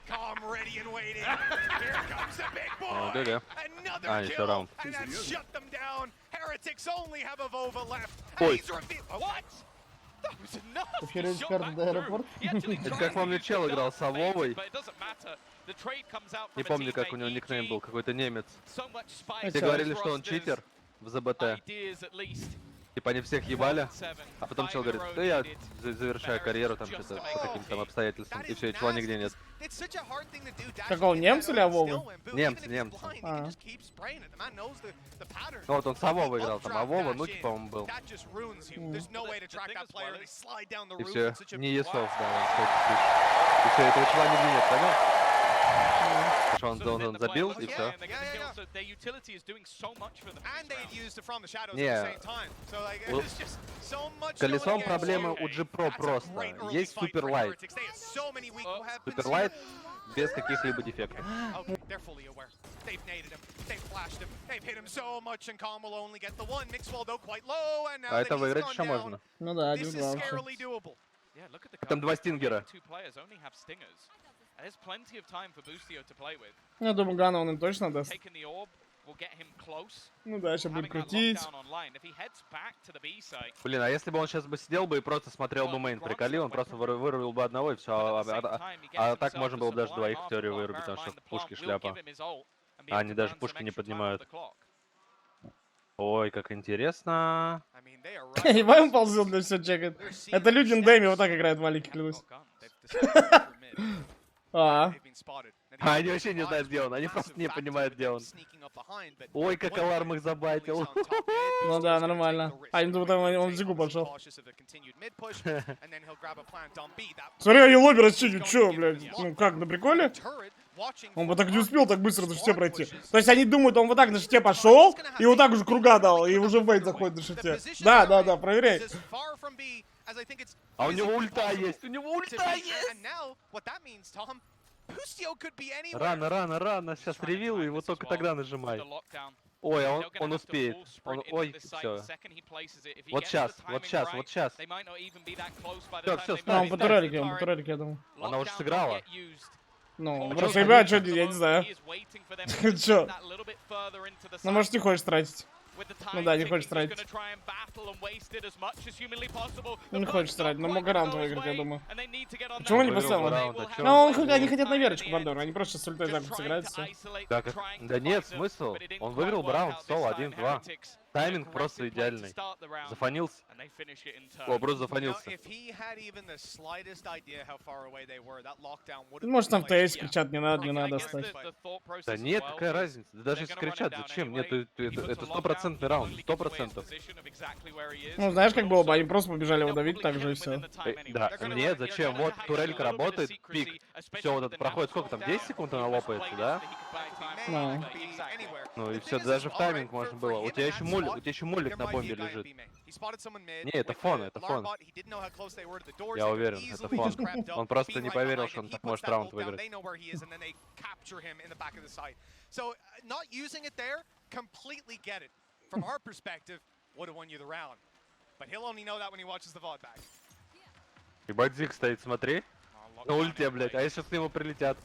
Calm, ready and waiting. Here comes the big boy. Да-да. А, еще раунд. And then shut them down. Heretics only have a Vova left. Ой. What? Перейдешь карту до аэропорта? Это как помню, чел играл с Авовой. Не помню, как у него никнейм был, какой-то немец. Все говорили, что он читер в ЗБТ. Типа они всех ебали, а потом чел говорит, да я завершаю карьеру там что-то по каким-то там обстоятельствам, и все, и чела нигде нет. Какого, немца или Авова? Немцы. А. Ну вот он с Авовой играл, там Авова, ну типа он был. И все, не Есов, да, и все, этого чела нигде нет, понял? Потому что он забил, и все. Не. Колесом проблемы у Ч.2 просто. Есть суперлайт. Суперлайт без каких-либо дефектов. А это выиграть еще можно. Ну да, 1-2 вообще. Там два стингера. Я думаю, Гана он им точно даст. Ну да, сейчас будет крутить. Блин, а если бы он сейчас бы сидел бы и просто смотрел бы мейн, приколил, он просто вырубил бы одного и все. А так можно было бы даже двоих в теории вырубить, потому что пушки шляпа. А они даже пушки не поднимают. Ой, как интересно. Ебай он ползет для все чекает. Это люди в Дэми вот так играют маленький, клянусь. А. Они вообще не знают, где он. Они просто не понимают, где он. Ой, как аларм их забайтил. Ну да, нормально. А им думают, он в зигу пошел. Смотри, они лобби расчинят. Чё, блядь? Ну как, на приколе? Он вот так не успел так быстро на шифте пройти. То есть они думают, он вот так на шифте пошел, и вот так уже круга дал, и уже в бейт заходит на шифте. Да, проверяй. А у него ульта есть, Рано, сейчас ревил, и его только тогда нажимай. Ой, а он успеет. Ой, все. Вот сейчас. Все, он по турелике, я думаю. Она уже сыграла. Ну, просто, ребят, что, я не знаю. Чё? Ну, может, не хочешь тратить. Ну да, не хочешь тратить. Не хочешь тратить, но мог раунд выиграть, я думаю. Почему не поставил? Ну, они хотят на верочку, пардон, они просто с ультой закуп сыграют, все. Да нет, смысл. Он выиграл бы раунд соло 1-2. Тайминг просто идеальный. Зафанился. О, просто зафанился. Может, там в ТС кричат, не надо оставить. Да нет, какая разница? Да даже если кричат, зачем? Нет, это 100% раунд, 100%. Ну, знаешь, как было бы, они просто побежали его давить, так же и все. Да, нет, зачем? Вот турелька работает, пик. Все, вот это проходит, сколько там, 10 секунд она лопается, да? Ну и все, даже в тайминг можно было. У тебя еще мулик на бомбе лежит. Не, это фон. Я уверен, это фон. Он просто не поверил, что он так может раунд выиграть. Ебать, Зиг стоит, смотри. На ульте, блядь, а если к нему прилетят?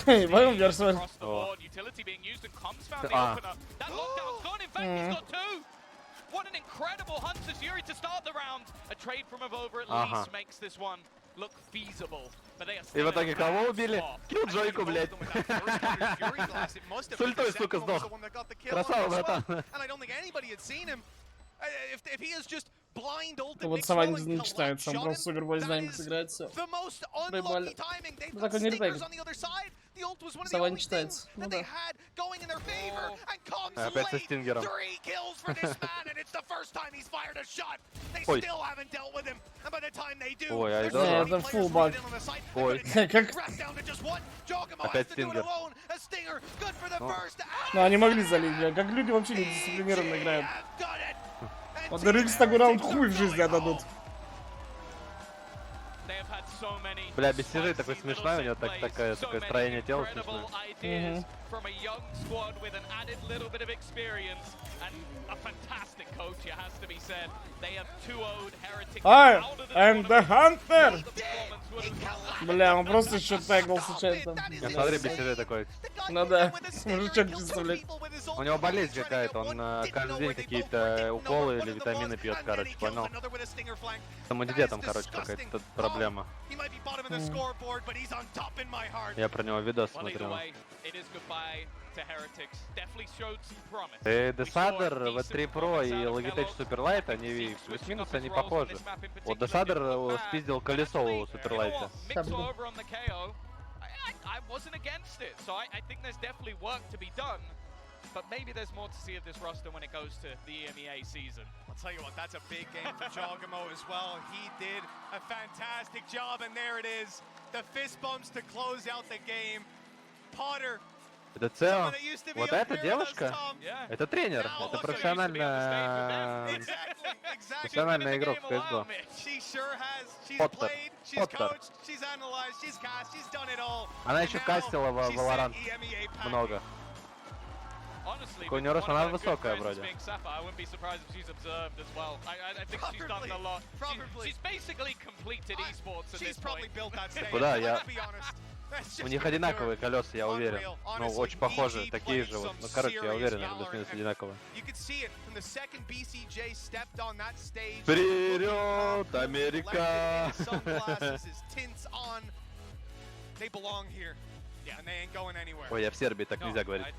Эй, возьмем версию. What an incredible Hunter's Fury to start the round. A trade from Avova at least makes this one look feasible. И в итоге кого убили? Киллджойку, блядь. С ультой, сука, сдох. Красава, братан. Вот Сова не читается, он просто супербой знаем, как сыграет, все. Проебали. Ну так он не ретейкает. Сова не читается. Ну да. Опять со стингером. Ой. Ой, айдол. Это фулл баг. Ой. Как? Опять стингер. Ну они могли залить, бля. Как люди вообще не дисциплинированно играют. Вот Рикс такой раунд хуй в жизни отдадут. Бля, без сижей такой смешной, у него такое строение тела смешное. I am the hunter! Бля, он просто еще тегл случайно. Смотри, без сижей такой. Ну да, мужичок чисто, блядь. У него болезнь какая-то, он каждый день какие-то уколы или витамины пьет, короче, понял? Там идиотом, короче, какая-то проблема. Я про него видос смотрел. Десадер, V3 Pro и Logitech Superlight, они плюс-минус, они похожи. Вот Десадер спиздил колесо у Суперлайта. But maybe there's more to see of this roster when it goes to the EMEA season. I'll tell you what, that's a big game for Jogamo as well. He did a fantastic job, and there it is. The fist bumps to close out the game. Potter. Это Цео. Вот эта девушка, это тренер, это профессиональный игрок в CSGO. Поттер. Она еще кастила в Valorant много. У нее она высокая вроде. Куда я? У них одинаковые колеса, я уверен. Ну, очень похожи, такие же вот. Ну, короче, я уверен, они плюс-минус одинаковые. Вперед, Америка! Ой, я в Сербии, так нельзя говорить.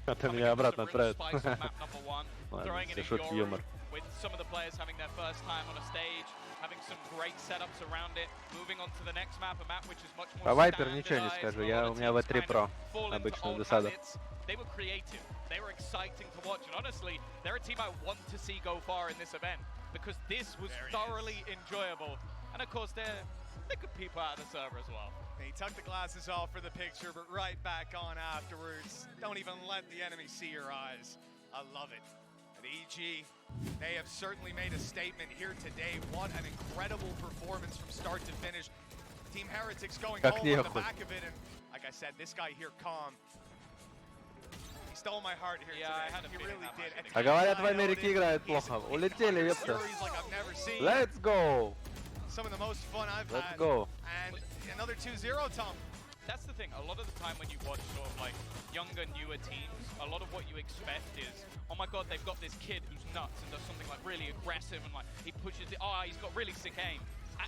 А то меня обратно отправят. Ладно, это шутки, юмор. По Вайпер ничего не скажу, у меня V3 Pro, обычно досада. they could peep out of the server as well. He tucked the glasses off for the picture, but right back on afterwards. Don't even let the enemy see your eyes. I love it. And EG, they have certainly made a statement here today. What an incredible performance from start to finish. Team Heretics going home on the back of it, and like I said, this guy here, Calm, he stole my heart here today. He really did. А говорят, в Америке играют плохо. Улетели, ёпта. Let's go! Some of the most fun I've had. Let's go. And another 2-0, Tom. That's the thing. A lot of the time when you watch sort of like younger, newer teams, a lot of what you expect is, oh my god, they've got this kid who's nuts and does something like really aggressive and like he pushes it. Oh, he's got really sick aim.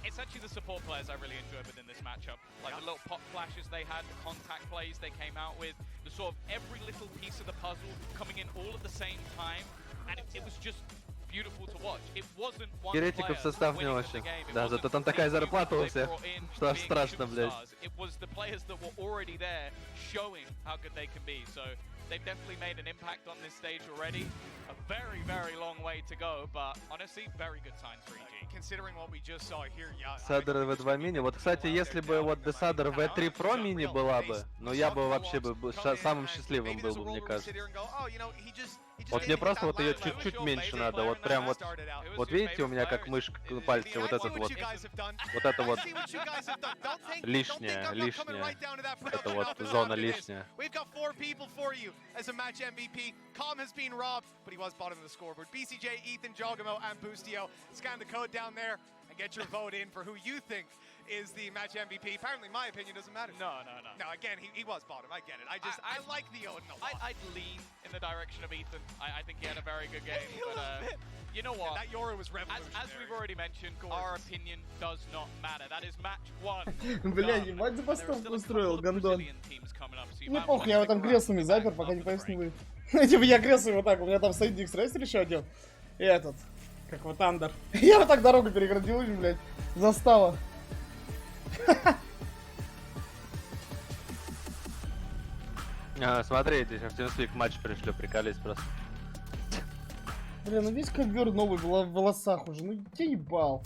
It's actually the support players I really enjoyed within this matchup. Like the little pop flashes they had, the contact plays they came out with, the sort of every little piece of the puzzle coming in all at the same time, and it was just beautiful to watch. It wasn't one Еретиков состав не очень. Да, зато там такая зарплата у всех, что аж страшно, блядь. It was the players that were already there showing how good they can be. So they've definitely made an impact on this stage already. A very, very long way to go, but honestly, very good signs for EG. Considering what we just saw here, yeah. Садер V2 мини. Вот, кстати, если бы вот Десадер V3 Pro мини была бы, ну я бы вообще был самым счастливым был бы, мне кажется. Вот мне просто вот ее чуть-чуть меньше надо, вот прям вот, вот видите у меня как мышка на пальце, вот этот вот это вот лишнее, это вот зона лишняя. Calm has been robbed, but he was bottom of the scoreboard. BCJ, Ethan, Jogamo, and Boostio. Scan the code down there and get your vote in for who you think is the match MVP. Apparently, my opinion doesn't matter. No. No, again, he was bottom. I get it. I like the Odin a lot. I'd lean in the direction of Ethan. I think he had a very good game. But you know what? That Yoru was revolutionary. As we've already mentioned, our opinion does not matter. That is match 1. Бля, ебать забастовку устроил, гандон. Мне похуй, я его там креслами запер, пока не пояснил. Типа я креслами вот так, у меня там стоит Дикс-рейстер еще один. И этот, как вот Андер. Я вот так дорогу переградил, блядь, застава. Смотрите, сейчас в TeamSpeak матч пришлю, приколись просто. Бля, ну весь ковер новый в волосах уже, ну я ебал.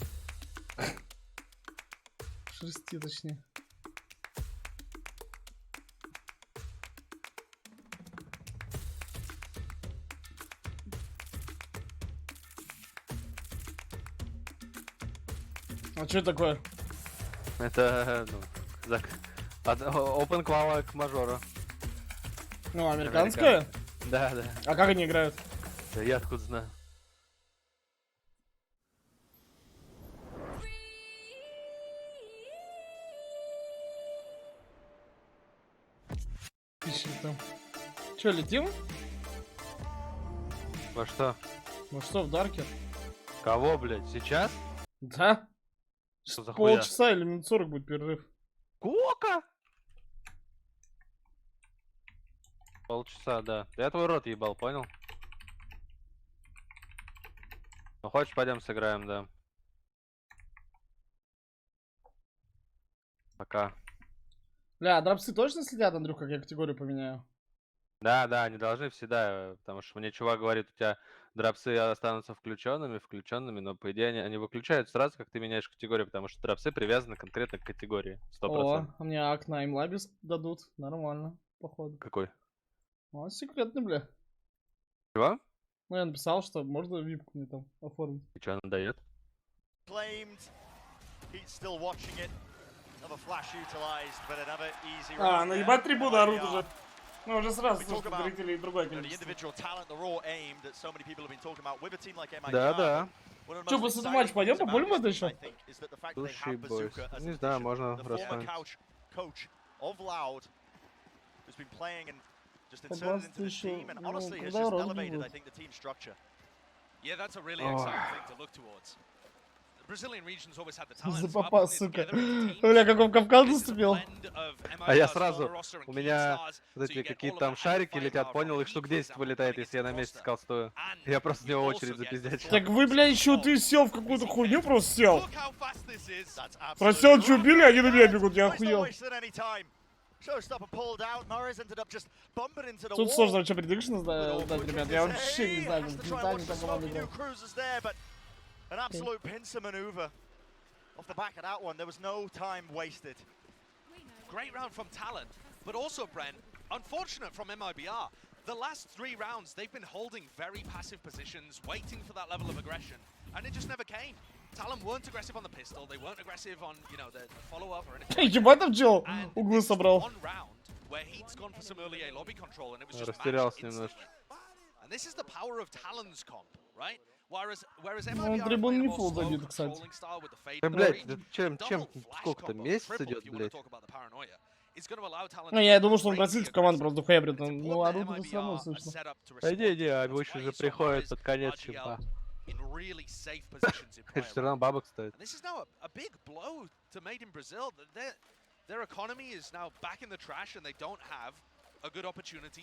Шерсти, точнее. А что это такое? Это, ну, open qual к мажору. Ну, американская? Да. А как они играют? Да я откуда знаю. Пишет там. Че, летим? Во что? Ну что, в Дарке? Кого, блядь, сейчас? Да. Что за хуя? Полчаса или минут 40 будет перерыв. Сколько? Полчаса, да. Я твой рот ебал, понял? Ну хочешь, пойдем сыграем, да. Пока. Бля, драпсы точно следят, Андрюх, как я категорию поменяю? Да, они должны всегда, потому что мне чувак говорит, у тебя драпсы останутся включенными, но по идее они выключают сразу, как ты меняешь категорию, потому что драпсы привязаны конкретно к категории, 100%. О, а мне ак на имлабис дадут, нормально, походу. Какой? Он секретный, бля. Чего? Ну я написал, что можно випку мне там оформить. И что она дает? А, наебать трибуны орут уже. Ну, уже сразу зрителей другой количество. Да. Че, после этого матча пойдем поболим это еще? Слушай, бойс. Не знаю, можно рассмотреть. Когда роль будет? За попа, сука. Бля, как он в Кавказ заступил. А я сразу, у меня вот эти какие-то там шарики летят, понял, их штук 10 вылетает, если я на месте скалстую. Я просто в него очередь запиздячил. Так вы, бля, еще ты сел в какую-то хуйню, просто сел. Просел, что убили, они на меня бегут, я охуел. Тут сложно вообще предикшн сдать, ребят, я вообще не знаю, как команда играет. An absolute pincer maneuver. off the back of that one, there was no time wasted. Great round from Talon, but also, Brent, unfortunate from MIBR. The last 3 rounds, they've been holding very passive positions, waiting for that level of aggression, and it just never came. Talon weren't aggressive on the pistol, they weren't aggressive on, you know, the follow-up or anything. Ебать там чел углы собрал. One round where he'd gone for some early A lobby control and it was just Растерялся matched немножко. And this is the power of Talon's comp, right? Whereas Ну, MIBR трибун не фул забит, кстати. Да, блядь, чем сколько-то месяц идет, блядь? Ну, я думал, что он бразильскую команду просто духуябрит, ну, орут уже все равно слышно. Да не, обычно же приходит под конец чемпа. Все равно бабок стоит.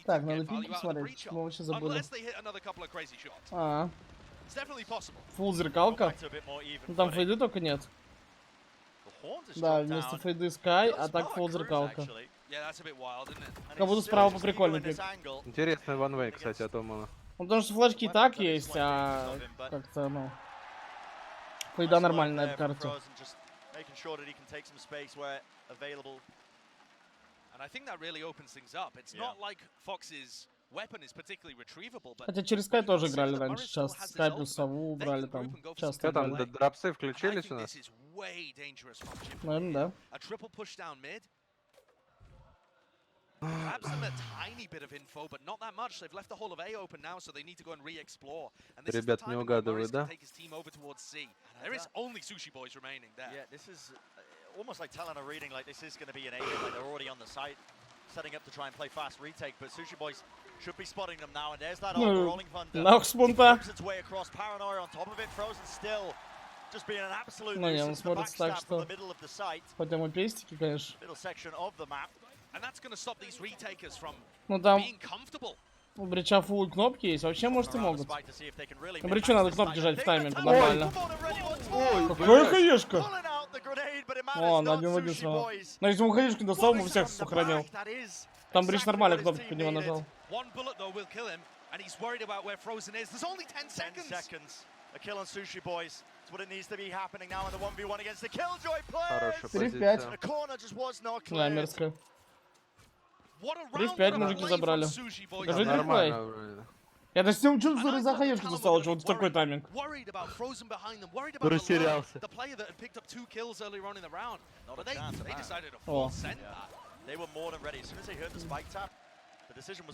Так, надо пинки посмотреть, мы вообще забыли. Фул зеркалка. Ну, там фейды только нет. Да, вместо фейды Скай, а так фул зеркалка. Как будто справа по прикольному пик. Интересный ванвей, кстати, от Омана. Ну, потому что флешки и так есть, а как-то, ну... Фейда нормально на этой карте. Хотя через Скай тоже играли раньше, сейчас Скай плюс Сову убрали там, часто там, играли. дропсы включились у нас? Наверное, да. Perhaps them a tiny bit of info, but not that much. They've left the whole of A open now, so they need to go and re-explore. And this is the time when Morris can take his team over towards C. There is only Sushi Boys remaining there. Yeah, this is almost like Talon are reading like this is going to be an A, like they're already on the site, setting up to try and play fast retake, but Sushi Boys should be spotting them now, and there's that rolling thunder. It its way across, Paranoia on top of it, Frozen still just being an absolute nuisance in the backstab from the middle of the site. Middle section of the map. And that's going to stop these retakers from being comfortable. У Брича фул кнопки есть, вообще, может, и могут. У Бричу надо кнопки жать в тайминг, нормально. Какая хаешка? О, на 1 в 1 сразу. Но если ему хаешку достал, ему всех сохранил. Там Брич нормально кнопки под него нажал. Хорошая позиция. 3-5. Да, мерзко. 3-5 мужики забрали. Покажите реплей. Я даже не учу, что за хаешку достал, что вот в такой тайминг. Растерялся. О.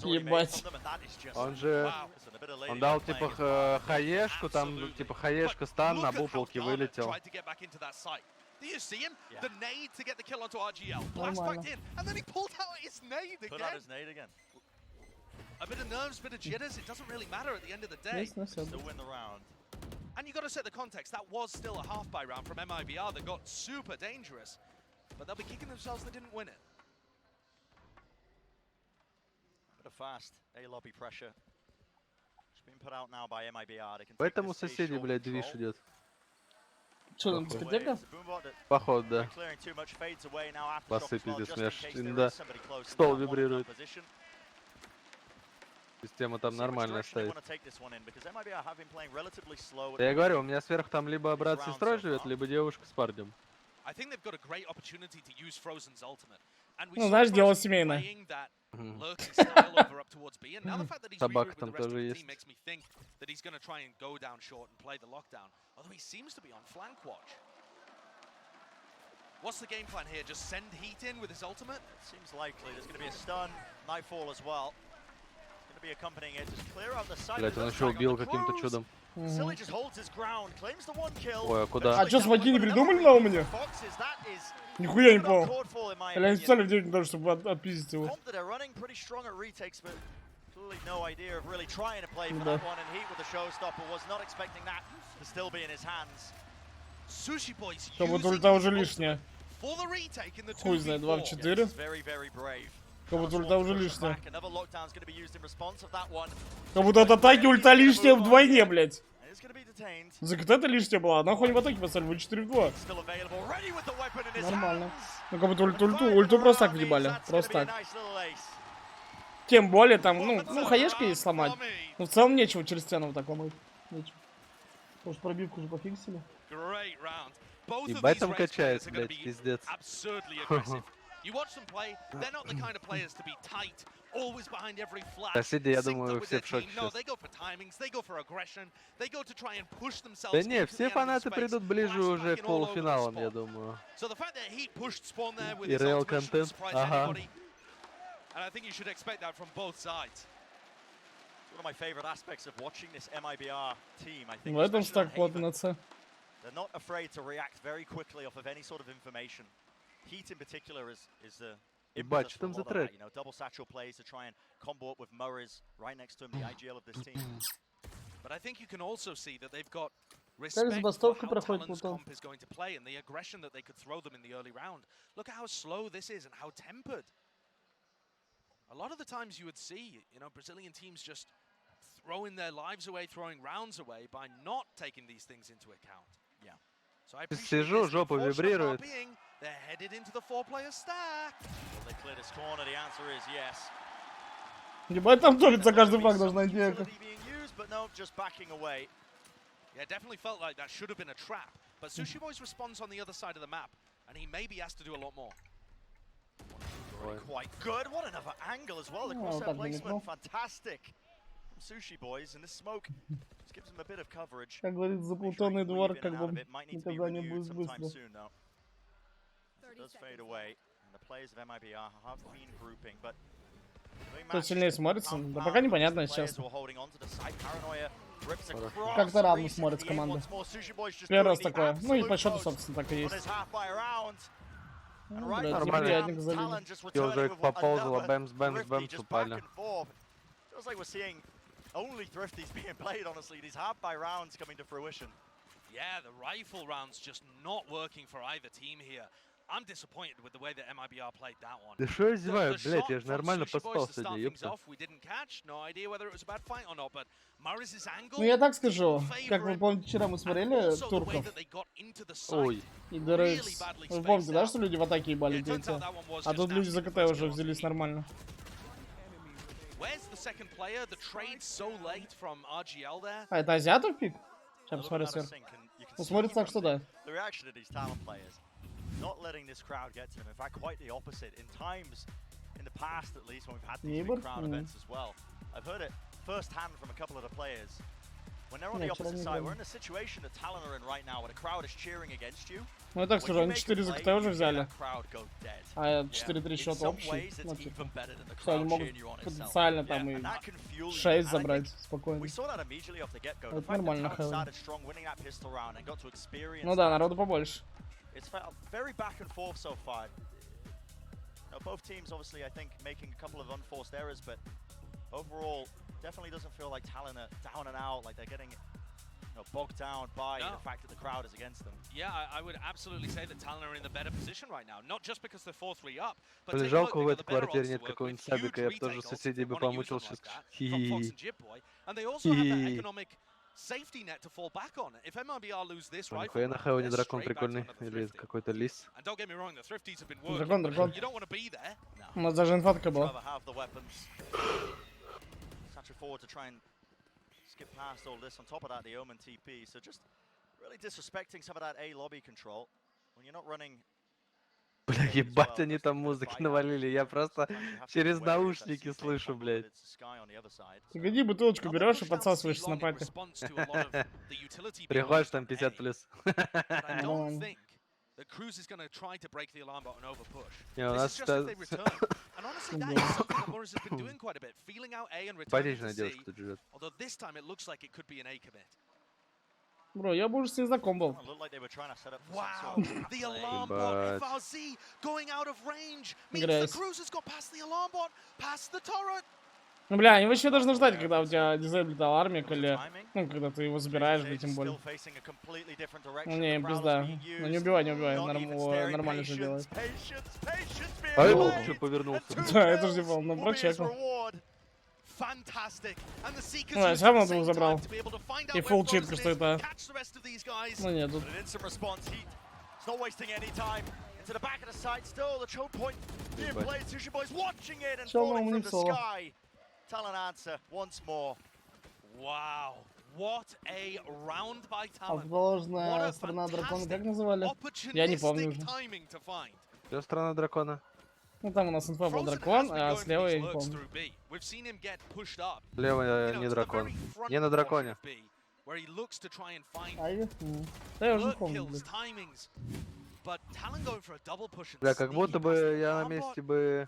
Ебать. Он дал типа хаешку, там типа хаешка стан, на буполке вылетел. Do you see him? Yeah. The nade to get the kill onto RGL. Blast back in, and then he pulled out his nade again. Put out his nade again. A bit of nerves, a bit of jitters. It doesn't really matter at the end of the day. Still win the round. And you got to set the context. That was still a half-buy round from MIBR that got super dangerous. But they'll be kicking themselves they didn't win it. Bit of fast A lobby pressure. It's been put out now by MIBR. They can Поэтому соседи, блядь, движ идет. Что там, дискотека? Походу, да. Басы пиздец смешные, да. Стол вибрирует. Система там нормально стоит. Да я говорю, у меня сверху там либо брат с сестрой живет, либо девушка с парнем. Ну, знаешь, дело семейное. Собака там тоже есть. What's the game plan here? Just send Heat in with his ultimate? Seems likely. There's going to be a stun, Nightfall as well. Going to be accompanying it. Just clear out the side. Блять, он еще убил каким-то чудом. Silly just holds his ground, claims the one kill. Ой, а куда? А что, свои не придумали на мне? Нихуя не понял. Или они специально в 9 даже, чтобы отпиздить его. No idea of really trying to play for that one, and Heat with the showstopper was not expecting that to still be in his hands. Sushi Boys как будто ульта уже лишняя. Хуй знает, 2 в 4. Как будто ульта уже лишняя. Как будто от атаки ульта лишняя вдвойне, блять. За КТ-то лишняя была, нахуй не в атаке поставили, вы 4 в 2. Нормально. Ну как будто ульту просто так въебали, просто так. Тем более там, ну хаешка есть сломать. Но в целом нечего через стену вот так ломать. Нечего. Может пробивку уже пофиксили. both И of бать these там race качает, players are going to блядь, be пиздец. absurdly aggressive. You watch them play, they're not the kind of players to be tight, always behind every flash. Соседи, я synced думаю, up with все their в шоке team. No, сейчас. they go for timings, they go for aggression, they go to try and push themselves Да не, into все the enemy фанаты space, придут ближе blast уже back к in all over the полуфиналам, я spot. думаю. So the fact that Heat pushed Spawn there with И his real ultimate shouldn't content, surprise ага. anybody. And I think you should expect that from both sides. One of my favorite aspects of watching this MIBR team, I think, В этом especially on стак плотно Haven, на С. they're not afraid to react very quickly off of any sort of information. Heat in particular is the Ебать, impetus что for a там за lot of that, трек? you know, double satchel plays to try and combo up with Murray's right next to him, the IGL of this team. But I think you can also see that they've got Как respect for забастовка how проходит, Talon's Плутон? comp is going to play and the aggression that they could throw them in the early round. Look at how slow this is and how tempered. A lot of the times you would see, you know, Brazilian teams just throwing their lives away, throwing rounds away by not taking these things into account. Yeah. So I appreciate Сижу, this. жопа Unfortunate вибрирует. part being, they're headed into the four-player stack. Will they clear this corner? The answer is yes. Ебать, там топит за каждый факт должна идти. Utility being used, but no, just backing away. Yeah, definitely felt like that should have been a trap. But Sushi Boy's response on the other side of the map, and he maybe has to do a lot more. Quite good. What another angle as well. The crosshair placement, fantastic from Sushi Boys, and this smoke just gives him a bit of coverage. Как говорит заплутанный двор, как бы наказание будет быстро. It does fade away, and the players of MIBR have been grouping, but Кто сильнее смотрится? Да пока непонятно сейчас. Как-то равно смотрится команда. Первый раз такое. Ну и по счету, собственно, так и есть. Ну, блядь, неприятненько залили. И уже поползла, бэмс, упали. Feels like we're seeing only Thrifties being played, honestly. These half-by rounds coming to fruition. Yeah, the rifle rounds just not working for either team here. I'm disappointed with the way that MIBR played that one. Да что я издеваюсь, блядь, я же нормально поспал сегодня, ёпта. Ну я так скажу, как вы помните, вчера мы смотрели турков. Ой. И ДРХ. Вы помните, да, что люди в атаке ебали ДТ? А тут люди за КТ уже взялись нормально. А это азиатов пик? Сейчас посмотрю сверху. Ну смотрится так, что да. Not letting this crowd get to them. In fact, quite the opposite. In times, in the past at least, when we've had these big crowd events as well, I've heard it firsthand from a couple of the players. When they're on the opposite side, we're in a situation that Talon are in right now, where the crowd is cheering against you. Ну я так скажу, они 4 за КТ уже взяли. А 4-3 счет общий. Ну, типа, все, они могут потенциально там и 6 забрать спокойно. Это нормально, Хэвен. Ну да, народу побольше. It's felt very back and forth so far. Now, both teams, obviously, I think, making a couple of unforced errors, but overall, definitely doesn't feel like Talon are down and out, like they're getting bogged down by the fact that the crowd is against them. Yeah, I would absolutely say that Talon are in the better position right now, not just because they're 4-3 up, but жалко, в этой квартире нет какого-нибудь сабика, я бы тоже соседей бы помучился. And they also have that economic safety net to fall back on. If MIBR lose this rifle, на Хэвене дракон прикольный, или какой-то лис. And don't get me wrong, the Thrifties have been working. Дракон. You don't want to be there. У нас даже инфа такая была. Satchel forward to try and skip past all this. On top of that, the Omen TP. So just really disrespecting some of that A lobby control when you're not running. Бля, ебать, они там музыки навалили, я просто через наушники слышу, блядь. Ты гони бутылочку берешь и подсасываешься на папе. Приходишь там 50+. Не, у нас симпатичная девушка тут живет. Бро, я бы уже с ней знаком был. Грязь. Ну, бля, они вообще должны ждать, когда у тебя дизейблит алармик, или, ну, когда ты его забираешь, да, тем более. Ну, не, пизда. Ну, не убивай, нормально все делает. А это что, повернулся? Да, это же типа, ну, прочекал. Ну, я все равно двух забрал. И фулл читка, что это. Ну, нет, тут... Talon answer once more. Wow, Должная страна дракона, как называли? Я не помню уже. Что страна дракона? Ну там у нас инфа был дракон, а слева я не помню. Слева не дракон. Не на драконе. Айви? Да я уже не помню, блядь. Бля, как будто бы я на месте бы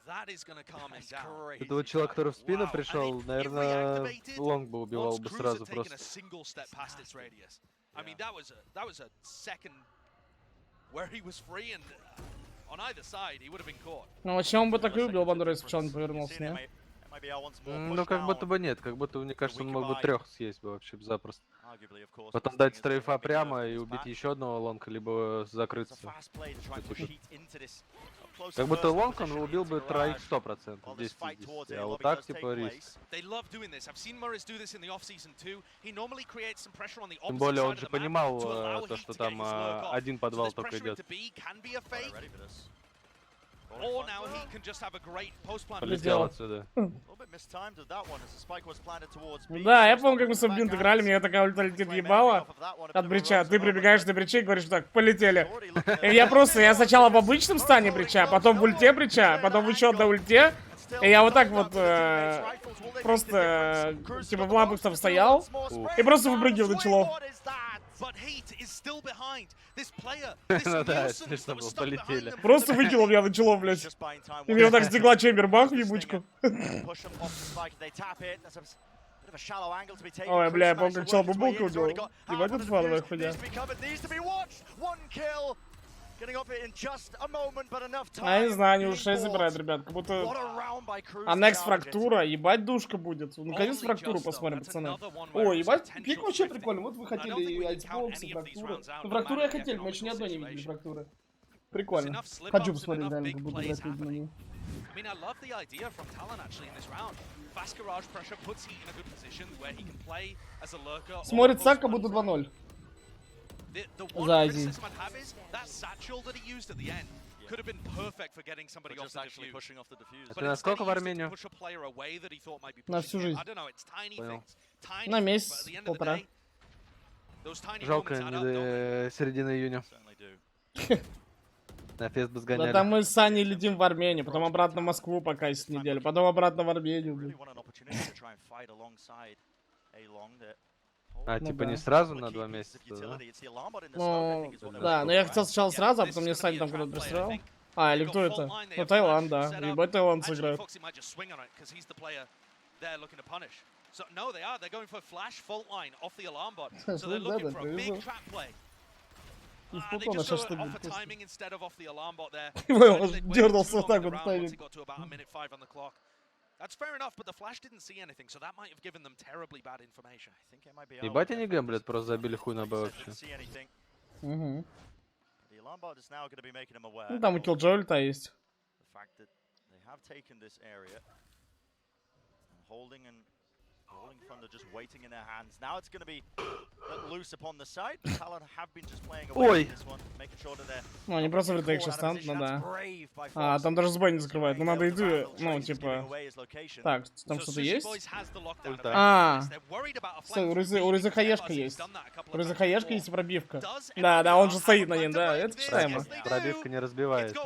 этого человека, который в спину пришел, наверное, лонг бы убивал бы сразу просто. Ну вообще он бы так и убил Бандуру, если бы он повернулся, не? Ну как будто бы нет, как будто, мне кажется, он мог бы 3 съесть бы вообще запросто. Потом дать стрейфа прямо и убить еще одного лонга, либо закрыться. Как будто лонг он убил бы троих 100%, 10-10, а вот так типа риск. Тем более он же понимал то, что там один подвал только идет. Полетел отсюда. Да, я помню, как мы с Бинт играли, мне такая ульта летит ебала от брича. Ты прибегаешь на бриче и говоришь так, полетели. И я сначала в обычном стане брича, потом в ульте брича, потом еще одна ульте. И я вот так вот просто типа в лампах там стоял и просто выпрыгивал на чело. Ну да, смешно было, полетели. Просто выкинул я на чело, блядь. И мне вот так стекла чембер, бах, в ебучку. Ой, бля, я помню, как чел бубулку убил. Ебать, это фановая хуйня. А я не знаю, они уже 6 забирают, ребят. Как будто... А next фрактура, ебать душка будет. Наконец фрактуру посмотрим, пацаны. Ой, ебать, пик вообще прикольно. Вот вы хотели айсбоксы, фрактуры. Ну, фрактуры я хотел, мы еще ни одной не видели фрактуры. Прикольно. Хочу посмотреть, реально, как будто играть на ней. Смотрится, как будто 2-0. За Азией. Это насколько в Армению? На всю жизнь. Понял. На месяц, полтора. Жалко, не до середины июня. На фест бы сгоняли. Да там мы с Саней летим в Армению, потом обратно в Москву пока есть неделю, потом обратно в Армению. А, ну, типа да. Не сразу на 2 месяца, да? Ну, да, но я хотел сначала сразу, а потом мне Саня там куда-то пристроил. А, или кто это? Ну, Таиланд, да. Ебать, Таиланд сыграет. И в плутон на шашлык будет. Он дернулся вот так вот в тайминг. Ебать они гэмблят, просто забили хуй на Б вообще. Угу. Ну там и киллджой-то есть. Ой! Ну, они просто в ретейк сейчас станут, ну да. А, там даже сбой не закрывает. Ну, надо идти, ну, типа... Так, там что-то есть? А, стой, у Рызы хаешка есть. У Рызы хаешка есть пробивка. Да, он же стоит на ней, да, это читаемо. Пробивка не разбивает.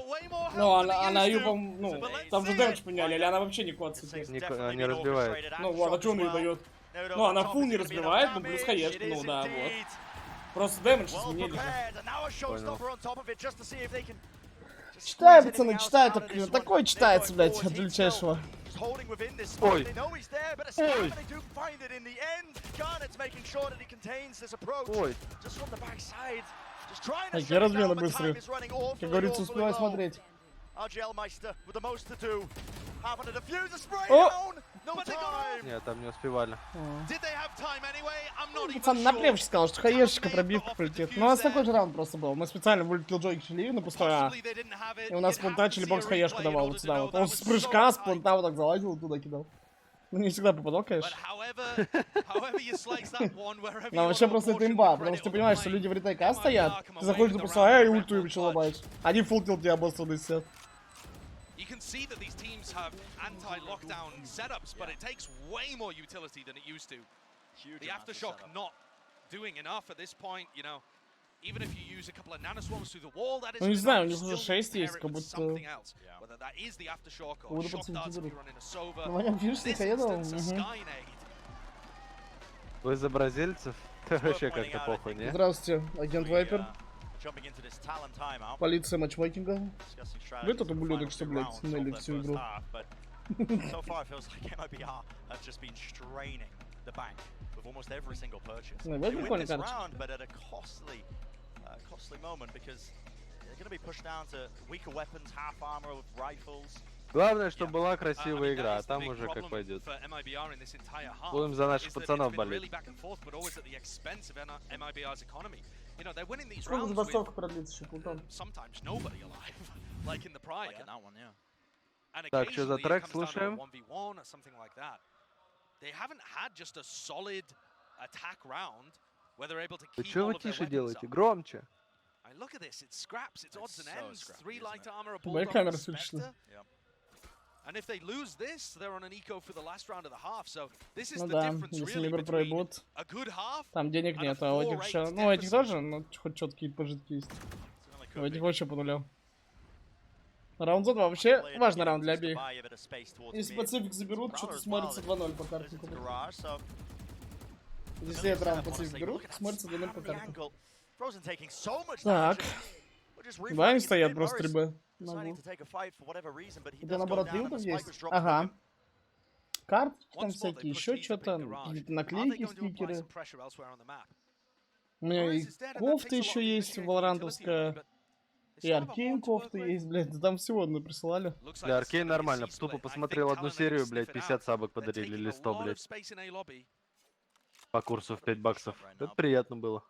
Ну, она ее, ну, там же дэмэдж поменяли, или она вообще не коцает? Не разбивает. Ну, вот, а что он ее дает? Ну, она фул не разбивает, ну, плюс хаешка, ну, да, вот. Просто дэмэдж изменили же. Читай, пацаны, читай, такой читается, блядь, от величайшего. Ой. Ой. Ой. Какие размены быстрые. Как говорится, успевай смотреть. О! Нет, там не успевали. Ну, пацан напрямую сказал, что хаешечка пробивка полетит. Ну, у нас такой же раунд просто был. Мы специально в киллджой шли на пустой А. И у нас спонта челебокс хаешку давал вот сюда вот. Он с прыжка, с понта вот так залазил, туда кидал. Ну, не всегда попадал, конечно. Но вообще просто это имба, потому что ты понимаешь, что люди в ретейка стоят, ты заходишь на пустой А и ульту им еще ломаешь. Они фултил тебя обоссанный сет. You can see that these teams have anti-lockdown setups, but it takes way more utility than it used to. The aftershock not doing enough at this point, you know. Even if you use a couple of nanoswarms through the wall, that is не знаю, у них still уже 6 есть, как будто... something else. Whether that is the aftershock or shock darts if you're running a Sova. Видишь, This instance, a Skynade. Вы за бразильцев? Вообще как-то похуй, не? Здравствуйте, агент Вайпер. Полиция матчмейкинга. Вы тот ублюдок, что, блядь, снэли всю игру. So far, it feels like MIBR have just been straining the bank with almost every single purchase. They win this round, but at a costly moment because they're going to be pushed down to weaker weapons, half armor with rifles. Главное, чтобы была красивая игра, а там уже как пойдет. Будем за наших пацанов болеть. Сколько забастовка продлится еще, Плутон? Так, что за трек слушаем? Вы что вы тише делаете? Громче. Моя камера включена. And if they lose this, they're on an eco for the last round of the half. So this is Ну the да, difference если really Нибер between проебут, a good half. там денег нет, а у этих еще... Ну, у этих тоже, но хоть четкие пожитки есть. У этих вообще по нулям. Раунд за 2 вообще важный раунд для обеих. Если Пацифик заберут, что-то смотрится 2-0 по карте. Если этот раунд Пацифик берут, смотрится 2-0 по карте. Так. Да, они стоят просто 3Б. Это наоборот лютов есть? Ага. Карты там всякие, еще что-то. Наклейки, стикеры. У меня и кофта еще есть, валорантовская. И Аркейн кофта есть, блядь. Да там всего присылали. Для Аркейн нормально. Тупо посмотрел одну серию, блядь, 50 сабок подарили, или 100, блядь. По курсу в 5 баксов. Это приятно было.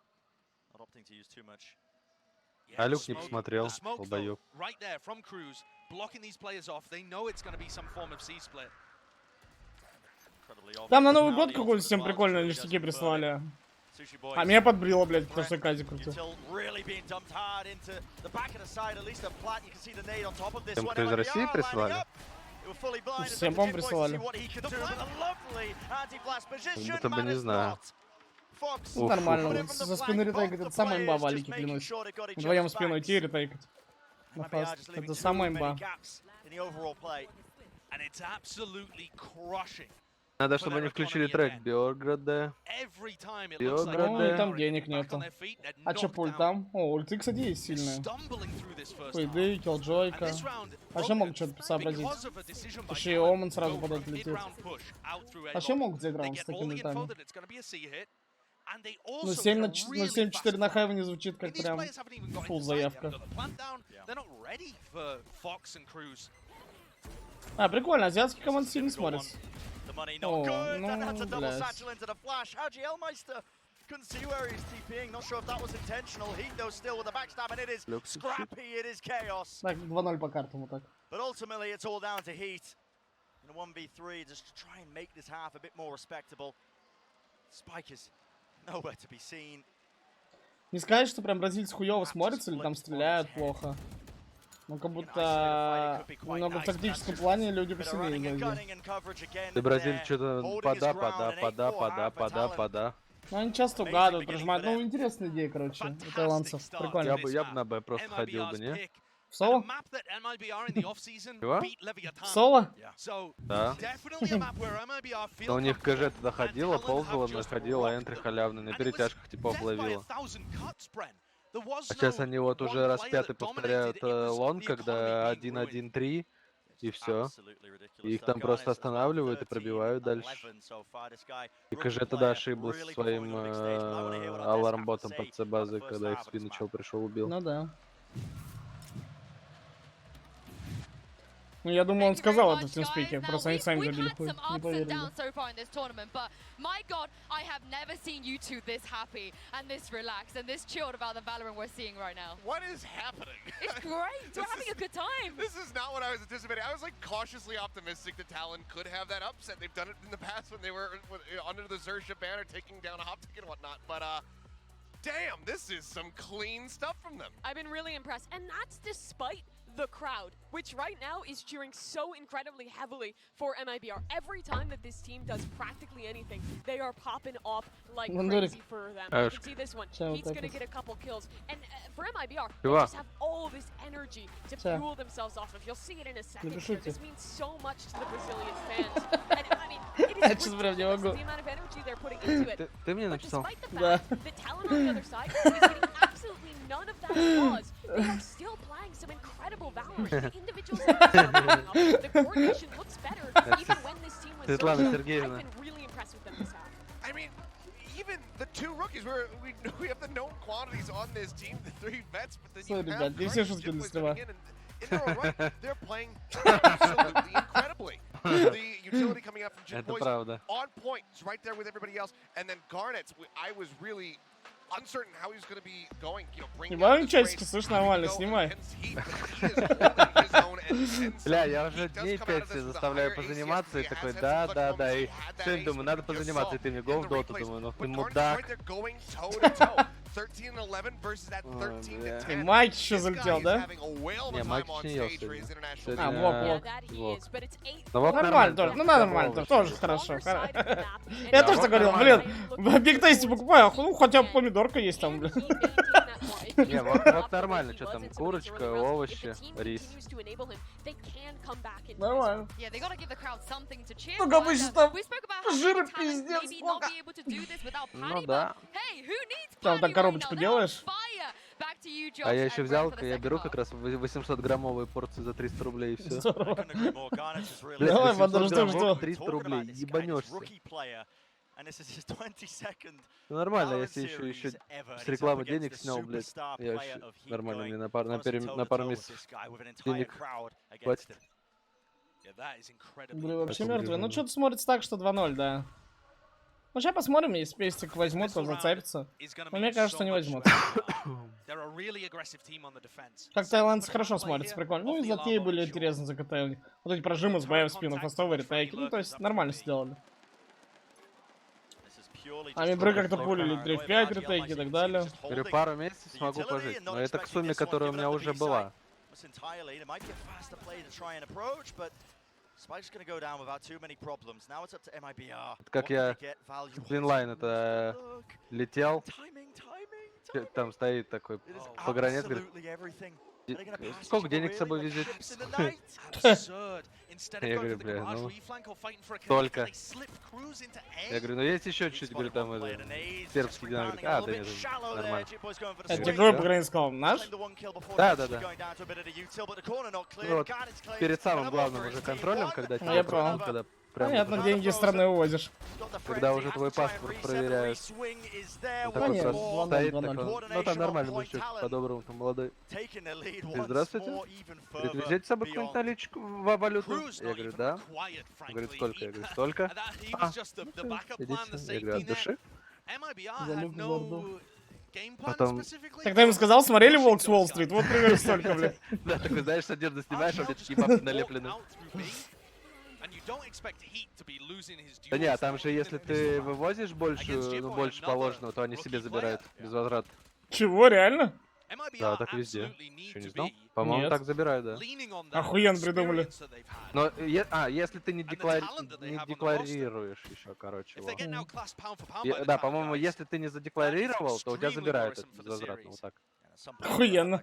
А Люк не посмотрел, долбоёб. Там на Новый год какой-то всем прикольные ништяки прислали. А меня подбрило, блядь, потому что Кази крутой. Тем, кто из России прислали? Всем, по-моему, присылали. Будто бы не знаю. Ну, нормально, за спину ретейкать, это самая имба, валики, клянусь. Вдвоем спину идти и ретейкать. На фаст, это самая имба. Надо, чтобы они включили трек Белграде. Ну, и там денег нету. А чё пульт там? О, ульты, кстати, есть сильные. Пойды, киллджойка. А что могут что-то сообразить? Еще и Оман сразу подать летит. А что могут за раунд с такими ультами? Ну 7-4 на хайве не звучит как прям фул заявка. А, прикольно, азиатский команд сильно смотрится. О, ну, блядь. Couldn't see where he's TPing. Not sure if that was intentional. Heat though still with the backstab, and it is scrappy. It is chaos. Так, 2-0 по картам вот так. But ultimately, it's all down to Heat in a 1v3, just to try and make this half a bit more respectable. Spike is nowhere to be seen. Не сказать, что прям бразильцы хуёво смотрятся или там стреляют плохо. Ну, как будто немного в тактическом плане люди посильнее были. Ты Бразилия что-то пода. Ну, они часто угадывают, прожимают. Ну, интересная идея, короче, у тайландцев. Прикольно. Я бы на Б просто ходил бы, не? В соло? Чего? В соло? Да. Но у них КЖ туда ходила, ползала, находила энтри халявный, на перетяжках типов ловила. А сейчас они вот уже раз пятый повторяют лонг, когда 1-1-3, и все. И их там просто останавливают и пробивают дальше. И КЖ тогда ошиблась своим аларм-ботом под С-базой, когда их в спину чел пришел, убил. Ну да. Ну, я думаю, он сказал это в тимспике, просто они сами забили хуй, не поверили. My God, I have never seen you two this happy and this relaxed and this chilled about the Valorant we're seeing right now. What is happening? It's great. We're having a good time. This is not what I was anticipating. I was like cautiously optimistic that Talon could have that upset. They've done it in the past when they were under the Xerxia banner, taking down a Hoptic and whatnot. But damn, this is some clean stuff from them. I've been really impressed, and that's despite the crowd, which right now is cheering so incredibly heavily for MIBR. Every time that this team does practically anything, they are popping off like crazy for them. You can see this one. He's going to get a couple kills. And for MIBR, they just have all this energy to fuel themselves off of. You'll see it in a second. This means so much to the Brazilian fans. And I mean, it is ridiculous the amount of energy they're putting into it. But despite the fact that Talon on the other side is getting absolutely none of that applause, they are still playing some incredible Valorant. The individuals the coordination looks better even when this team was so good. I've been really impressed with them this half. I mean, even the two rookies, we have the known quantities on this team, the three vets, but then you have coming in their own right, they're playing absolutely incredibly. The utility coming out from J.2 on point, right there with everybody else, and then Garnet, I was really uncertain how he was going to be going, you know, bringing out the часики, слышь, нормально, снимай. Бля, я уже дней 5 заставляю позаниматься, и такой, да, и сегодня думаю, надо позаниматься, и ты мне go в доту, думаю, ну ты мудак. 13-11 versus that 13-10. И Майк еще залетел, да? Не, Майк не ел сегодня. А, Вок. Ну Вок нормально тоже, ну нормально, тоже хорошо. Я тоже так говорил, блин, в Биг Тейсте покупаю, ну хотя бы помидорка есть там, блин. Не, Вок нормально, что там, курочка, овощи, рис. Нормально. Ну, обычно там жира пиздец, сколько. Ну да. Там так коробочку делаешь? А я еще взял, я беру как раз 800-граммовые порции за 300 рублей и все. Давай, подожди, 300 рублей, ебанешься. Ну нормально, если еще с рекламы денег снял, блядь, я вообще нормально, мне на пару месяцев денег хватит. Блин, вообще мертвый. Ну что-то смотрится так, что 2-0, да. Ну сейчас посмотрим, если пестик возьмут, то зацепится. Но мне кажется, не возьмут. Как таиландцы хорошо смотрятся, прикольно. Ну и затеи были интересны за КТ. Вот эти прожимы с боя в спину, фастовые ретейки. Ну то есть нормально сделали. А мибры как-то пулили 3 в 5 ретейки и так далее. Говорю, пару месяцев смогу пожить, но это к сумме, которая у меня уже была. Как я с Блинлайн это летел, там стоит такой погранец, говорит, сколько денег с собой везете? Я говорю, бля, ну, только. Я говорю, ну есть еще чуть-чуть, говорю, там это, сербский динамик. Говорит, а, да нет, нормально. Это какой погранец сказал, наш? Да. Ну, вот, перед самым главным уже контролем, когда я понял. Когда понятно, деньги из страны увозишь. Когда уже твой паспорт проверяют. Вот такой просто стоит, такой, ну там нормальный мужик, по-доброму, там молодой. Здравствуйте. Говорит, везете с собой какую-нибудь наличку в валюту? Я говорю, да. Он говорит, сколько? Я говорю, столько. Идите. Я говорю, от души. Потом... Тогда ему сказал, смотрели Волк с Уолл-стрит? Вот примерно столько, блядь. Да, такой, знаешь, с одежды снимаешь, а у тебя такие бабки налеплены. Да не, там же если ты вывозишь больше положенного, то они себе забирают без возврата. Чего, реально? Да, так везде. Еще не знал? По-моему, так забирают, да. Охуенно придумали. Но, если ты не декларируешь еще, короче. Вот. Да, по-моему, если ты не задекларировал, то у тебя забирают это безвозвратно, вот так. Охуенно.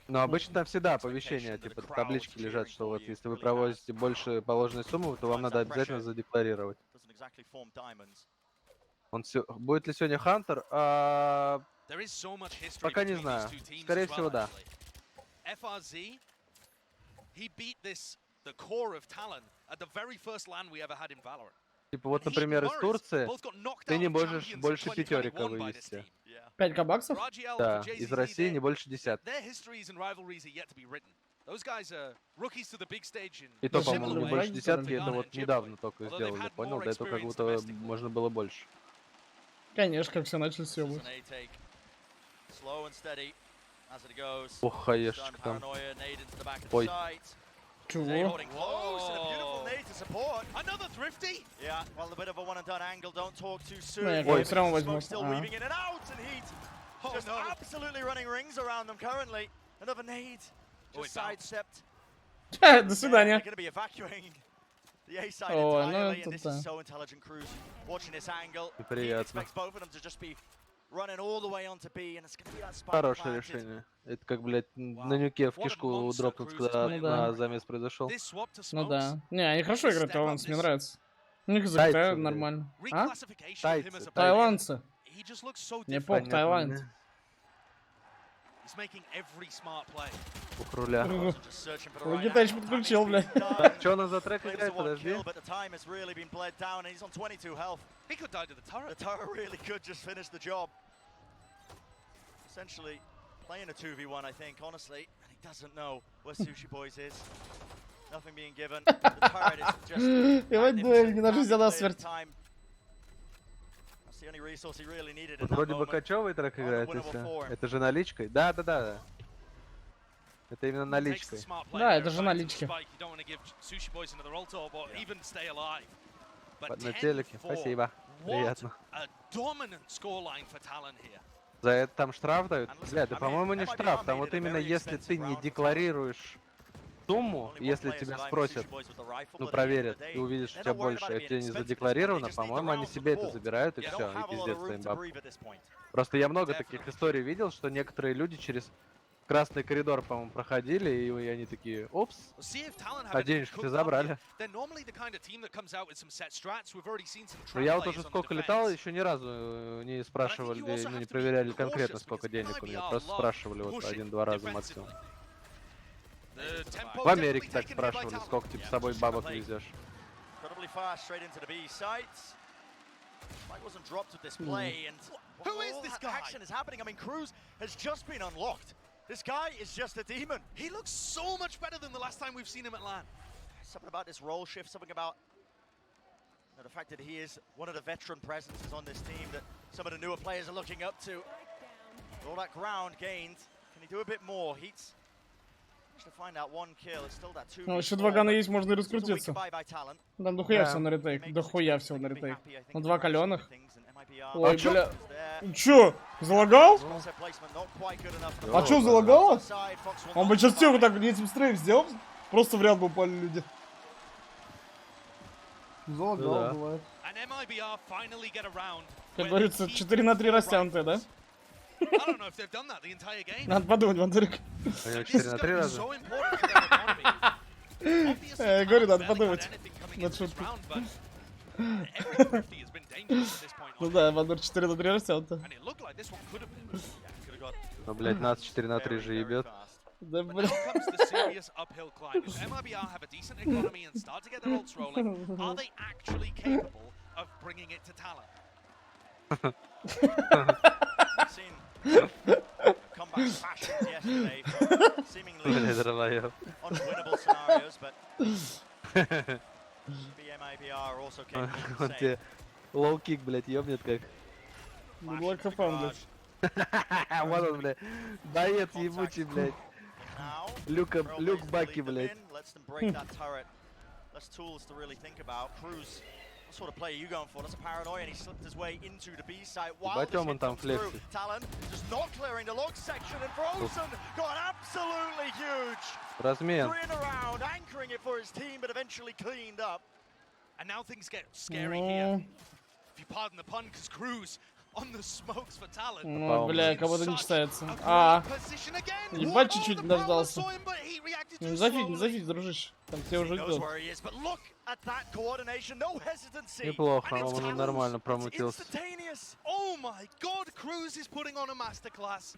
Но обычно там всегда оповещения, типа таблички лежат, что вот если вы провозите больше положенной суммы, то вам надо обязательно задекларировать. Будет ли сегодня Хантер? Пока не знаю. Скорее всего, да. Типа вот, например, из Турции ты не можешь больше пятерика вывести. 5 баксов? Да, из России не больше 10. И то, по-моему, не больше десятки, это вот недавно только сделали, понял? До этого как будто можно было больше. Конечно, как все начали съебывать. Ох, хаешечка там. Ой. Чего? Не, я все равно возьму. Another nade. Just sidestepped. До свидания. They're going to be evacuating the A side entirely, and this is so intelligent. Cruz watching this angle. He expects both of them to just be running all the way onto B, and it's going to be that spike. Хорошее решение. Это как, блядь, на нюке в кишку дропнуть, когда на замес произошел. Ну да. Не, они хорошо играют, Тайландцы, мне нравится. У них закрывают нормально. А? Тайландцы. Не поп, тайландцы. Ух, руля. Гитач подключил, блядь. Чё она за трек играет, подожди? He could die to the turret. The turret really could just finish the job. Essentially, playing a 2v1, I think, honestly. And he doesn't know where Sushi Boys is. Nothing being given. The turret is just... time. That's the only resource he really needed in that Вроде бы moment. кочевый трек играет, если... Это же наличкой? Да. Это именно наличкой. Да, это же налички. На телеке. Спасибо. Приятно. За это там штраф дают? Бля, да по-моему не штраф. Там вот именно если ты не декларируешь сумму, если тебя спросят, ну проверят и увидят, что у тебя больше, а тебе не задекларировано, по-моему, они себе это забирают и все, и пиздец своим бабкам. Просто я много таких историй видел, что некоторые люди через красный коридор, по-моему, проходили, и они такие, опс, а денежки все забрали. Но я вот уже сколько летал, еще ни разу не спрашивали, ну, не проверяли конкретно, сколько денег у меня, просто спрашивали вот 1-2 раза максимум. В Америке так спрашивали, сколько типа с собой бабок везешь. Who is this guy? Action is happening. I mean, Cruz has just been unlocked. This guy is just a demon. He looks so much better than the last time we've seen him at LAN. Something about this role shift, something about the fact that he is one of the veteran presences on this team that some of the newer players are looking up to. All that ground gained. Can he do a bit more? Heats. To find out one kill. It's still that 2v4. Ну, еще 2 гана есть, можно и раскрутиться. Там дохуя всего на ретейк. Дохуя всего на ретейк. Ну, 2 каленых. Ой, бля. Чё? Залагал? А чё, залагало? Он бы сейчас всех вот так этим стрейм сделал. Просто в ряд бы упали люди. Залагал, бывает. Как говорится, 4 на 3 растянутые, да? Надо подумать, Вандерик. 4 на 3 раза? Я говорю, надо подумать. Над шуткой. Ну да, Вандер 4 на 3 растянуто. Ну, блядь, нас 4 на 3 же ебет. Да, блядь. Comeback fashions yesterday, seemingly unwinnable scenarios, but BMIBR are also capable of saying. Лоу-кик, блядь, ёбнет как. Блэкхафан, блядь. Вот он, блядь. Боец ебучий, блядь. Люк Баки, блядь. Less tools to really think about. Cruz, what sort of play are you going for? That's a paranoia, and he slipped his way into the B site while this hit comes through. Talon just not clearing the log section, and Frozen got absolutely huge. Размен. 3 in a round, anchoring it for his team, but eventually cleaned up. And now things get scary here. If you pardon the pun, because Cruz on the smokes for Talon. Ну, бля, кого-то не читается. А, ебать, чуть-чуть дождался. Зафиг, дружище. Там тебя уже ждет. Неплохо, он нормально промутился. Oh my god, Cruz is putting on a masterclass.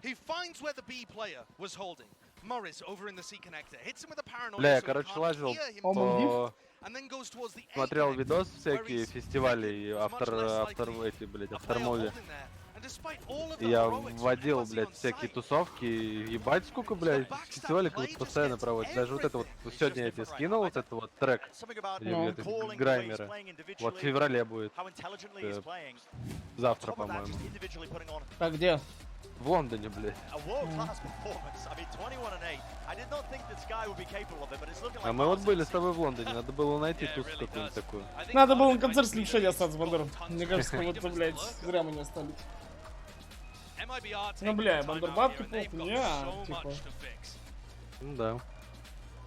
He finds where the B player was holding. Morris over in the C connector hits him with a paranoia. Бля, я, короче, лазил по... Смотрел видос всякие, фестивали и эти, блядь, автормуви. И я вводил, блядь, всякие тусовки, и ебать сколько, блядь, фестивалей как будто постоянно проводят. Даже вот это вот, сегодня я тебе скинул, вот это вот трек, Граймеры. Вот в феврале будет. Завтра, по-моему. А где? В Лондоне, блядь. А мы вот были с тобой в Лондоне, надо было найти тусу какую-нибудь такую. Надо было на концерт Слепшения остаться, Вандер. Мне кажется, вот, блядь, зря мы не остались. Ну, бля, бандербабки похуй, не, типа. Ну да.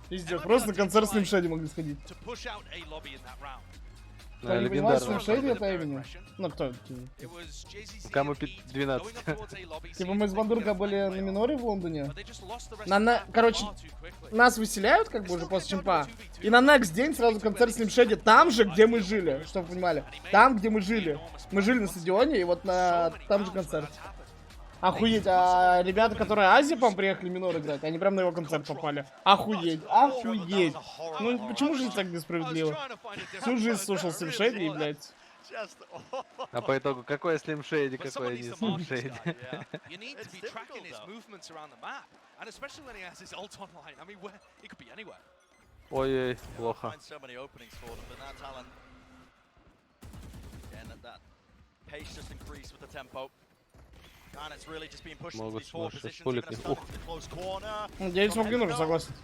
Пиздец, просто на концерт с Слимшеди могли сходить. Кто не понимает, Слимшеди это имени? Ну, кто? Кому 12. Типа мы с Бандурка были на миноре в Лондоне. Короче, нас выселяют, как бы, уже после чемпа. И на next день сразу концерт Слимшеди там же, где мы жили. Чтобы вы понимали. Там, где мы жили. Мы жили на стадионе, и вот там же концерт. Охуеть, а ребята, которые Азии, по-моему, приехали минор играть, они прям на его концерт попали. Охуеть, охуеть. Ну почему же так несправедливо? Всю жизнь слушал Слимшеди и, блядь. А по итогу, какой Слимшеди, какой не Слимшеди? Ой-ой, плохо. Могут сейчас пулик не... Ух. 9 смог не нужно, согласен.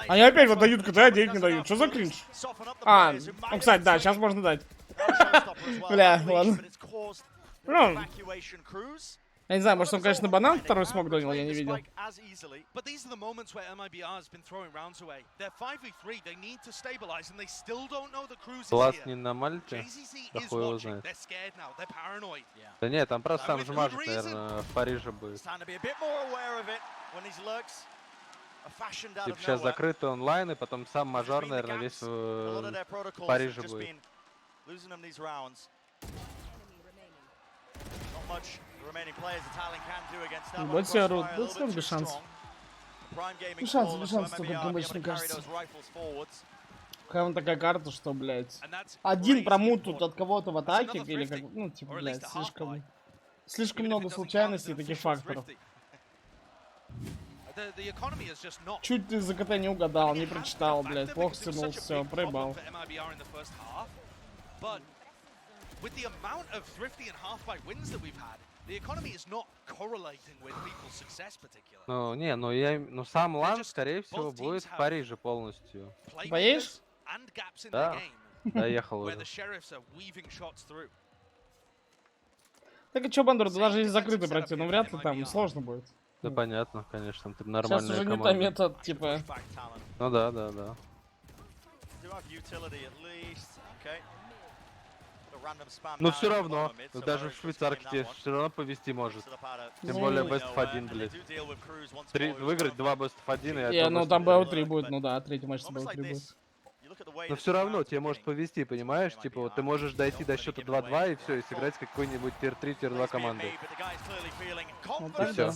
Они опять вот дают КТА, 9 не дают. Что за кринж? Ну, кстати, да, сейчас можно дать. Бля, ладно. Ну, я не знаю, может он, конечно, банан второй смог донил, я не видел. Класс не на Мальте? Да хуй его знает. Да нет, там просто сам жмажет, наверное, в Париже будет. Типа сейчас закрытый онлайн, и потом сам мажор, наверное, весь в Париже будет. Вот тебе орут, вот с без шансов. Без шансов только гамбэч, мне кажется. Какая вон такая карта, что, блядь. Один промут тут от кого-то в атаке, или как, ну, типа, блядь, слишком много случайностей и таких факторов. Чуть ты за КТ не угадал, не прочитал, блядь, плохо свернул, все, проебал. Ну, не, ну сам лан, скорее всего, будет в Париже полностью. Поедешь? Да, доехал уже. Так и чё, Бандур, даже если закрытый пройти, ну вряд ли там сложно будет. Да понятно, конечно, ты нормальная сейчас уже команда. не та метод, типа. Ну да, да, да. Но все равно, даже в швейцарке тебе все равно повести может. Тем более Best of 1, блядь. Выиграть 2 Best of 1 и ну там BO3 будет, ну да, третий матч с BO3 будет. Но все равно тебе может повести, понимаешь? Типа вот ты можешь дойти до счета 2-2 и все, и сыграть с какой-нибудь тир-3, тир-2 командой. Вот и все.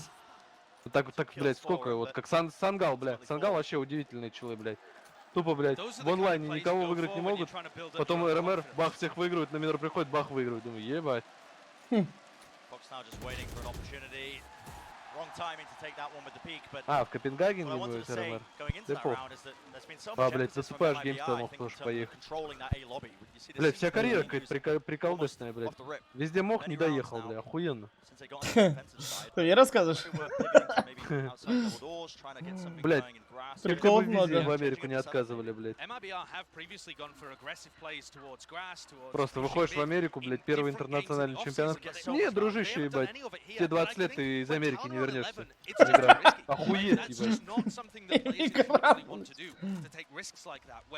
Вот так, блядь, сколько, вот как Сангал, блядь. Сангал вообще удивительные челы, блядь. Тупо, блядь, в онлайне никого выиграть не могут. Потом РМР, бах, всех выигрывают, на минор приходит, бах, выигрывают. Думаю, ебать. А, в Копенгагене не будет РМР? Ты пох. А, блядь, засыпаешь геймстил, мог тоже поехать. Блядь, вся карьера какая-то приколдочная, блядь. Везде мог, не доехал, блядь, охуенно. Ты мне рассказываешь? Блядь, приколов много. В Америку не отказывали, блядь. Просто выходишь в Америку, блядь, первый интернациональный чемпионат. Не, дружище, ебать, тебе 20 лет и из Америки не вернешься. Охуеть, ебать.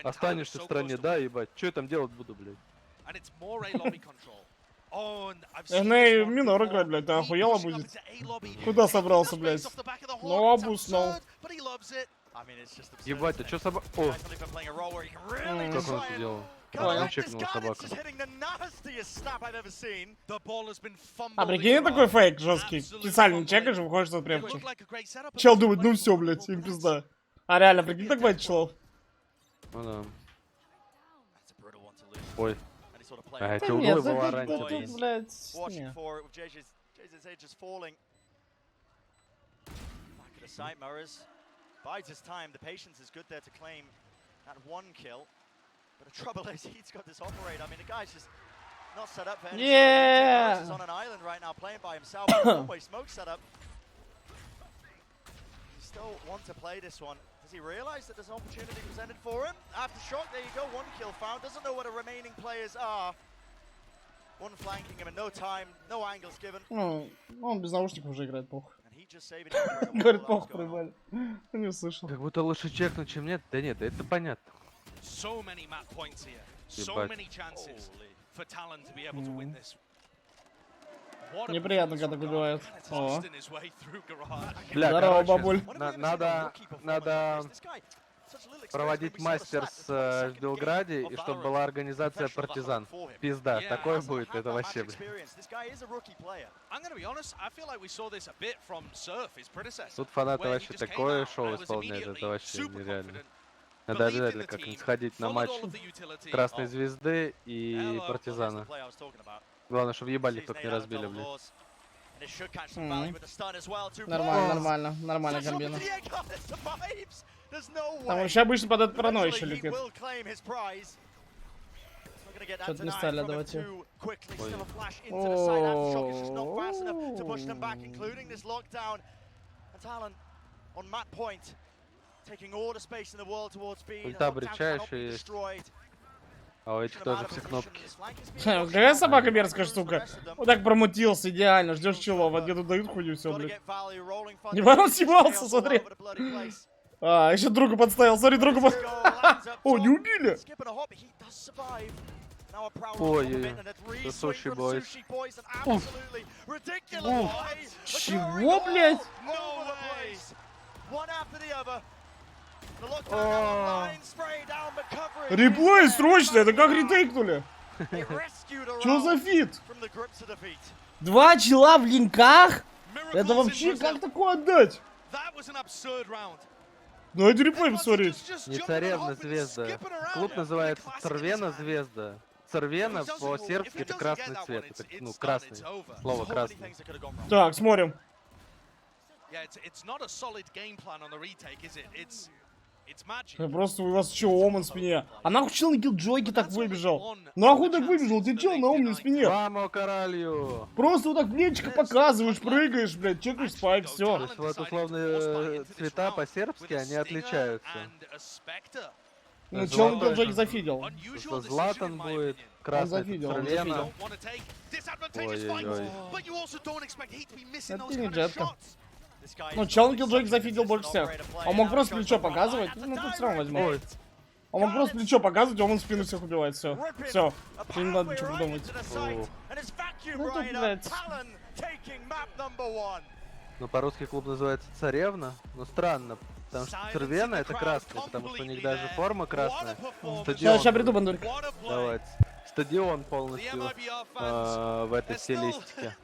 Останешься в стране, да, ебать. Что я там делать буду, блядь? Эй, минор играть, блядь, ты охуела будет? Куда собрался, блядь? Ну, обуснул. Ебать, а чё собака? О! Как он это делал? Понял. Чекнула собака. А прикинь, такой фейк жесткий. Специально не чекаешь, выходишь от препча. Чел думает, ну все, блядь, им пизда. А реально, прикинь, так бывает челов. Ну да. Ой. А, Да чё, нет, углы была тут, раньше. блядь, не. Bides his time. The patience is good there to claim that one kill. But the trouble is he's got this operate. I mean, the guy's just not set up for any Yeah. He's on an island right now playing by himself. One-way smoke setup. He still want to play this one. Does he realize that there's an opportunity presented for him? After shock, there you go. One kill found. Doesn't know what the remaining players are. Ну, он без наушников уже играет, похуй. Говорит, похуй, проебали. Не услышал. Как будто лучше чекнуть, чем нет. Да нет, это понятно. Неприятно, когда так убивают. О. Бля, здорово, короче, бабуль. Надо проводить мастерс в Белграде, и чтобы была организация партизан. Пизда, такое будет, это вообще, блин. Тут фанаты вообще такое шоу исполняют, это вообще нереально. Надо обязательно как-нибудь сходить на матч Красной Звезды и Партизана. Главное, чтобы ебальник только не разбили, блин. Нормально, нормально комбина. Там вообще обычно под этот паранойя еще летит. Что-то не стали отдавать ее. Ульта брича еще есть. А у этих тоже все кнопки. Какая собака мерзкая штука. Вот так промутился, идеально. Ждешь чего, где тут дают хуйню, все, блядь. Не он съебался, смотри. А, еще друга подставил, смотри, друга подставил. О, не убили. Ой-ой-ой. Суши бойс. Чего, блядь? Реплей срочно, это как ретейкнули? Что за фит? 2 чела в линках? Это вообще как такое отдать? Ну это реплей посмотреть. Не царевна звезда. Клуб называется Царвена звезда. Царвена по-сербски это красный цвет. Это, ну, красный. Слово красный. Так, смотрим. Просто у вас что, ом на спине? А нахуй чел на киллджойке так выбежал? Нахуй так выбежал? Ты чел на ом на спине? Мамо королю! Просто вот так плечико показываешь, прыгаешь, блядь, чекаешь спайк, все. То есть вот условные цвета по-сербски, они отличаются. Ну, чел на киллджойке зафидел. Златан будет, красный Царвена. Ой-ой-ой. Это не джетка. Ну, чел на киллджойке зафидел больше всех. Он мог просто плечо показывать. Ну, тут все равно возьму. Он мог просто плечо показывать, а он в спину всех убивает. Все. Все. Не надо ничего придумать. Ну, тут, блядь. Ну, по-русски клуб называется Царевна. Но странно, потому что Царвена это красный, потому что у них даже форма красная. Стадион. Сейчас приду, бандурик. Давайте. Стадион полностью в этой стилистике.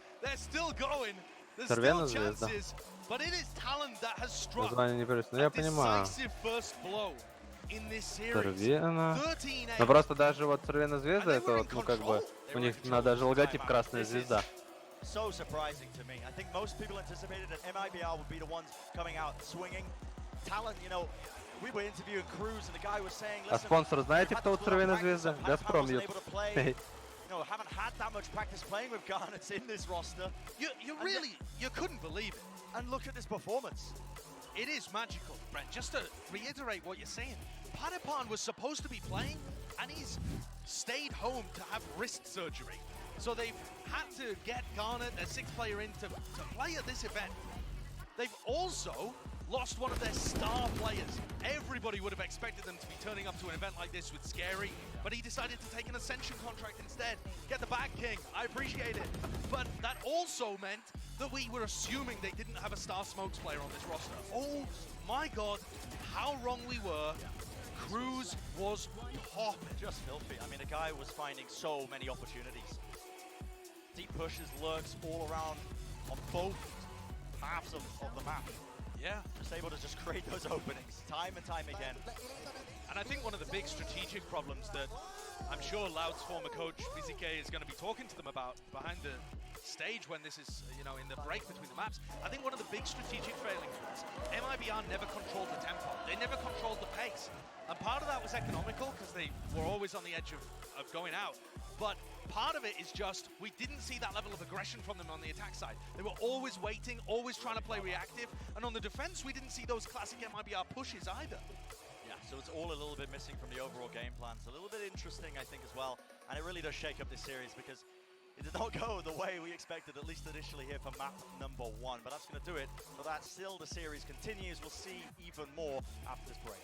Царвена звезда. Название не придется, но я понимаю. Царвена. Но просто даже вот Царвена звезда, это вот, ну как бы, у них даже логотип красная звезда. So surprising to me. I think most people anticipated that MIBR would be the ones coming out swinging. Talent, you know, we were interviewing Cruz and the guy was saying, А спонсор знаете, кто вот Царвена звезда? Газпром You know, haven't had that much practice playing with Garnets in this roster. You couldn't believe it. And look at this performance. It is magical, Brent. Just to reiterate what you're saying, Padapan was supposed to be playing, and he's stayed home to have wrist surgery. So they've had to get Garnet, a 6th player, in to play at this event. They've also lost one of their star players. Everybody would have expected them to be turning up to an event like this with Scary, but he decided to take an Ascension contract instead. Get the back, King. I appreciate it. But that also meant that we were assuming they didn't have a Star Smokes player on this roster. Oh my god, how wrong we were. Cruz was popping. Just filthy. I mean, the guy was finding so many opportunities. Deep pushes, lurks all around on both halves of the map. Yeah. Just able to just create those openings time and time again. And I think one of the big strategic problems that I'm sure Loud's former coach, BZK, is going to be talking to them about behind the stage when this is, you know, in the break between the maps, I think one of the big strategic failings was MIBR never controlled the tempo. They never controlled the pace. And part of that was economical because they were always on the edge of going out. But part of it is just we didn't see that level of aggression from them on the attack side. They were always waiting, always trying to play reactive. And on the defense, we didn't see those classic MIBR pushes either. Yeah, so it's all a little bit missing from the overall game plan. It's a little bit interesting, I think, as well. And it really does shake up this series because It did not go the way we expected, at least initially here for map number 1, but that's going to do it. For that, still the series continues. We'll see even more after this break.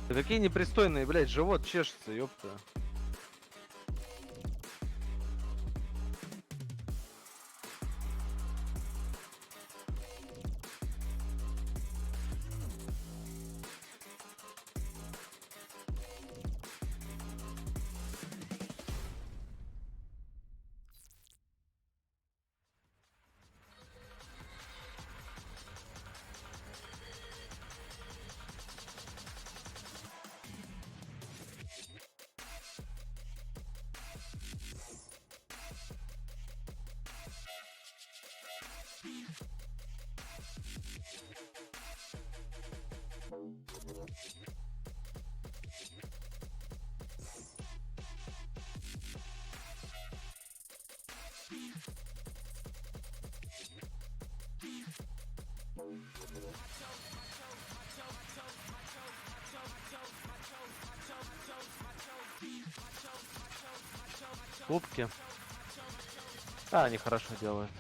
Да какие непристойные, блядь, живот чешется, ёпта. Кубки. А, они хорошо делают.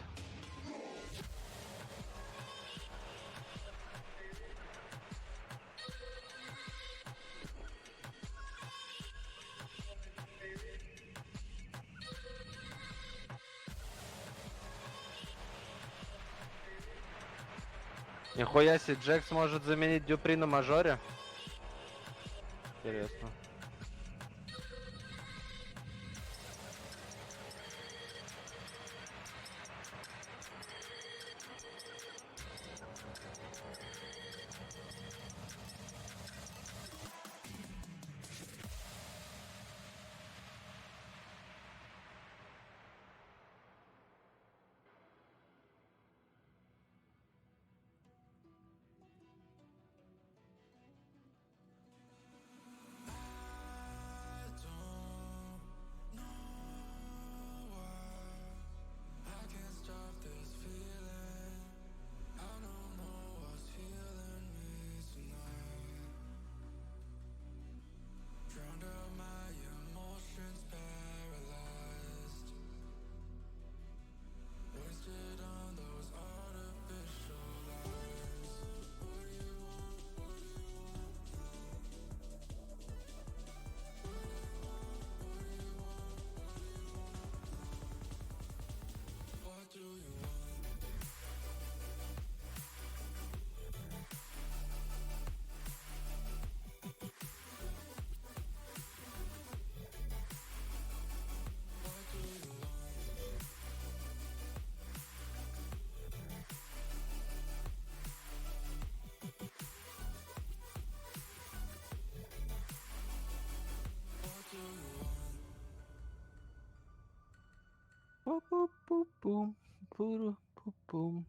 Нихуя себе, Джекс может заменить Дюпри на мажоре? Интересно. Пу-пу-пу-пум, пуру-пу-пум.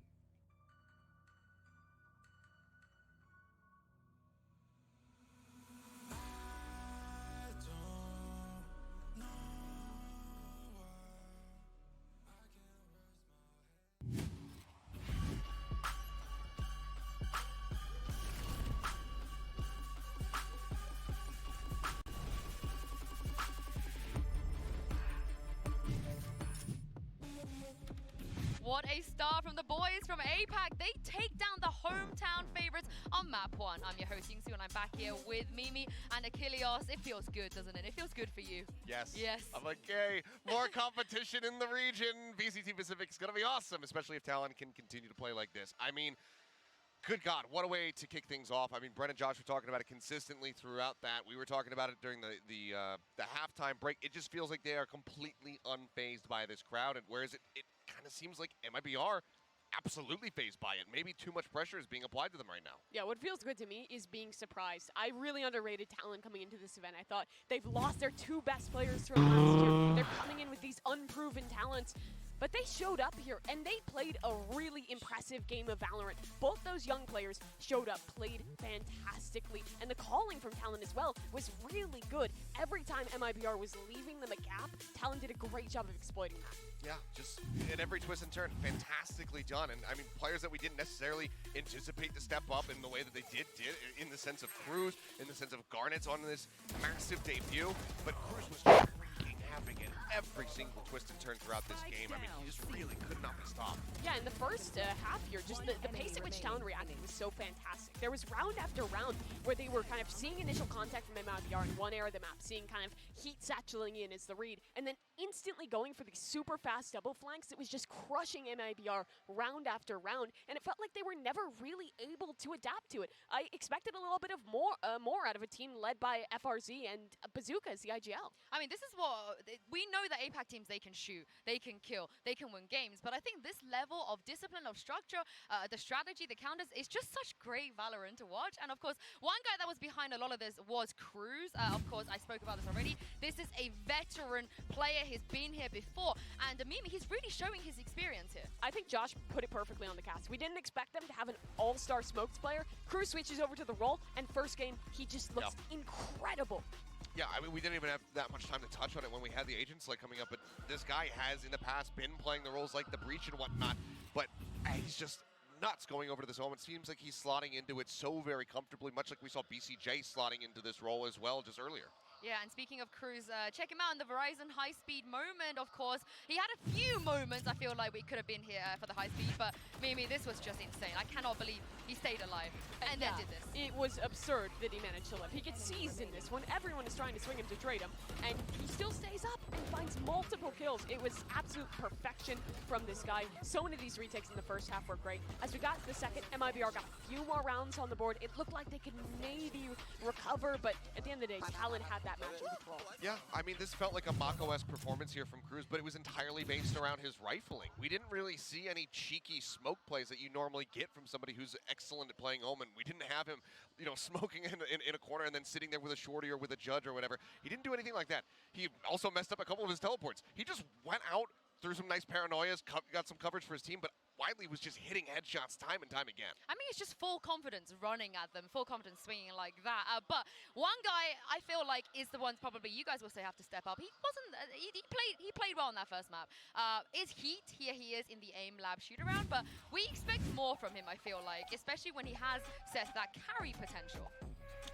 What a start from the boys from APAC. They take down the hometown favorites on map 1. I'm your host, Yingsu, and I'm back here with Mimi and Achilles. It feels good, doesn't it? It feels good for you. Yes. Yes. I'm like, yay, more competition in the region. VCT Pacific is going to be awesome, especially if Talon can continue to play like this. I mean, good God, what a way to kick things off. I mean, Brent and Josh were talking about it consistently throughout that. We were talking about it during the halftime break. It just feels like they are completely unfazed by this crowd. And whereas it kind of seems like MIBR absolutely fazed by it. Maybe too much pressure is being applied to them right now. Yeah, what feels good to me is being surprised. I really underrated Talon coming into this event. I thought they've lost their 2 best players from last year. They're coming in with these unproven talents. But they showed up here, and they played a really impressive game of Valorant. Both those young players showed up, played fantastically, and the calling from Talon as well was really good. Every time MIBR was leaving them a gap, Talon did a great job of exploiting that. Yeah, just at every twist and turn, fantastically done. And I mean, players that we didn't necessarily anticipate to step up in the way that they did in the sense of Cruz, in the sense of Garnet's on this massive debut. But Cruz was freaking having it every single twist and turn throughout this game. I mean, he just really could not be stopped. Yeah, in the first half here, just the pace at which Talon reacted was so fantastic. There was round after round where they were kind of seeing initial contact from MIBR in one area of the map, seeing kind of heat satchelating in as the read, and then instantly going for these super fast double flanks. It was just crushing MIBR round after round, and it felt like they were never really able to adapt to it. I expected a little bit of more out of a team led by FRZ and Bazooka as the IGL. I mean, this is what we know that APAC teams, they can shoot, they can kill, they can win games. But I think this level of discipline, of structure, the strategy, the counters, is just such great Valorant to watch. And of course, one guy that was behind a lot of this was Cruz. Of course, I spoke about this already. This is a veteran player. He's been here before. And Mimi, he's really showing his experience here. I think Josh put it perfectly on the cast. We didn't expect them to have an all-star smokes player. Cruz switches over to the role, and first game, he just looks incredible. Yeah, I mean, we didn't even have that much time to touch on it when we had the agents like coming up, but this guy has in the past been playing the roles like the Breach and whatnot, but he's just nuts going over to this home. It seems like he's slotting into it so very comfortably, much like we saw BCJ slotting into this role as well just earlier. Yeah, and speaking of Cruz, check him out in the Verizon high-speed moment, of course. He had a few moments, I feel like we could have been here for the high-speed, but Mimi, this was just insane. I cannot believe he stayed alive and then did this. It was absurd that he managed to live. He gets seized in this when everyone is trying to swing him to trade him, and he still stays up and finds multiple kills. It was absolute perfection from this guy. So many of these retakes in the first half were great. As we got to the second, MIBR got a few more rounds on the board. It looked like they could maybe recover, but at the end of the day, Talon had that match in control. Yeah, I mean, this felt like a Mako-esque performance here from Cruz, but it was entirely based around his rifling. We didn't really see any cheeky smoke plays that you normally get from somebody who's excellent at playing Omen. We didn't have him, you know, smoking in a corner and then sitting there with a shorty or with a judge or whatever. He didn't do anything like that. He also messed up a couple of his teleports. He just went out, threw some nice paranoias, got some coverage for his team, but Wiley was just hitting headshots time and time again. I mean, it's just full confidence running at them, full confidence swinging like that. But one guy I feel like is the one probably you guys will say have to step up. He wasn't. He played well in that first map. Is Heat here? He is in the aim lab shoot around, but we expect more from him. I feel like, especially when he has set that carry potential.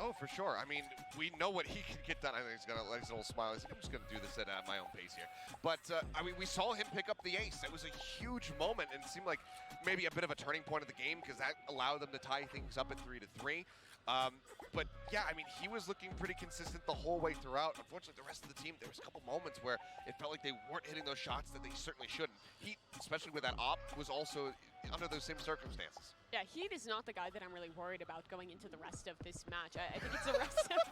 Oh, for sure. I mean, we know what he can get done. I think he's got his little smile. He's like, I'm just going to do this at my own pace here. But, I mean, we saw him pick up the ace. It was a huge moment, and it seemed like maybe a bit of a turning point of the game because that allowed them to tie things up at 3-3. But, yeah, I mean, he was looking pretty consistent the whole way throughout. Unfortunately, the rest of the team, there was a couple moments where it felt like they weren't hitting those shots that they certainly shouldn't. He, especially with that op, was also under those same circumstances. Yeah, Heat is not the guy that I'm really worried about going into the rest of this match. I think it's the rest of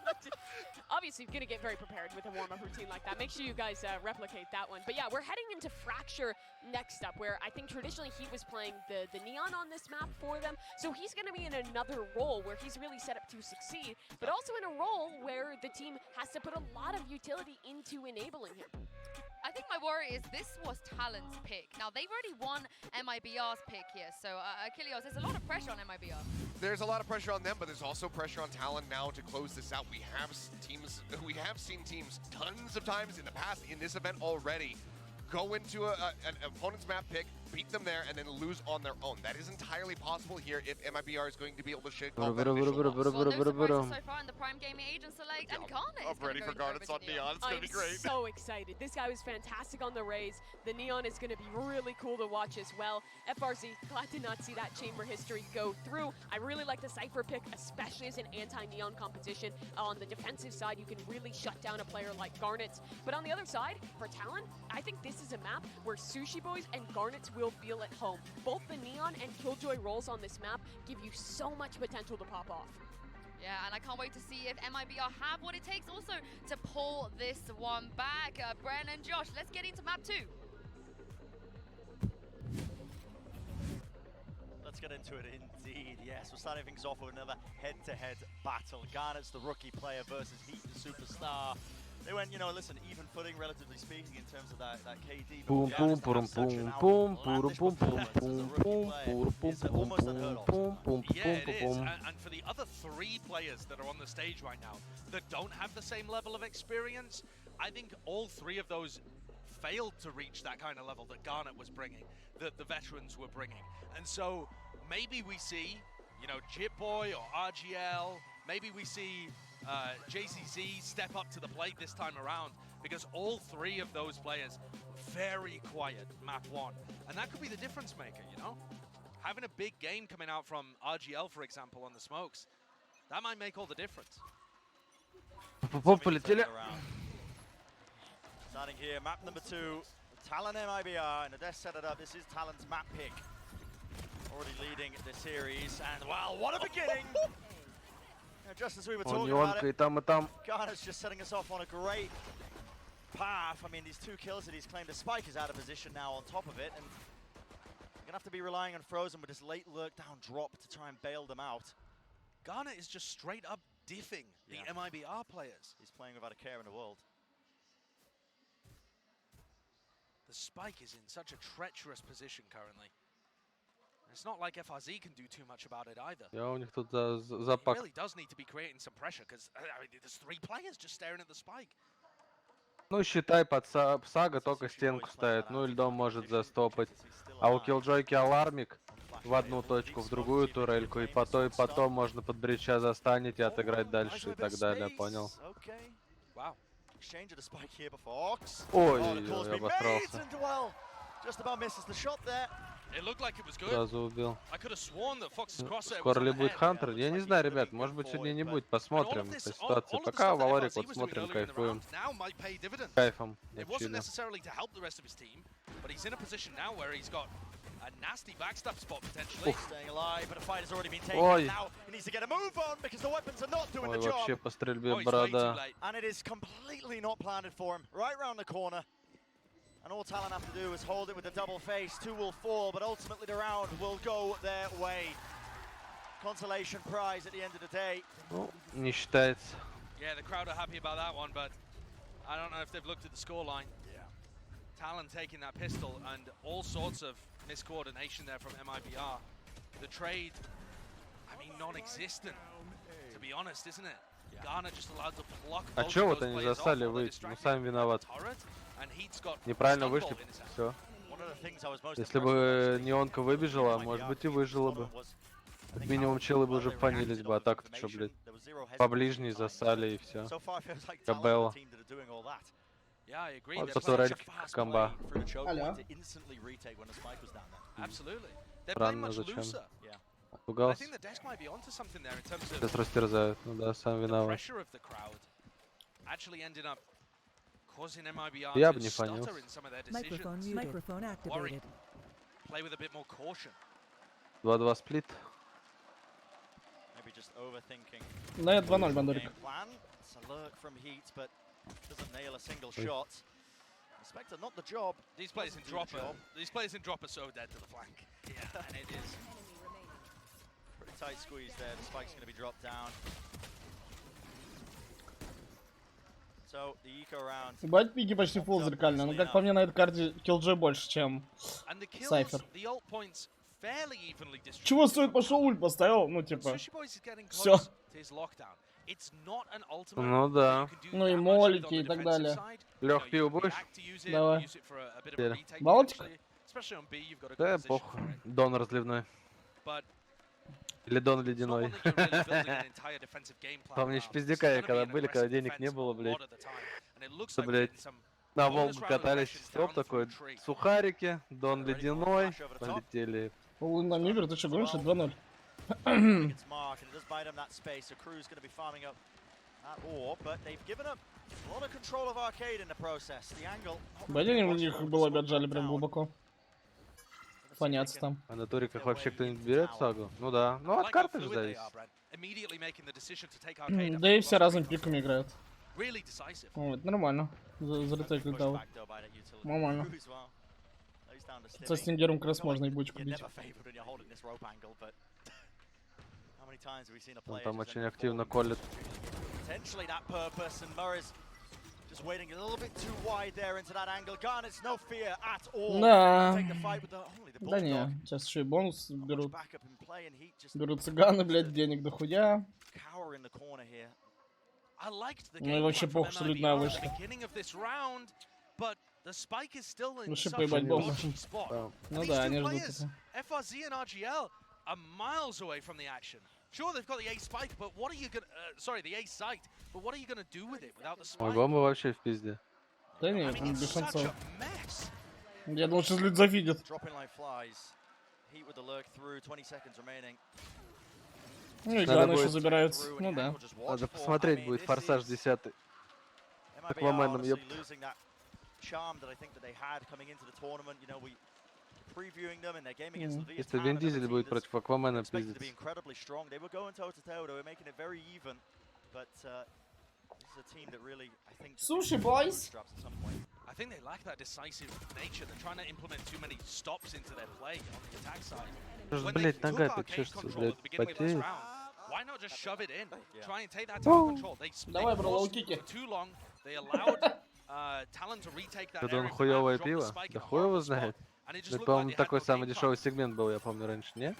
obviously going to get very prepared with a warm-up routine like that. Make sure you guys replicate that one. But yeah, we're heading into Fracture next up, where I think traditionally Heat was playing the Neon on this map for them. So he's going to be in another role where he's really set up to succeed, but also in a role where the team has to put a lot of utility into enabling him. I think my worry is this was Talon's pick. Now, they've already won MIBR's pick here, so Achilles, there's a lot of pressure on MIBR. There's a lot of pressure on them, but there's also pressure on Talon now to close this out. We have seen teams tons of times in the past in this event already go into an opponent's map pick, beat them there, and then lose on their own. That is entirely possible here if MIBR is going to be able to shake off that initial loss. Well, no surprises so far in the Prime Gaming Agent Select, and Garnet I'm ready for Garnet's on Neon. It's going to be great. I'm so excited. This guy was fantastic on the Raze. The Neon is going to be really cool to watch as well. FRZ, glad to not see that chamber history go through. I really like the Cypher pick, especially as an anti-Neon competition. On the defensive side, you can really shut down a player like Garnet. But on the other side, for Talon, I think this is a map where Sushi Boys and Garnet will feel at home. Both the Neon and Killjoy roles on this map give you so much potential to pop off. Yeah, and I can't wait to see if MIBR have what it takes also to pull this one back. Bren and Josh, let's get into map 2. into it indeed. Yes, we're starting things off with another head-to-head battle. Garnet's the rookie player versus Heat, the superstar. They went, you know, listen, even footing, relatively speaking, in terms of that KD. Boom, boom, boom, boom, boom, boom, boom, boom, boom, boom, boom, boom, yeah, it is. And for the other 3 players that are on the stage right now that don't have the same level of experience, I think all 3 of those failed to reach that kind of level that Garnet was bringing, that the veterans were bringing. And so maybe we see, you know, Jitboy or RGL, maybe we see JCZ step up to the plate this time around, because all 3 of those players very quiet map 1, and that could be the difference maker, you know? Having a big game coming out from RGL, for example, on the smokes, that might make all the difference. Starting here, map number 2, Talon MIBR, and Ades set it up. This is Talon's map pick. Already leading the series, and wow, what a beginning! Just as we were talking about it, Garnet's just setting us off on a great path. I mean, these 2 kills that he's claimed, the Spike is out of position now on top of it, and you're gonna have to be relying on Frozen with this late lurk down drop to try and bail them out. Garnet is just straight up diffing the MIBR players. He's playing without a care in the world. The Spike is in such a treacherous position currently. It's not like FRZ can do too much about it either. Я у них тут He запак. really does need to be creating some pressure, because I mean, there's 3 players just staring at the Spike. Ну, считай, под Сага только стенку ставит, ну, и льдом может застопать. А у Киллджойки алармик в одну точку, в другую турельку, и потом можно под брича застанить и отыграть дальше и так далее, понял? Ой, я обосрался. Сразу убил. Скоро ли будет Хантер? Я не знаю, ребят, может быть сегодня не будет, посмотрим по ситуации. Пока Валорик вот смотрим, кайфуем. Кайфом, вообще. Ой. Ой, вообще по стрельбе борода. And all Talon have to do is hold it with a double face. 2 will fall, but ultimately the round will go their way. Consolation prize at the end of the day. Ну, не считается. Yeah, the crowd are happy about that one, but I don't know if they've looked at the scoreline. Yeah. Talon taking that pistol and all sorts of miscoordination there from MIBR. The trade, I mean, non-existent, to be honest, isn't it? Yeah. Garnet just allowed to block both А чё вот of those они players застали off, выйти? Ну, сами виноваты. Неправильно вышли, все. Если бы неонка выбежала, может быть и выжила бы. Как минимум челы бы уже фанились бы, а так-то что, блядь. По ближней засали и все. Кабелла. Вот по турельке комба. Алло. Странно, зачем? Пугался. Сейчас растерзают, ну да, сам виноват. Я бы не фанился. Microphone activated. 2-2 сплит. Да, я 2-0, Бандурик. Spectre, not the job. These players in drop are so dead to the flank. Yeah, and it is pretty tight squeeze there. The spike's going to be dropped down. So the eco round. Ебать, пиги почти фулл зеркально. Ну, как по мне, на этой карте Killjoy больше, чем Сайфер. Чего стоит, пошел ульт поставил? Ну, типа, все. Ну да. Ну и молики и так далее. Лех, пиво будешь? Давай. Балтик? Да, похуй. Дон разливной. Или Дон ледяной. Помнишь, пиздюка, когда были, когда денег не было, блядь. Что, блядь, на Волгу катались, стоп такой, сухарики, Дон ледяной, полетели. На Мивер, ты что, гонишь? 2-0. Блин, у них было бы отжали прям глубоко. Поняться там. А на туриках вообще кто-нибудь берет сагу? Ну да. Ну от карты же зависит. Да и все разными пиками играют. Вот, нормально. Зарытать летал. Нормально. Со стингером как раз можно и бочку бить. Он там очень активно колет. Да. Да не, сейчас еще и бонус берут. Берут цыганы, блядь, денег дохуя. Ну и вообще похуй, что людная вышла. Лучше поебать бомбу. Ну да, они ждут это. Sure, they've got the A spike, but what are you gonna? Sorry, the A site. But what are you gonna do with it without the spike? Ой, бомба вообще в пизде. Да нет, он без шансов. Я думал, сейчас люди завидят. Ну и Ганы еще забираются. Ну да. Надо посмотреть будет форсаж 10. Акваменом, ёпт. Если Вин Дизель будет против Аквамена пиздец. Суши, бойс! I think they lack that decisive nature. They're trying to implement too many stops into their play on the attack side. When they took arcade control at the beginning of this round, why not just shove it in? Try and take that tower control. They paused for too long. They allowed Talon to retake that area. Хуёвое пиво? Да хуй его знает. Это, по-моему, такой самый дешевый сегмент был, я помню, раньше, не?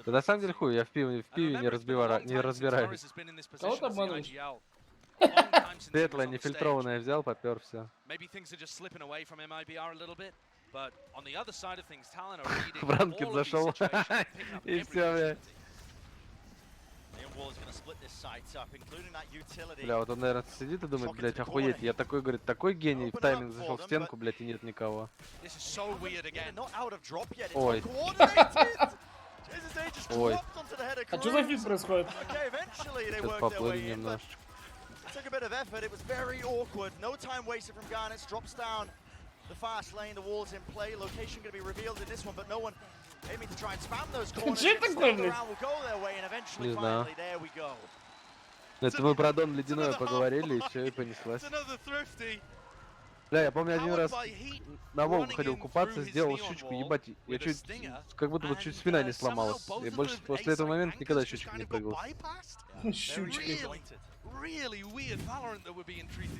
Да на самом деле хуй, я в пиве не разбираюсь. Кого ты обманываешь? Светлое, нефильтрованное взял, попер, все. В ранкет зашел, и все, блядь. Бля, вот он, наверное, сидит и думает, блядь, охуеть, я такой, говорит, такой гений, в тайминг зашел в стенку, блядь, и нет никого. Ой. Ой. А что за фит происходит? Сейчас поплыли немножечко. Took a bit of effort, it was very awkward. No time wasted from Garnets, drops down the fast lane, the wall's in play. Location going to be revealed in this one, but no one aiming to try and spam those corners. The round will go their way, and eventually, finally, there we go. Это мы про Дон Ледяное поговорили, и все, и понеслась. Бля, я помню один раз на Волгу ходил купаться, сделал щучку, ебать, я чуть, как будто бы чуть спина не сломалась. И больше после этого момента никогда щучку не прыгал. Щучкой.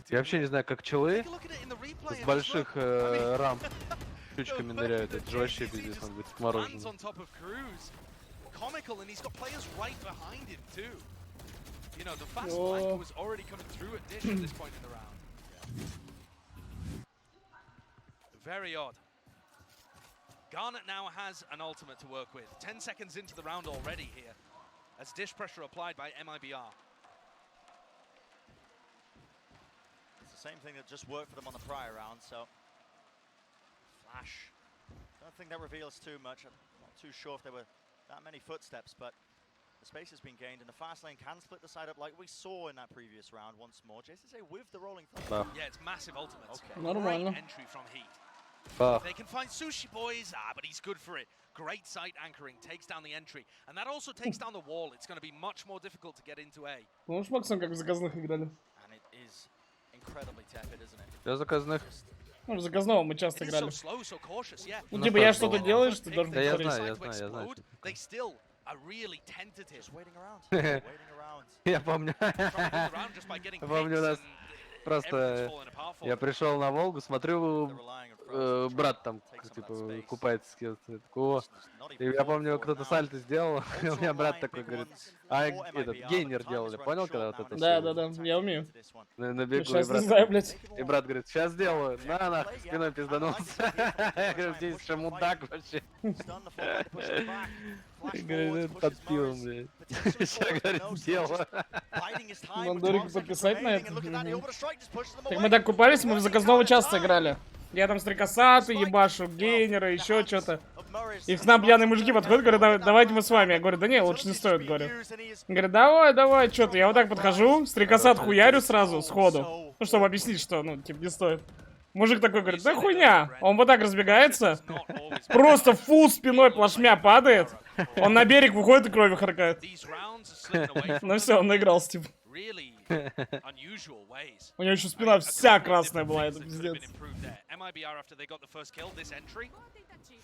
Я вообще не знаю, как челы с больших рамп щучками ныряют, это же вообще пиздец, надо быть мороженым. Very odd. Garnet now has an ultimate to work with. 10 seconds into the round already here, as dish pressure applied by MIBR. It's the same thing that just worked for them on the prior round, so... Flash. Don't think that reveals too much. I'm not too sure if there were that many footsteps, but the space has been gained, and the fast lane can split the side up like we saw in that previous round once more. J.2 with the rolling thunder. Yeah, it's massive ultimate. Okay. Great entry from Heat. They can find Sushi Boys, but he's good for it. Great site anchoring, takes down the entry. And that also takes down the wall. It's going to be much more difficult to get into A. Помнишь, Максим, как в заказных играли? And it is incredibly tepid, isn't it? Я заказных. Ну, в заказного мы часто играли. Ну, типа, я что-то делаешь, ты должен повторить. Да, я знаю. They still are really tentative. Just waiting around. Я помню. Помню, у нас просто... Я пришел на Волгу, смотрю, брат там, типа, купается с кем-то. О, и я помню, кто-то сальто сделал, и у меня брат такой говорит, а этот, гейнер делали, понял, когда вот это? Да, я умею. На бегу, сейчас не знаю, блядь. И брат говорит, сейчас сделаю, на, спиной пизданулся. Я говорю, здесь еще мудак вообще. Говорит, под пивом, блядь. Сейчас, говорит, сделаю. Мандорик подписать на это? Так мы так купались, мы в заказного часто играли. Я там стрекосаты, ебашу, гейнера, еще что-то. И к нам пьяные мужики подходят, говорят, давайте мы с вами. Я говорю, да не, лучше не стоит, говорю. Говорят, давай, что-то. Я вот так подхожу, стрекосат хуярю сразу, сходу. Ну, чтобы объяснить, что, ну, типа, не стоит. Мужик такой говорит, да хуйня. Он вот так разбегается, просто фул спиной плашмя падает. Он на берег выходит и кровью харкает. Ну все, он наигрался, типа. unusual ways. У него еще спина вся красная была, это пиздец. MIBR after they got the first kill, this entry.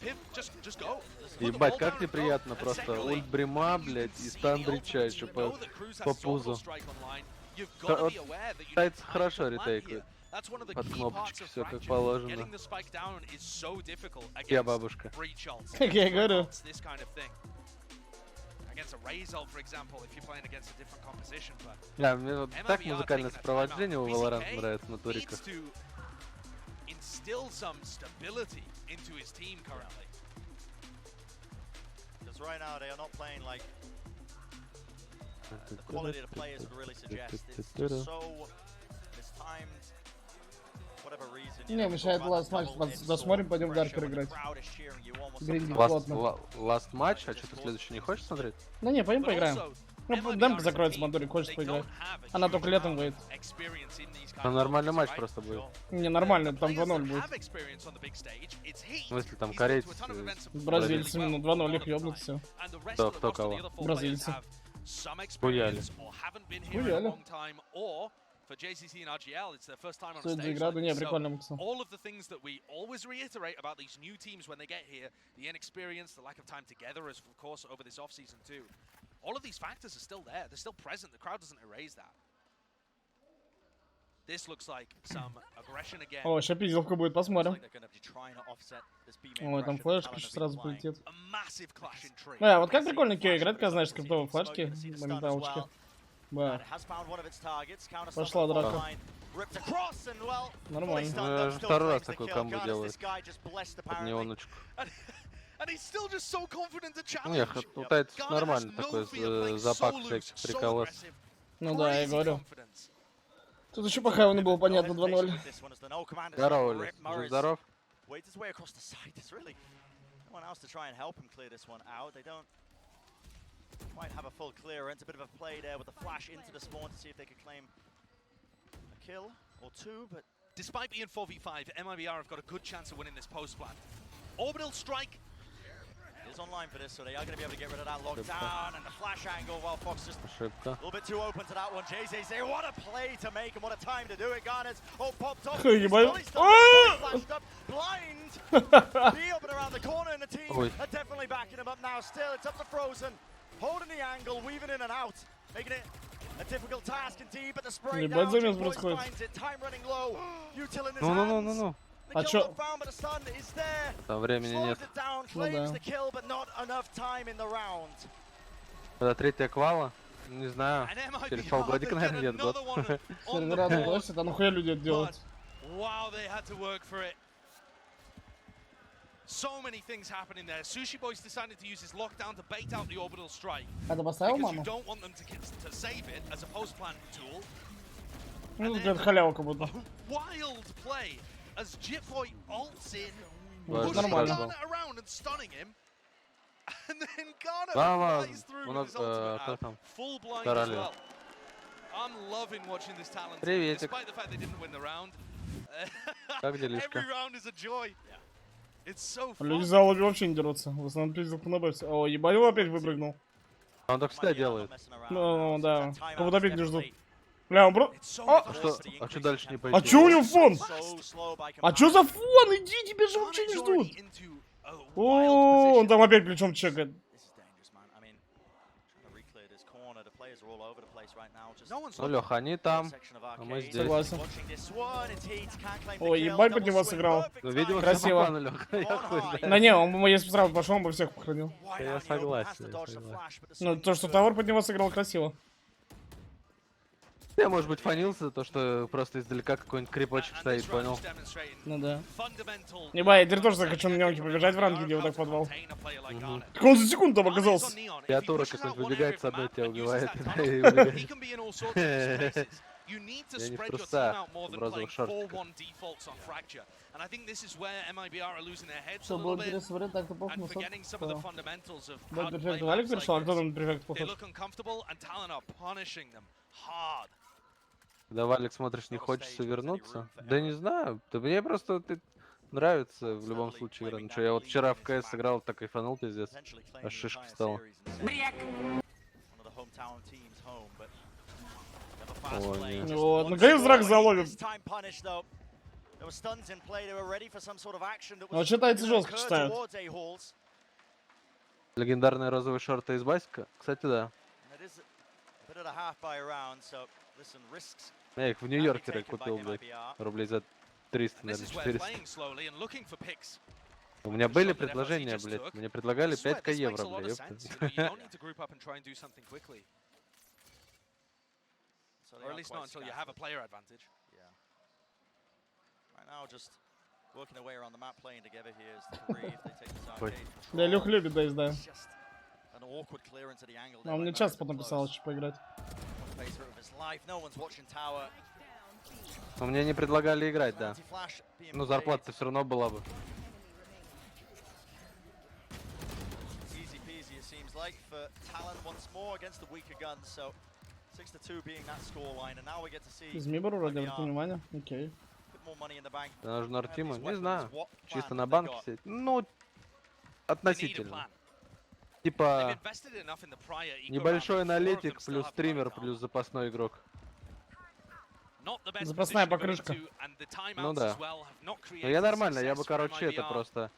Piv, just go. Ебать, как неприятно просто. Ульт Брима, блядь, и стан Брича еще по пузу. Кстати, хорошо ретейкают. Под кнопочки все как положено. Я бабушка. Как я говорю. Да, мне вот так музыкальное сопровождение у Valorant нравится на туриках. Right now they are not playing like the quality of the players would really suggest. It's just so mistimed. Whatever reason. Не, мешает last match. Досмотрим, пойдем Даркер играть. Гринди плотно. Last match? А что, ты следующий не хочешь смотреть? Да не, пойдем поиграем. Ну, демка закроется, Мадурик, хочешь поиграть. Она только летом выйдет. Там нормальный матч просто будет. Не, нормально, там 2-0 будет. В смысле, там корейцы. Бразильцы, ну 2-0 их ёбнут, все. Кто кого? Бразильцы. Хуяли. Хуяли. Сегодня игра, да не, прикольно, Максим. All of the things that we always reiterate about these new teams when they get here, the inexperience, the lack of time together, as of course over this off-season too. All of these factors are still there. They're still present. The crowd doesn't erase that. This looks like some aggression again. О, сейчас пизделка будет, посмотрим. Ой, там флешка еще сразу полетит. Да, вот как прикольно Кио играть, когда знаешь скриптовые флешки, моменталочки. Да. Пошла драка. Нормально. Ну, второй раз такой камбу делает. Под неоночку. Нет, у тайцев нормально такой запах всяких приколов. Ну да, я говорю. Тут еще по хайву не было понятно 2-0. Здорово, Лес. Жив здоров? Might have a full clearance, a bit of a play there with the flash into the spawn to see if they could claim a kill or two, but despite being 4v5, MIBR have got a good chance of winning this post plan. Orbital strike is online for this, so they are going to be able to get rid of that lockdown and the flash angle. Well, Fox just a little bit too open to that one. JZ say, what a play to make and what a time to do it. Garnet's popped off. Flashed up, blind. Be up and around the corner, and the team are definitely backing him up now. Still, it's up to Frozen. Holding the angle, weaving in and out, making it a difficult task indeed, but the spray down, Boys finds it, time running low, Util in his hands. Ну. The kill not found, but the stun is there. Там времени нет. Slows it down, claims the kill, but not enough time in the round. Когда третья квала, не знаю, через полгодика, наверное, нет, год. Сервера досит, а нахуя люди это делают? Wow, they had to work for it. So many things happening there. Sushi Boy's decided to use his lockdown to bait out the orbital strike. Because you don't want them to save it as a post-plant tool. Ну, тут это халява как будто. Wild play as Jitboy ults in, pushing Garnet around and stunning him. And then Garnet flies through with his ultimate full blind as well. I'm loving watching this talent, despite the fact they didn't win the round. Every round is a joy. Люди за лоби вообще не дерутся. В основном пиздил на бэсе. О, ебать, его опять выпрыгнул. Он так всегда делает. Ну, да. Как будто опять не ждут. Бля, он бро... А что дальше не пойти? А чё у него фон? А чё за фон? Иди, тебя же вообще не ждут. О, он там опять плечом чекает. Ну, Леха, они там, а мы здесь. Согласен. Ой, ебать, под него сыграл. Ну, видимо, красиво. Да не, он бы, если бы сразу пошел, он бы всех похоронил. Я согласен. Ну, то, что Тавр под него сыграл, красиво. Я, может быть, фанился за то, что просто издалека какой-нибудь крипочек стоит, понял? Ну да. Ебать, я теперь тоже захочу на немке побежать в ранге, где вот так в подвал. Так он за секунду там оказался. Я тура какой-нибудь выбегает с одной, тебя убивает. Я не в трусах, в розовых шортиках. Что, было интересно смотреть, так-то похуй на сок. Вот перфект Валик пришел, а кто там перфект похож? Когда Валик смотришь, не хочется вернуться? Да не знаю, да мне просто нравится в любом случае игра. Ну что, я вот вчера в КС сыграл, так кайфанул, пиздец. Аж шишка стала. Вот, наконец враг заловит. Ну, читайте жестко, читают. Легендарные розовые шорты из Басика? Кстати, да. Я их в Нью-Йоркере купил, блядь, рублей за 300, наверное, 400. У меня были предложения, блядь, мне предлагали 5 евро, блядь, ёпта. Or at least not until you have a player advantage. Right now, just working their way around the map, playing together here as the three, if they take this arcade. Да, Илюх любит Дейз, да. An awkward clearance at the angle. Он мне часто потом писал, что поиграть. Но мне не предлагали играть, да. Но зарплата все равно была бы. Easy peasy, it seems like, for Talon once more against the weaker guns. So 6-2 being that scoreline, and now we get to see. Из Мибору вроде, обратите внимание. Окей. Нужно Артима? Не знаю. Чисто на банке сидеть. Ну, относительно. Типа, небольшой аналитик, плюс стример, плюс запасной игрок. Запасная покрышка. Ну да. Но я нормально, я бы, короче, это просто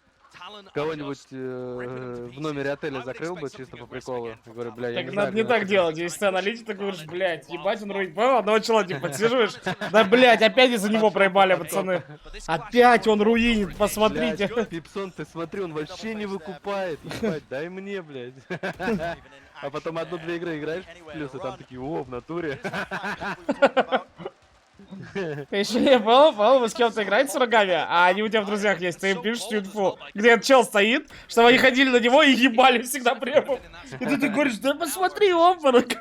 кого-нибудь в номере отеля закрыл бы чисто по приколу. Я говорю, бля, я так надо не так делать. Если ты аналитик, ты говоришь, блядь, ебать, он руит. Одного человека подсиживаешь. Да, блядь, опять из-за него проебали, пацаны. Опять он руинит, посмотрите. Блядь, Пипсон, ты смотри, он вообще не выкупает. Ебать, дай мне, блядь. А потом одну-две игры играешь, плюсы там такие, о, в натуре. Ты еще не был, вы с кем-то играете с врагами, а они у тебя в друзьях есть, ты им пишешь инфу, где этот чел стоит, чтобы они ходили на него и ебали всегда прямо. И ты говоришь, да посмотри, обморок.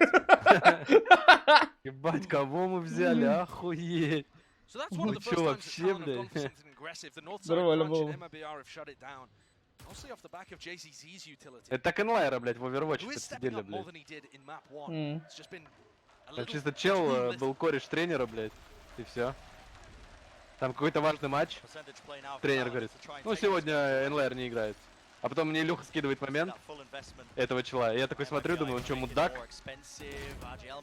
Ебать, кого мы взяли, охуеть. Ну чё вообще, блядь? Нормально было. Это так инлайера, блядь, в Overwatch подсидели, блядь. Там чисто чел был кореш тренера, блядь, и все. Там какой-то важный матч. Тренер говорит, ну сегодня инлайер не играет. А потом мне Илюха скидывает момент этого чела. И я такой смотрю, думаю, он что, мудак?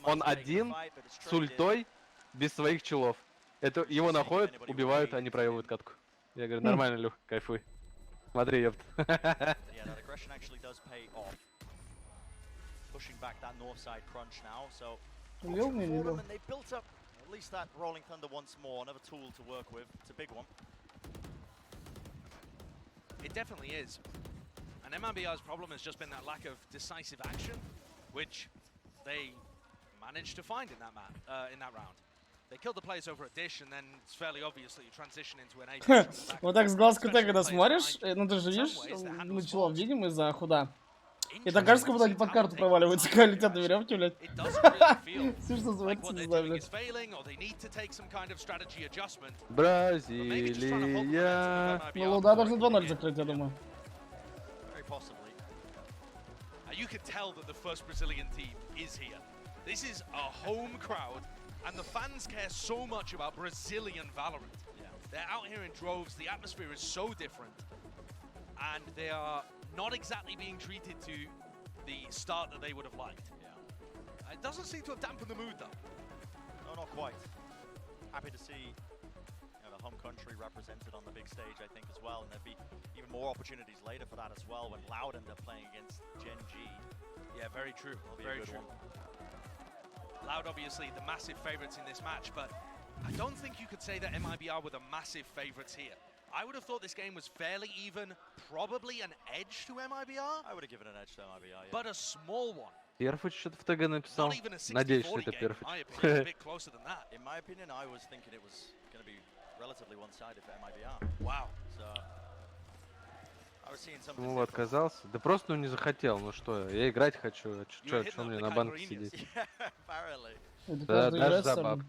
Он один, с ультой, без своих челов. Это его находят, убивают, они проебывают катку. Я говорю, нормально, Илюх, кайфуй. Смотри, ёпт. Лил мне, не лил. At least that Rolling Thunder once more, another tool to work with. It's a big one. It definitely is. And MIBR's problem has just been that lack of decisive action, which they managed to find in that round. They killed the players over a dish, and then it's fairly obvious that you transition into an AP. Вот так с глаз КТ, когда смотришь, ну ты же видишь, мы челов видим из-за худа. И так кажется, как будто они под карту проваливаются, когда летят на веревке, блядь. Все, что называется, не знаю, блядь. Бразилия. Ну, Луда должны 2-0 закрыть, я думаю. You can tell that the first Brazilian team is here. This is a home crowd, and the fans care so much about Brazilian Valorant. They're out here in droves, the atmosphere is so different, and they are not exactly being treated to the start that they would have liked. It doesn't seem to have dampened the mood, though. No, not quite. Happy to see the home country represented on the big stage, I think, as well. And there'll be even more opportunities later for that as well when Loud end up playing against Gen G. Yeah, very true. Very true. Loud, obviously, the massive favourites in this match, but I don't think you could say that MIBR were the massive favourites here. I would have thought this game was fairly even, probably an edge to MIBR. I would have given an edge to MIBR, yeah. But a small one. Перфич что-то в ТГ написал. Надеюсь, что это Перфич. In my opinion, I was thinking it was going to be relatively one-sided for MIBR. Wow. So, I was seeing something. Ну, отказался. Да просто не захотел. Ну что, я играть хочу. Чё мне на банке сидеть? Да, даже забавно.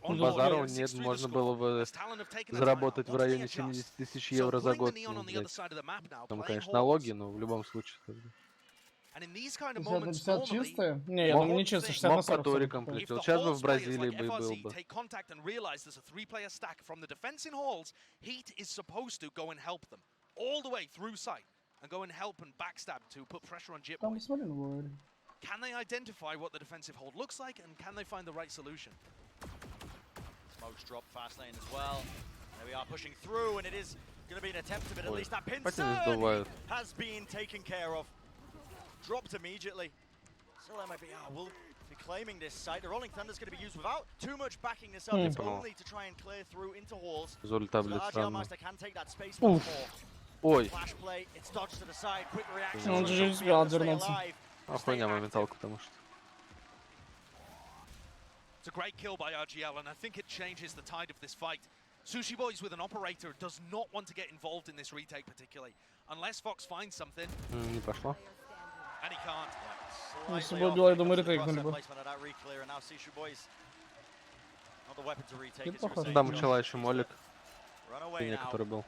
Базару нет, можно было бы заработать в районе 70 тысяч евро за год. Там, конечно, налоги, но в любом случае. 50 чистые? Не, я думаю, не чисто, 60 на 40. Моториком плетел. Сейчас бы в Бразилии был бы. All the way through sight and go and help and backstab to put pressure on Jitboy. Там смотри на Войд. Can they identify what the defensive hold looks like, and can they find the right solution? Smokes drop fast lane as well. There we are pushing through, and it is going to be an attempt to, but at least that pincer has been taken care of. Dropped immediately. Still MIBR will be claiming this site. The Rolling Thunder is going to be used without too much backing this up. It's only to try and clear through into halls. So the RGL Master can take that space once more. Ой. Flash play, it's dodged to the side, quick reaction. Он же успел отвернуться. Охуенно моменталка, потому что. It's a great kill by RGL, and I think it changes the tide of this fight. Sushi Boys with an operator does not want to get involved in this retake particularly, unless Fox finds something. Не пошло. And he can't. Если бы убил, я думаю, ретейкнули бы. Там начала еще Молик. Который был.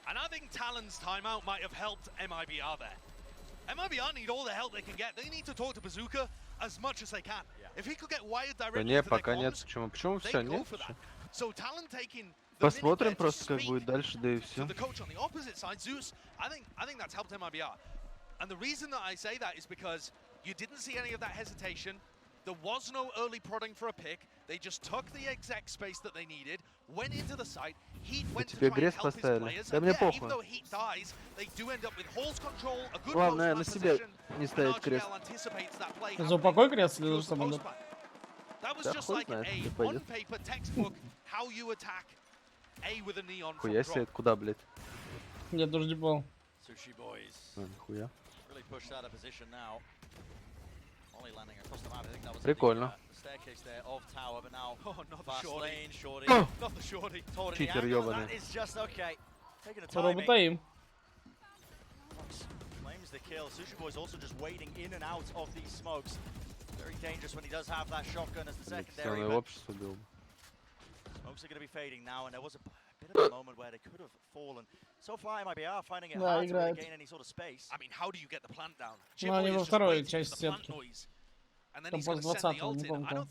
And I think Talon's timeout might have helped MIBR there. MIBR need all the help they can get. They need to talk to Bazooka as much as they can. If he could get wired directly Нет, to пока their нет. comms, Почему все нет? So Talon taking Посмотрим просто, как будет дальше, да и все. the coach on the opposite side, Zeus, I think that's helped MIBR. And the reason that I say that is because you didn't see any of that hesitation. There was no early prodding for a pick. They just took the exact space that they needed, went into the site. Heat went to try and help his players. And yeah, even though Heat dies, they do end up with Hall's control, a good Главное на position, себе не ставить крест. anticipates that play. За упокой крест или за что было? That was just like a on-paper textbook how you attack A with a neon from Хуя себе, куда, блядь? Я тоже не понял. Sushi Boys. Нихуя. Really pushed out of position now. Only landing across the map. I think that was Прикольно. the staircase there of tower, but now not the fast shorty. lane, shorty. Not the shorty. Читер ёбаный. That is just okay. Taking a timing. Робота им. Claims the kill. Sushi Boy's also just waiting in and out of these smokes. Very dangerous when he does have that shotgun as the secondary. Smokes are going to be fading now, and there was a bit of a moment where they could have fallen. So far, MIBR finding it hard to really gain any sort of space. I mean, how do you get the plant down? Ну, они во второй части сетки. Там после 20-го, не помню.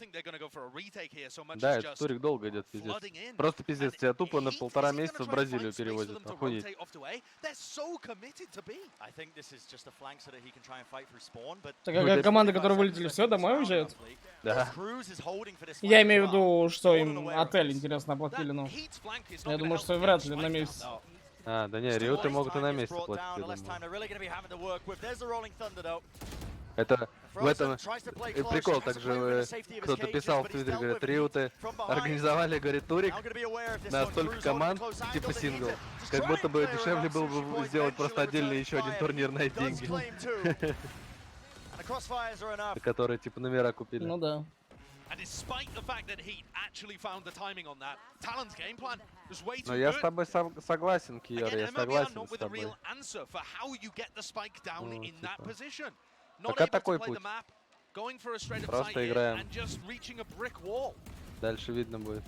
Да, этот турик долго идет, пиздец. Просто пиздец, тебя тупо на 1,5 месяца в Бразилию перевозят. Охуеть. Так как команда, которые вылетели, все, домой уезжают? Да. Я имею в виду, что им отель, интересно, оплатили, но... Я думаю, что вряд ли на месяц. А, да не, риуты могут и на месяц платить, я думаю. Это в этом прикол, также кто-то писал в Твиттере, говорит, риуты организовали, говорит, турик на столько команд, типа сингл. Как будто бы дешевле было бы сделать просто отдельный еще один турнир на эти деньги. Которые типа номера купили. Ну да. Но я с тобой согласен, Киер, я согласен с тобой. Пока такой путь. Просто играем. Дальше видно будет.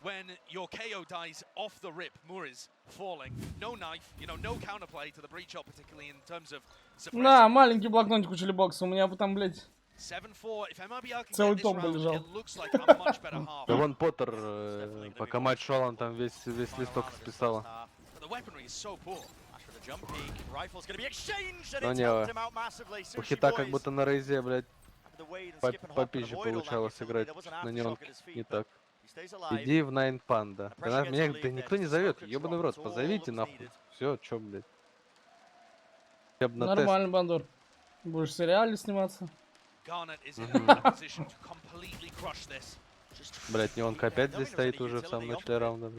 When your KO dies off the rip, Muriz falling. No knife, you know, no counterplay to the breach shot, particularly in terms of suppressing. Да, маленький блокнотик у Чилибокса, у меня там, блядь, 7-4. If MIBR can целый get this том round, лежал. it looks like a much better half. Да вон Поттер, пока матч шел, он там весь листок списала. The weaponry is so poor. Но не, у Хита как будто на рейзе, блядь, попизже получалось играть. На нем не так. Иди в Найн Панда. Меня никто не зовет, ебаный в рот, позовите нахуй. Все, чё, блядь. Нормально, Бандур. Будешь в сериале сниматься. Блядь, Неонка опять здесь стоит уже в самом начале раунда.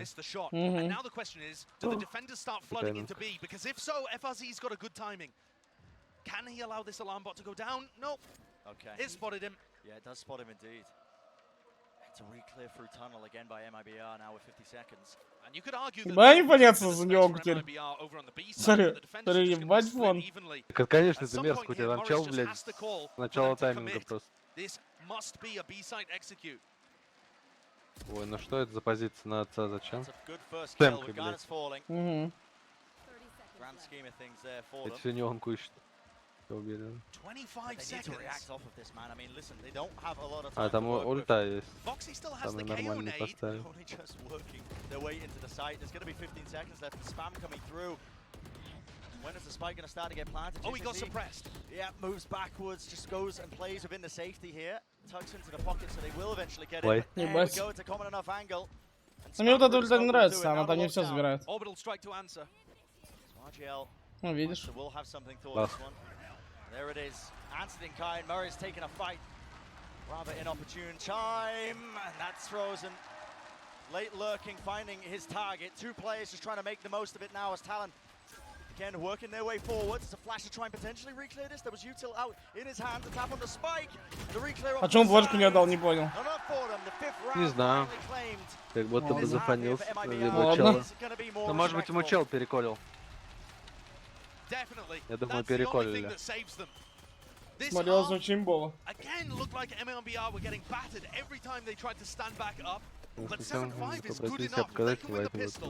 It's a re-clear through tunnel again by MIBR now with 50 seconds. And you could argue that да, непонятно за него теперь. Смотри, ебать фон. Так, конечно, это мерзко, у тебя там чел, блядь, с начала тайминга просто. Ой, ну что это за позиция на отца, зачем? Темпы, блядь. Это все Неонку ищет. убили. А там ульта есть. Там нормально поставить. When is the spike going to start to get planted? Oh, he got suppressed. Yeah, moves backwards, just goes and plays within the safety here. Tucks into the pocket, so they will eventually get it. There we go, it's a common enough angle. Мне вот эта ульта не нравится, она там не все забирает. Orbital strike to answer. Ну, видишь. Will have something for this one. There it is. Answered in kind. Murray's taking a fight. Rather inopportune time, and that's frozen. Late lurking, finding his target. Two players just trying to make the most of it now as Talon again working their way forward. It's a flash to try and potentially reclear this. There was util out in his hand. The tap on the spike. The reclear. А чему флешку не отдал, не понял. Не знаю. Как будто бы зафанился. Либо чел. Ну, может быть, ему чел переколил. Я думаю, переколили. Смотрелось очень имбово. But 7-5 is good enough.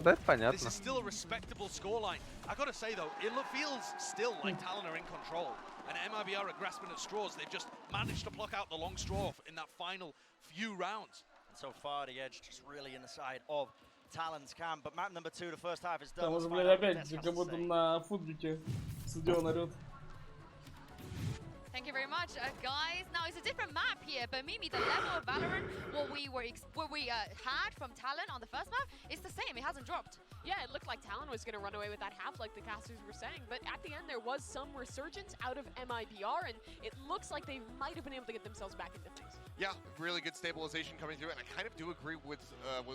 Да, это понятно. This is still a respectable scoreline. I gotta say though, it feels still like Talon are in control, and MIBR are grasping at straws. They've just managed to pluck out the long straw in that final few rounds. And so far, the edge just really in the side of Talon's camp. But map number 2, the first half is done. Там уже, блядь, опять как будто на футбике стадион орёт. Thank you very much, guys. Now it's a different map here, but Mimi, the level of Valorant, what we had from Talon on the first map, is the same. It hasn't dropped. Yeah, it looked like Talon was going to run away with that half, like the casters were saying. But at the end, there was some resurgence out of MIBR, and it looks like they might have been able to get themselves back into things. Yeah, really good stabilization coming through, and I kind of do agree with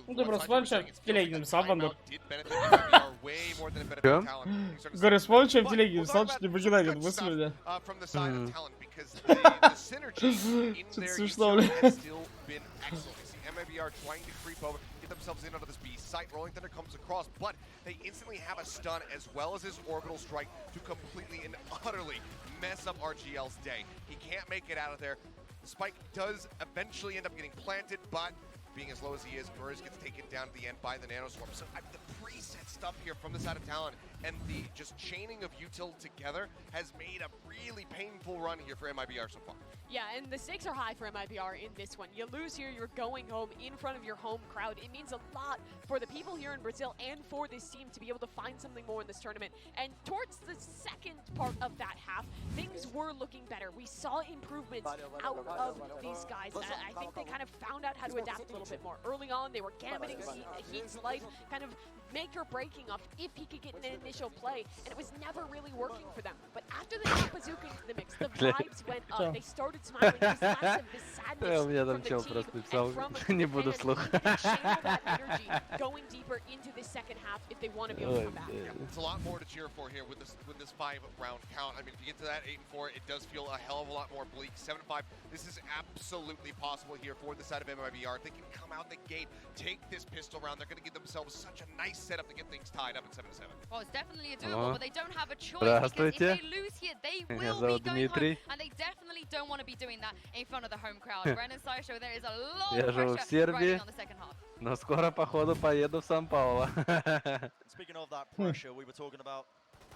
Ну, просто вспомни, в телеге написал Вандер. Говорю, вспомни, что в телеге написал, что не покидать эту мысль, да. Что-то смешно, блядь. MIBR trying to creep over, get themselves in onto this B site. Rolling Thunder comes across, but they instantly have a stun as well as his orbital strike to completely and utterly mess up RGL's day. He can't make it out of there. The spike does eventually end up getting planted, but being as low as he is, Murs gets taken down at the end by the Nanoswarm. So the preset stuff here from the side of Talon and the just chaining of util together has made a really painful run here for MIBR so far. Yeah, and the stakes are high for MIBR in this one. You lose here, you're going home in front of your home crowd. It means a lot for the people here in Brazil and for this team to be able to find something more in this tournament. And towards the second part of that half, things were looking better. We saw improvements out of these guys. I think they kind of found out how to adapt a little bit more. Early on, they were gambiting Heat's life, kind of make or breaking off if he could get an initial play, and it was never really working for them. But after the bazooka into the mix, the vibes went up. They started smiling. This massive sadness from the team and from не буду слух. channel that energy going deeper into the second half if they want to be able to come back. Yeah, it's a lot more to cheer for here with this 5-round count. I mean, if you get to that 8-4, it does feel a hell of a lot more bleak. 7-5, this is absolutely possible here for the side of MIBR. If they can come out the gate, take this pistol round, they're going to give themselves such a nice setup to get things tied up at 7-7. Well, it's definitely doable, but they don't have a choice because if they lose here, they will be going home, and they definitely don't want to be doing that in front of the home crowd. Brennan Sideshow, there is a lot of pressure riding on the second half. Но скоро, походу, поеду в Сан-Пауло. Speaking of that pressure, we were talking about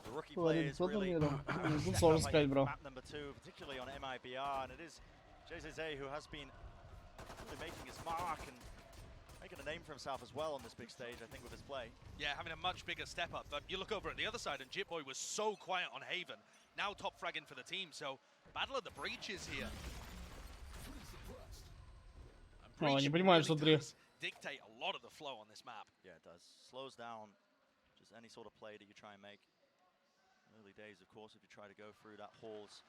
the rookie players really map number 2, particularly on MIBR, and it is J.2 who has been really making his mark and making a name for himself as well on this big stage, I think, with his play. Yeah, having a much bigger step up. But you look over at the other side, and Jitboy was so quiet on Haven. Now top fragging for the team, so battle of the breaches here. Oh, не понимаю, что дрифт. Dictate a lot of the flow on this map. Yeah, it does. Slows down just any sort of play that you try and make. Early days, of course, if you try to go through that halls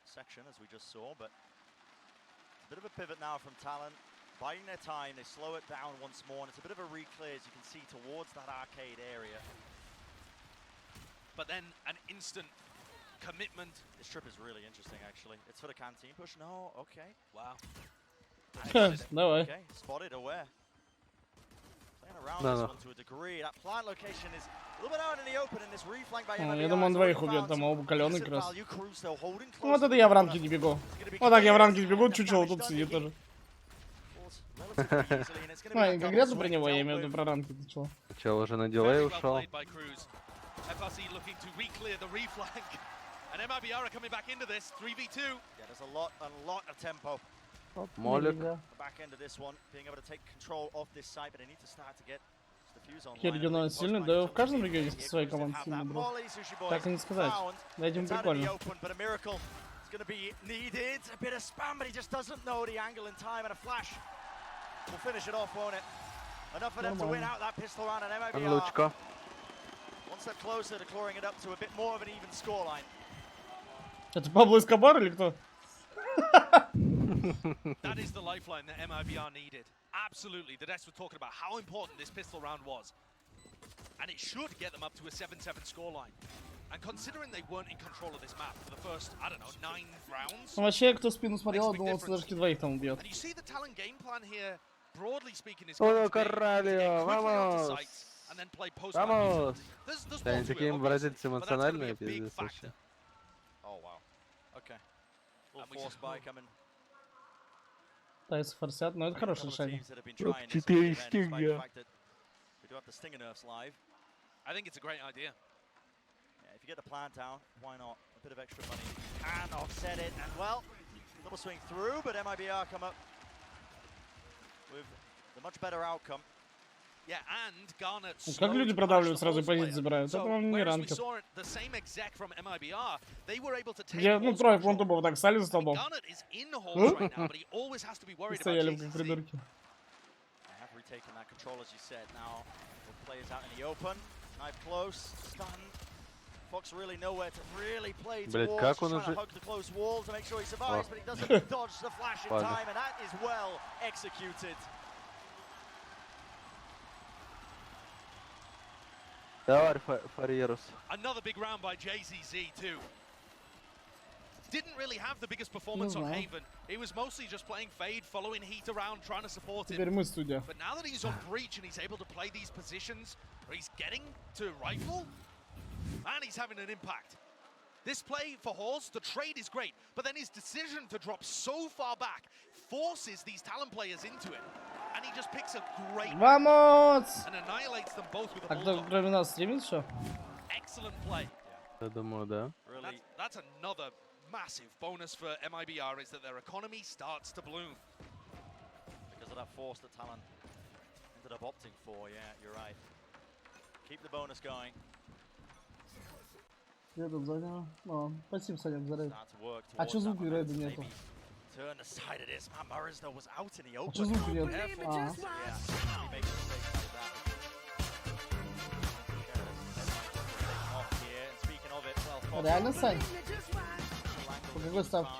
section, as we just saw, but a bit of a pivot now from Talon. Biding their time, they slow it down once more, and it's a bit of a reclear, as you can see, towards that arcade area. But then an instant commitment. This trip is really interesting, actually. It's for the canteen push. No, okay. Wow. No way. Okay, spotted, aware. Playing around this one to a degree. That plant location is a little bit out in the open, and this reflank by MIBR. Я думаю, он двоих убьет, там оба каленый как раз. Вот это я в ранке не бегу. Вот так я в ранке не бегу, чучело тут сидит тоже. Ну, конкретно про него, я имею в виду про ранки, ты чего? Чел уже на дилей ушел. And MIBR are coming back into this 3v2. Yeah, there's a lot of tempo. Молик. The back end of this one, being able to take control of this site, but they need to start to get the fuse on. Регион сильный, да в каждом регионе есть своя команда сильная, бро. Так и не сказать. На этим прикольно. Going to be needed. A bit of spam, but he just doesn't know the angle in time, and a flash will finish it off, won't it? Enough for them to win out that pistol round, and MIBR one step closer to clawing it up to a bit more of an even scoreline. Это Пабло Эскобар или кто? That is the lifeline that MIBR needed. Absolutely. The devs were talking about how important this pistol round was. And it should get them up to a 7-7 scoreline. And considering they weren't in control of this map for the first, I don't know, 9 rounds. Ну вообще, кто спину смотрел, думал, что даже Ч2 их там убьет. And you see the Talon game plan here, broadly speaking, is О, Корралио, vamos! And then play post. Vamos! There's Да, они такие бразильцы эмоциональные, пиздец вообще. Oh wow. Okay. Full force buy coming. Пытаются форсят, но это хорошее решение. 4 стинга. We do have the stinger nerfs live. I think it's a great idea. Yeah, if you get the plant down, why not? A bit of extra money and offset it, and well, double swing through, but MIBR come up with the much better outcome. Yeah, and Garnet. Как люди продавливают, сразу позиции забирают. Это вам не ранкер. Я, ну, трое фронту было так стали за столбом. Стояли как придурки. Блять, как он уже... Давай, Фарьерус. Another big round by J.2. Didn't really have the biggest performance on Haven. He was mostly just playing Fade, following Heat around, trying to support him. But now that he's on Breach and he's able to play these positions where he's getting to rifle, man, he's having an impact. This play for Halls, the trade is great, but then his decision to drop so far back forces these Talon players into it. And he just picks a great Vamos! and annihilates them both with a А кто кроме нас стримит что? Excellent play. Я думаю, да. That's another massive bonus for MIBR is that their economy starts to bloom. Because of that force that Talon ended up opting for, yeah, you're right. Keep the bonus going. Я тут занял. Спасибо, Саня, за рейд. А чё звука рейда нету? Turn aside of this, man. Morris though was out in the open. Что звука нет? Реально, Сань? По какой ставке?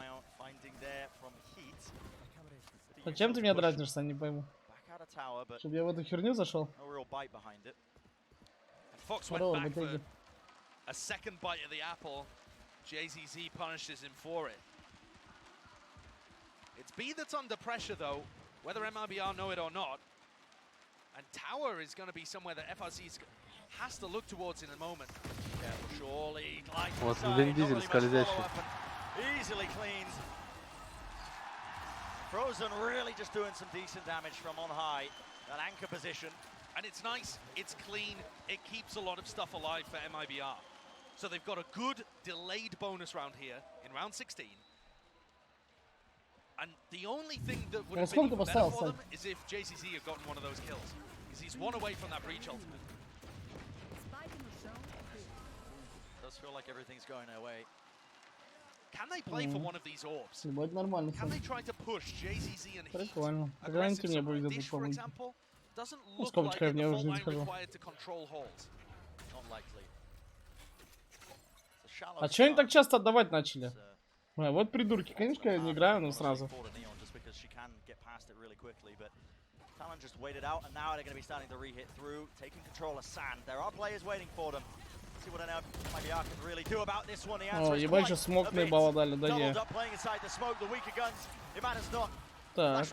Зачем ты меня дразнишь, Сань, не пойму. Чтобы я в эту херню зашел? Здорово, ботеги. A second bite of the apple. JZZ punishes him for it. It's B that's under pressure though, whether MIBR know it or not. And Tower is going to be somewhere that FRC has to look towards in a moment. Careful, surely. Вот Вин Дизель скользящий. Easily cleaned. Frozen really just doing some decent damage from on high. That anchor position. And it's nice, it's clean, it keeps a lot of stuff alive for MIBR. So they've got a good delayed bonus round here in round 16. And the only thing that would have been even better for them is if JCZ had gotten one of those kills. Because he's one away from that breach ultimate. Does feel like everything's going their way. Can they play for one of these orbs? Нормально. Can they try to push JCZ and Heat? Прикольно. Гляньте мне будет это помнить. Ну, скобочка, я мне уже не скажу. А чё они так часто отдавать начали? Вот придурки, конечно, я не играю, но сразу. О, ебать, что смог наебало дали, да не. Так,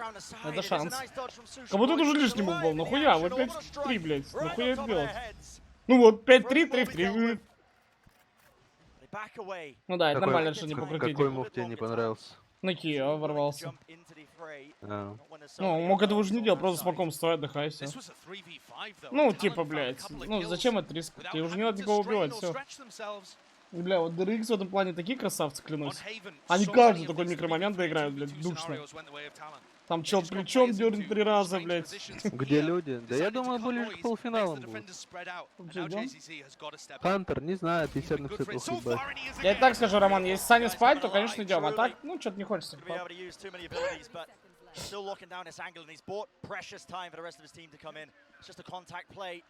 это шанс. Как будто это уже лишний был, нахуя? Вот 5-3, блядь, нахуя это делать? Ну вот, 5-3, 3-3. Ну да, это нормально, что не покрутить. Какой мув тебе не понравился? На Кио ворвался. Ну, мог этого уже не делать, просто смоком стой, отдыхай, все. Ну, типа, блядь, ну зачем этот риск? Тебе уже не надо никого убивать, все. Бля, вот DRX в этом плане такие красавцы, клянусь. Они каждый такой микромомент доиграют, блядь, душно. Там чел плечом дернет 3 раза, блядь. Где люди? Да я думаю, ближе к полуфиналам будут. Хантер, не знаю, 50 на все плохо ебать. Я и так скажу, Роман, если Саня спать, то, конечно, идем. А так, ну, что-то не хочется. Still locking down this angle, and he's bought precious time for the rest of his team to come in. It's just a contact play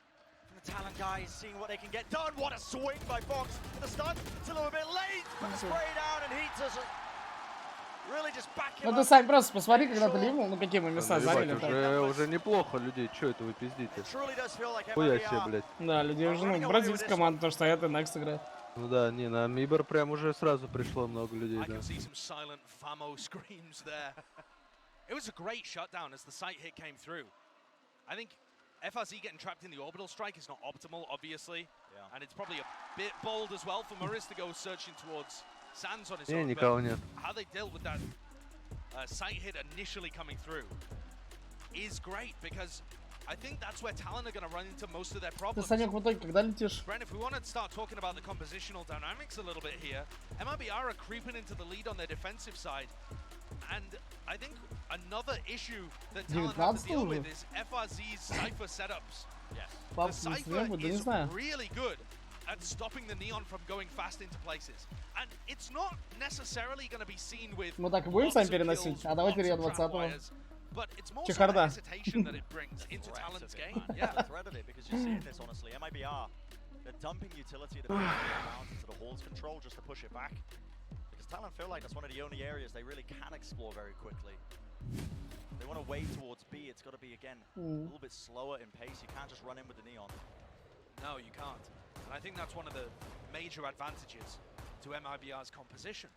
from the Talon guys, seeing what they can get done. What a swing by Fox for the stun. It's a little bit late, but the spray down, and he doesn't really just back him up. Ну ты, Сань, просто посмотри, когда ты ливнул, ну какие мы места заняли. Уже неплохо людей, чё это вы пиздите? Хуя себе, блядь. Да, людей уже, ну, бразильская команда, потому что это Next играет. Ну да, не, на Мибор прям уже сразу пришло много людей, да. It was a great shutdown as the sight hit came through. I think FRZ getting trapped in the orbital strike is not optimal, obviously. Yeah. And it's probably a bit bold as well for Maris to go searching towards Sands on his own. But how they dealt with that sight hit initially coming through is great, because I think that's where Talon are going to run into most of their problems. Brent, if we want to start talking about the compositional dynamics a little bit here, MIBR are creeping into the lead on their defensive side. And I think another issue that Talon have to deal with is FRZ's Cypher setups. Yes. The Cypher is really good at stopping the Neon from going fast into places. And it's not necessarily going to be seen with мы так и будем сами переносить, а давайте я 20-го. But it's more so the hesitation that it brings into Talon's game. Yeah, the threat of it, because you're seeing this, honestly. MIBR, they're dumping utility at the bounce into the Hall's control just to push it back. Talon feel like that's one of the only areas they really can explore very quickly. They want to wade towards B, it's got to be, again, a little bit slower in pace. You can't just run in with the Neon. No, you can't. And I think that's one of the major advantages to MIBR's composition.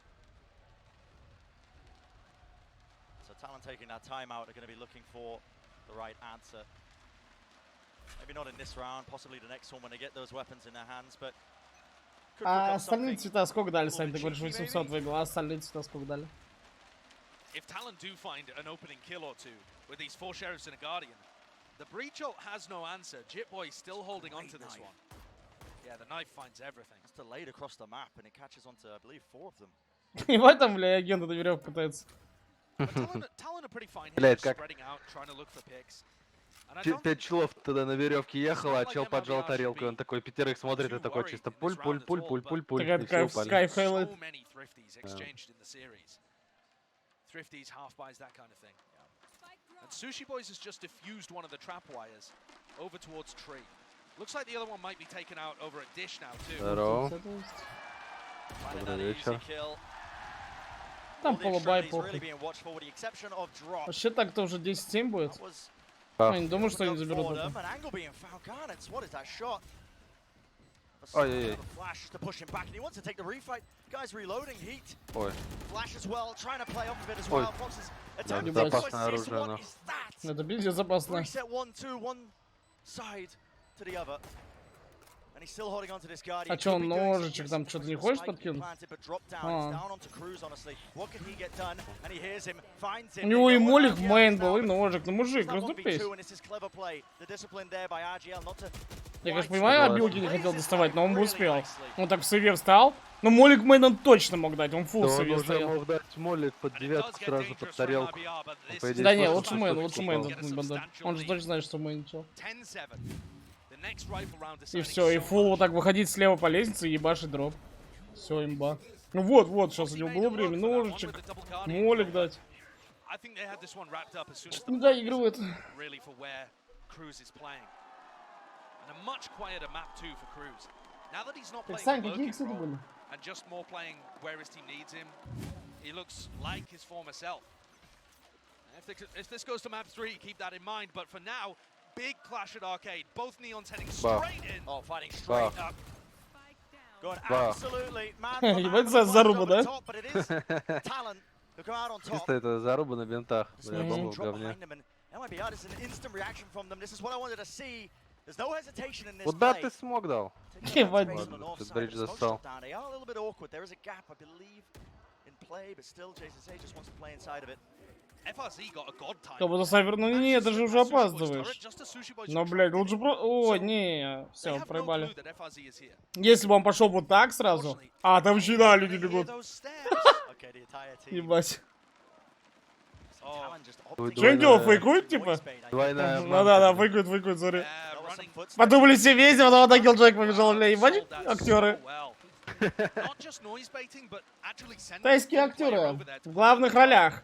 So Talon taking that time out, they're going to be looking for the right answer. Maybe not in this round, possibly the next one when they get those weapons in their hands, but а остальные цвета сколько дали, Сань? Ты говоришь 800 выиграл, а остальные цвета сколько дали? If Talon do find an opening kill or two with these 4 sheriffs and a guardian, the breach ult has no answer. Jitboy still holding on to this one. Yeah, the knife finds everything. It's delayed across the map and it catches onto, I believe, 4 of them. И в этом, бля, агенты на веревку пытаются. Talon are pretty fine here, spreading out, trying to look for picks. 5 челов туда на веревке ехало, а чел поджал тарелку, он такой 5 смотрит и такой чисто пуль-пуль-пуль-пуль-пуль-пуль, и все упали. Thrifties, half buys, that kind of thing. And Sushi Boys has just diffused one of the trap wires over towards Tree. Looks like the other one might be taken out over a dish now too. Здорово. Добрый вечер. Там полубай похуй. Вообще так-то уже 10-7 будет. Я не думаю, что они заберут это. Ой-ой-ой. Ой. Ой. Да, безопасное оружие, но. Это пиздец опасно. А чё, он ножичек там что-то не хочешь подкинуть? У него и молик мейн был, и ножик. Ну, мужик, раздупись. Я, конечно, понимаю, обилки не хотел доставать, но он бы успел. Он так в сейве встал. Но молик мейн он точно мог дать, он фулл сейве стоял. Он мог дать молик под 9 сразу под тарелку. Да не, лучше мейн. Он же точно знает, что мейн ничего. И все, и фул вот так выходить слева по лестнице и ебашить дроп. Все, имба. Ну вот, сейчас у него было время. Ножичек, молик дать. Не доигрывает. Так, Сань, какие иксы были? If this goes to map 3, keep that in mind, but for now, big clash at arcade. Both Neons heading straight in. Oh, fighting straight up. Going absolutely mad. Ебать за зарубу, да? Чисто это заруба на бинтах. Бля, бомба в говне. Куда ты смог дал? Ебать. Тут бридж застал. Как будто Сайфер, ну не, ты же уже опаздываешь. Но, блядь, лучше про... О, не, все, проебали. Если бы он пошел вот так сразу... А, там еще да, люди бегут. Ебать. Что он делал, фейкует, типа? Ну да, фейкует, смотри. Подумали все весь, а потом атакил человек побежал, бля, ебать, актеры. Тайские актеры в главных ролях.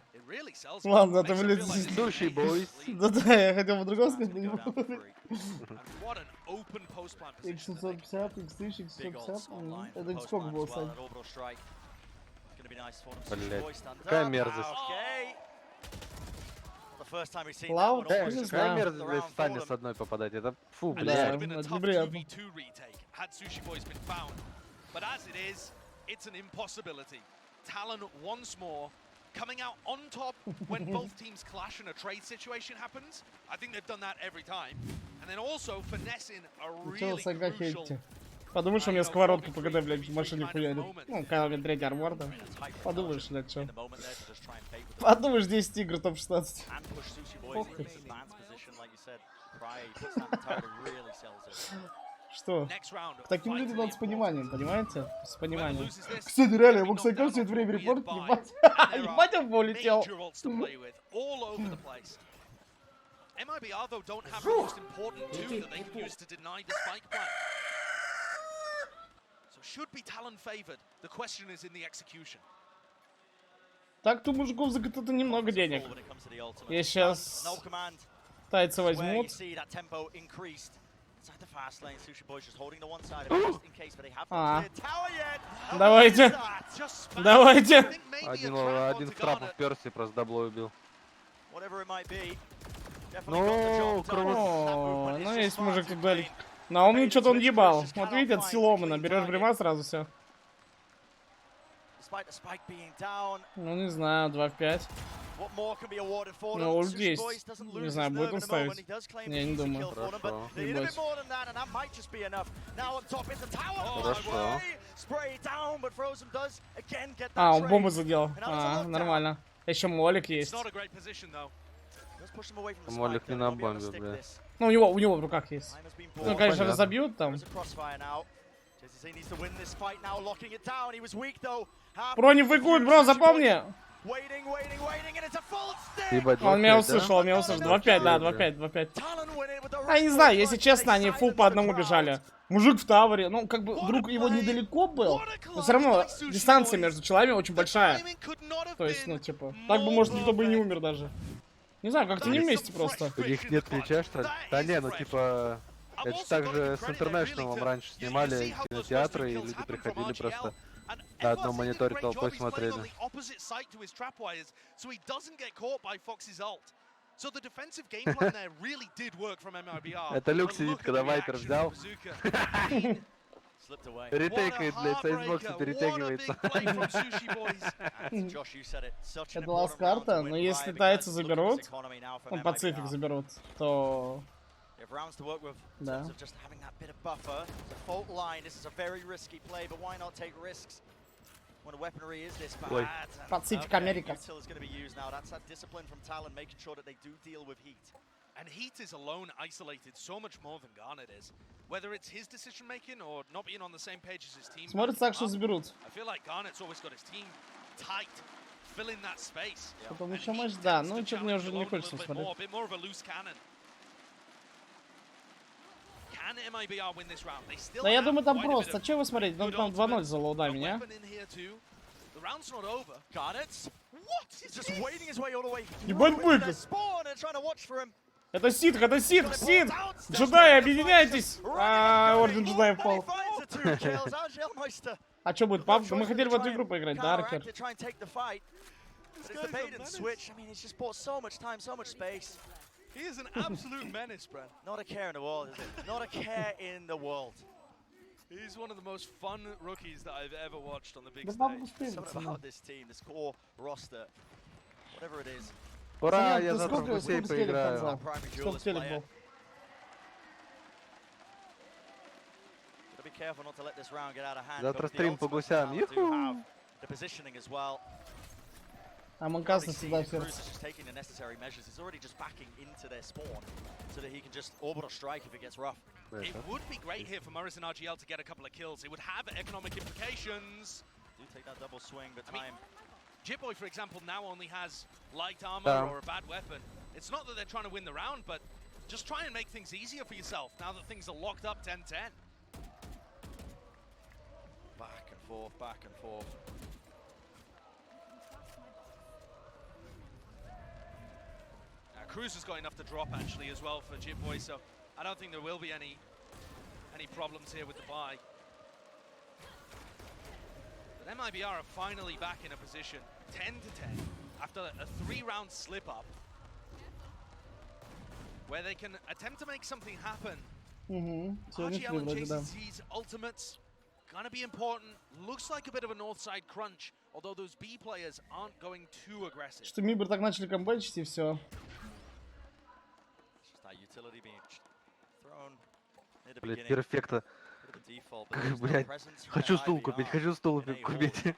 Ладно, это, блядь, Суши бойс. Да-да, я хотел по-другому сказать, но не могу. X750, X3, X750. Это сколько было, Сань? Блядь, какая мерзость. Клауд? Какая мерзость, блядь, в Сане с одной попадать. Это фу, Да, блядь. это неприятно. But as it is, it's an impossibility. Talon once more coming out on top when both teams clash and a trade situation happens. I think they've done that every time. And then also finessing a really crucial... Подумаешь, у меня сковородка ПКД, блядь, в машине хуярит. Ну, когда у меня третий армор, да. Подумаешь, блядь, что. Подумаешь, 10 игр топ-16. Что? К таким людям надо с пониманием, понимаете? С пониманием. Кстати, реально, я мог сайкал все это время репорт, ебать. Ебать, он улетел. MIBR though don't have the most important tool that they can use to deny the spike plan. So should be Talon favored. The question is in the execution. Так-то у мужиков за ГТ немного денег. Я сейчас тайцы возьмут. Давайте. Давайте. Один в трапу вперся и просто дабло убил. Ну, ну есть мужик тут дали. Но он мне что-то он ебал. Вот видите, это силомано. Берешь брима, сразу все. Ну не знаю, 2 в 5. Ну, ульт есть. Не знаю, будет он ставить. Не, не думаю. Хорошо. Хорошо. А, он бомбу задел. А, нормально. Еще молик есть. Молик не на бомбе, блядь. Ну, у него в руках есть. Ну, конечно, разобьют там. Бро, не фейкует, бро, запомни! Он меня услышал, 2-5, да, 2-5. А я не знаю, если честно, они фул по одному бежали. Мужик в тавере, ну, как бы, друг его недалеко был, но все равно дистанция между человеками очень большая. То есть, ну, типа, так бы, может, никто бы и не умер даже. Не знаю, как-то не вместе просто. У них нет ключа, что ли? Да не, ну, типа... Это же так же с Интернешнлом раньше снимали кинотеатры, и люди приходили просто на одном мониторе толпой смотрели. Это люк сидит, когда Вайпер взял. Ретейкает, блядь, с айсбокса перетягивается. Это ласт карта, но если тайцы заберут, ну, Пацифик заберут, то... Да. Ой. Пацифик Америка. And Heat is alone, isolated so much more than Garnet is. Whether it's his decision making or not being on the same page as his team. Смотрится так, что заберут. I feel like Garnet's always got his team tight, filling that space. Потому что матч, да, ну что-то мне уже не хочется смотреть. Да я думаю, там просто. Че вы смотрите? Ну там 2-0 за лоудами, не? Ебать бык! Это ситх, это ситх, ситх! Джедаи, объединяйтесь! Орден джедаев пал. А что будет, пап? Мы хотели в эту игру поиграть, да, Аркер? He is an absolute menace, Brent. Not a care in the world, is it? Not a care in the world. He's one of the most fun rookies that I've ever watched on the big Да stage. Something about this team, this core roster, whatever it is. Ура, я завтра в гусей поиграю. Сколько телек был? Be careful not to let this round get out of hand. Завтра стрим по гусям. Юху! The positioning as well. Амонкаса всегда в сердце. It would be great here for Morris and RGL to get a couple of kills. It would have economic implications. Do take that double swing, but J.2, for example, now only has light armor or a bad weapon. It's not that they're trying to win the round, but just try and make things easier for yourself now that things are locked up 10-10. Back and forth, back and forth. Cruz has got enough to drop actually as well for J.2, so I don't think there will be any problems here with the buy. But MIBR are finally back in a position, 10-10, after a 3-round slip-up, where they can attempt to make something happen. RGL and JCC's ultimates gonna be important. Looks like a bit of a north side crunch, although those B players aren't going too aggressive. Что Мибр так начали камбэчить и все. Блять, перфекто. Блять, хочу стул купить.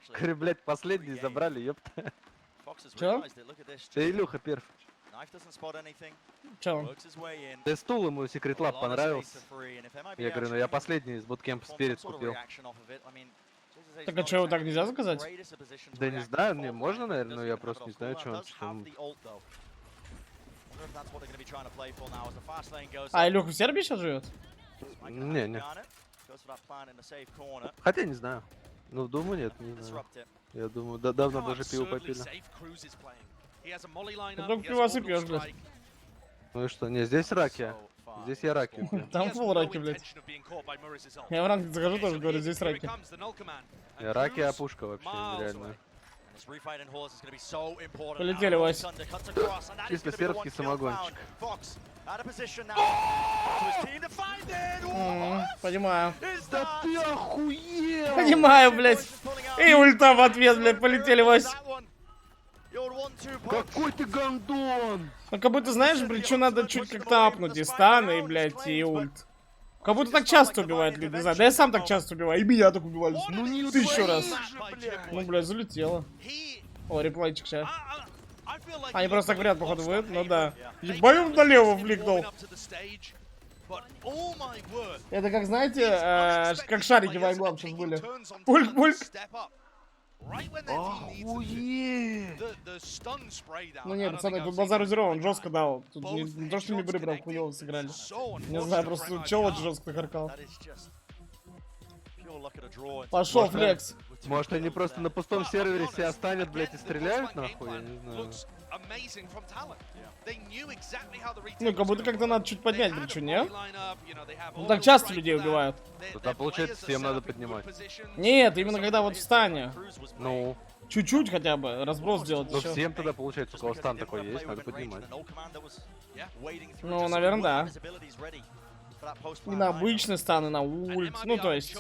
Говорю, блять, последний забрали, ёпта. Чё? Да Илюха перф. Чё? Да стул ему Secret Lab понравился. Я говорю, ну я последний из буткемпа Spirit купил. Так а чё, его так нельзя заказать? Да не знаю, мне можно, наверное, но я просто не знаю, что он... А Илюха в Сербии сейчас живет? Не. Хотя не знаю. Ну, думаю, нет, не знаю. Я думаю, давно даже пиво попили. Ты только пивасы пьешь, блядь. Ну и что, не, здесь раки. Здесь я раки. Там фул раки, блядь. Я в ранг захожу, тоже говорю, здесь раки. Я раки, а пушка вообще нереальная. Полетели, Вась. Чисто сербский самогончик. Понимаю. Да ты охуел! Понимаю, блядь. И ульта в ответ, блядь, полетели, Вась. Какой ты гандон! Ну, как будто, знаешь, блядь, что надо чуть как-то апнуть и станы, и, блядь, и ульт. Как будто так часто убивают люди, не знаю. Да я сам так часто убиваю, и меня так убивали. Ну, не 1000 раз. Ну, блядь, залетело. О, реплейчик сейчас. Они просто так вариант, походу, выйдут, ну да. Ебаем налево фликнул. Это как, знаете, как шарики в Айглам сейчас были. Пульк-пульк. Охуеть! Ну нет, пацаны, тут базар зеро, он жестко дал. Тут не то, что Мибры прям хуёво сыграли. Не знаю, просто чел вот жестко харкал. Пошел, флекс. Может, они просто на пустом сервере себя останет, блять, и стреляют нахуй? Я не знаю. Ну, как будто как-то надо чуть поднять, блядь, что, не? Ну, так часто людей убивают. Тогда, получается, всем надо поднимать. Нет, именно когда вот в стане. Ну. Чуть-чуть хотя бы, разброс сделать. Ну, всем тогда, получается, у кого стан такой есть, надо поднимать. Ну, наверное, да. И на обычный стан, и на ульт. Ну, то есть...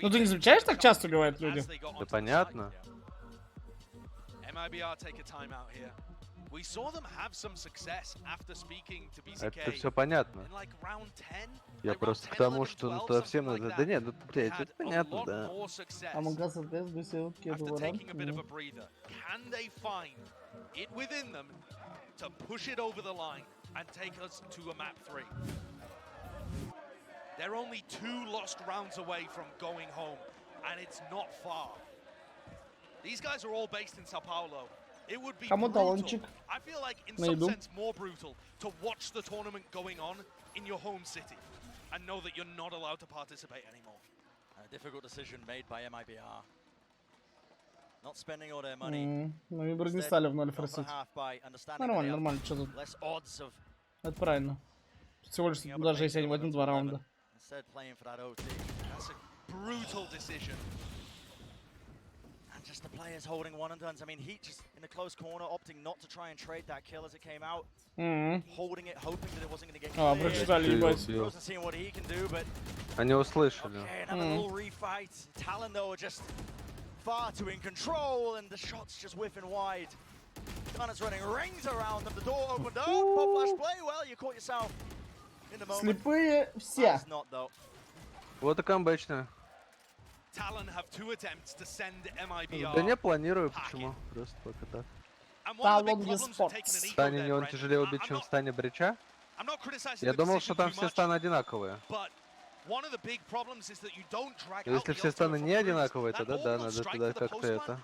Ну, ты не замечаешь, так часто убивают люди? Да понятно. Это все понятно. Я просто к тому, что ну, то всем надо... Да нет, ну, блядь, это понятно, да. А Мангас АТС до селки этого ранга. They're only 2 lost rounds away from going home, and it's not far. These guys are all based in Sao Paulo. It would be brutal. I feel like, in some sense, more brutal to watch the tournament going on in your home city and know that you're not allowed to participate anymore. A difficult decision made by MIBR. Not spending all their money. Ну, Мибры не стали в ноль форсить. Нормально, нормально, что тут? Это правильно. Всего лишь, даже если они возьмут 2 раунда. That's a brutal decision. And just the players holding one and done. I mean, Heat just in the close corner, opting not to try and trade that kill as it came out. Holding it, hoping that it wasn't going to get cleared. Прочитали, ебать. Wasn't seeing what he can do, but... Они услышали. Okay, another little refight. Talon, though, are just far too in control, and the shots just whiffing wide. Gunner's running rings around them. The door opened up. Pop flash play. Well, you caught yourself. Слепые все. Вот и камбэчная. Talon have 2 attempts to send MIBR. Да не планирую, почему? Просто пока так. Талон eSports. В стане не он тяжелее убить, чем в стане брича? Я думал, что там все станы одинаковые. Если все станы не одинаковые, тогда да, надо туда как-то это.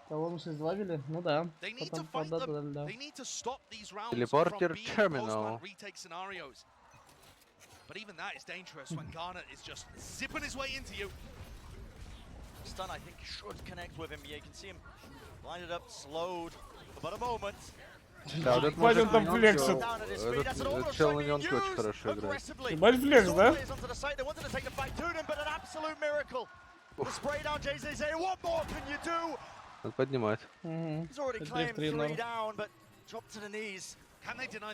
Талон 6-2 вели? Ну да. Потом да. Телепортер терминал. But even that is dangerous when Garnet is just zipping his way into you. Stun, I think, should connect with him. Yeah, you can see him blinded up, slowed for but a moment. Да, вот этот мужик на нёнке, этот чел на нёнке очень хорошо играет. Ебать флекс, да? Надо поднимать.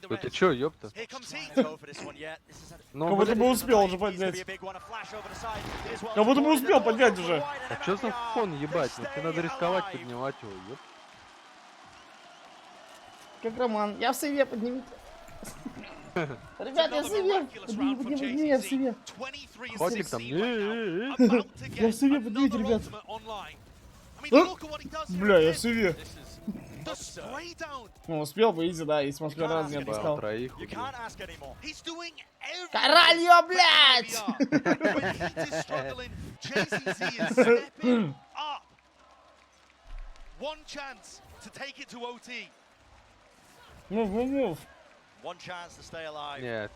Да ты чё, ёпта? Как будто бы успел уже поднять. Как будто бы успел поднять уже. А чё за фон, ебать? Ну тебе надо рисковать, поднимать его, ёпта. Как Роман, я в сейве, поднимите. Ребят, я в сейве. Подними, я в сейве. Котик там. Я в сейве, поднимите, ребят. Бля, я в сейве. Ну, успел бы, изи, да, если Москва раз не отпускал. Коралью, блядь! Мув. Нет,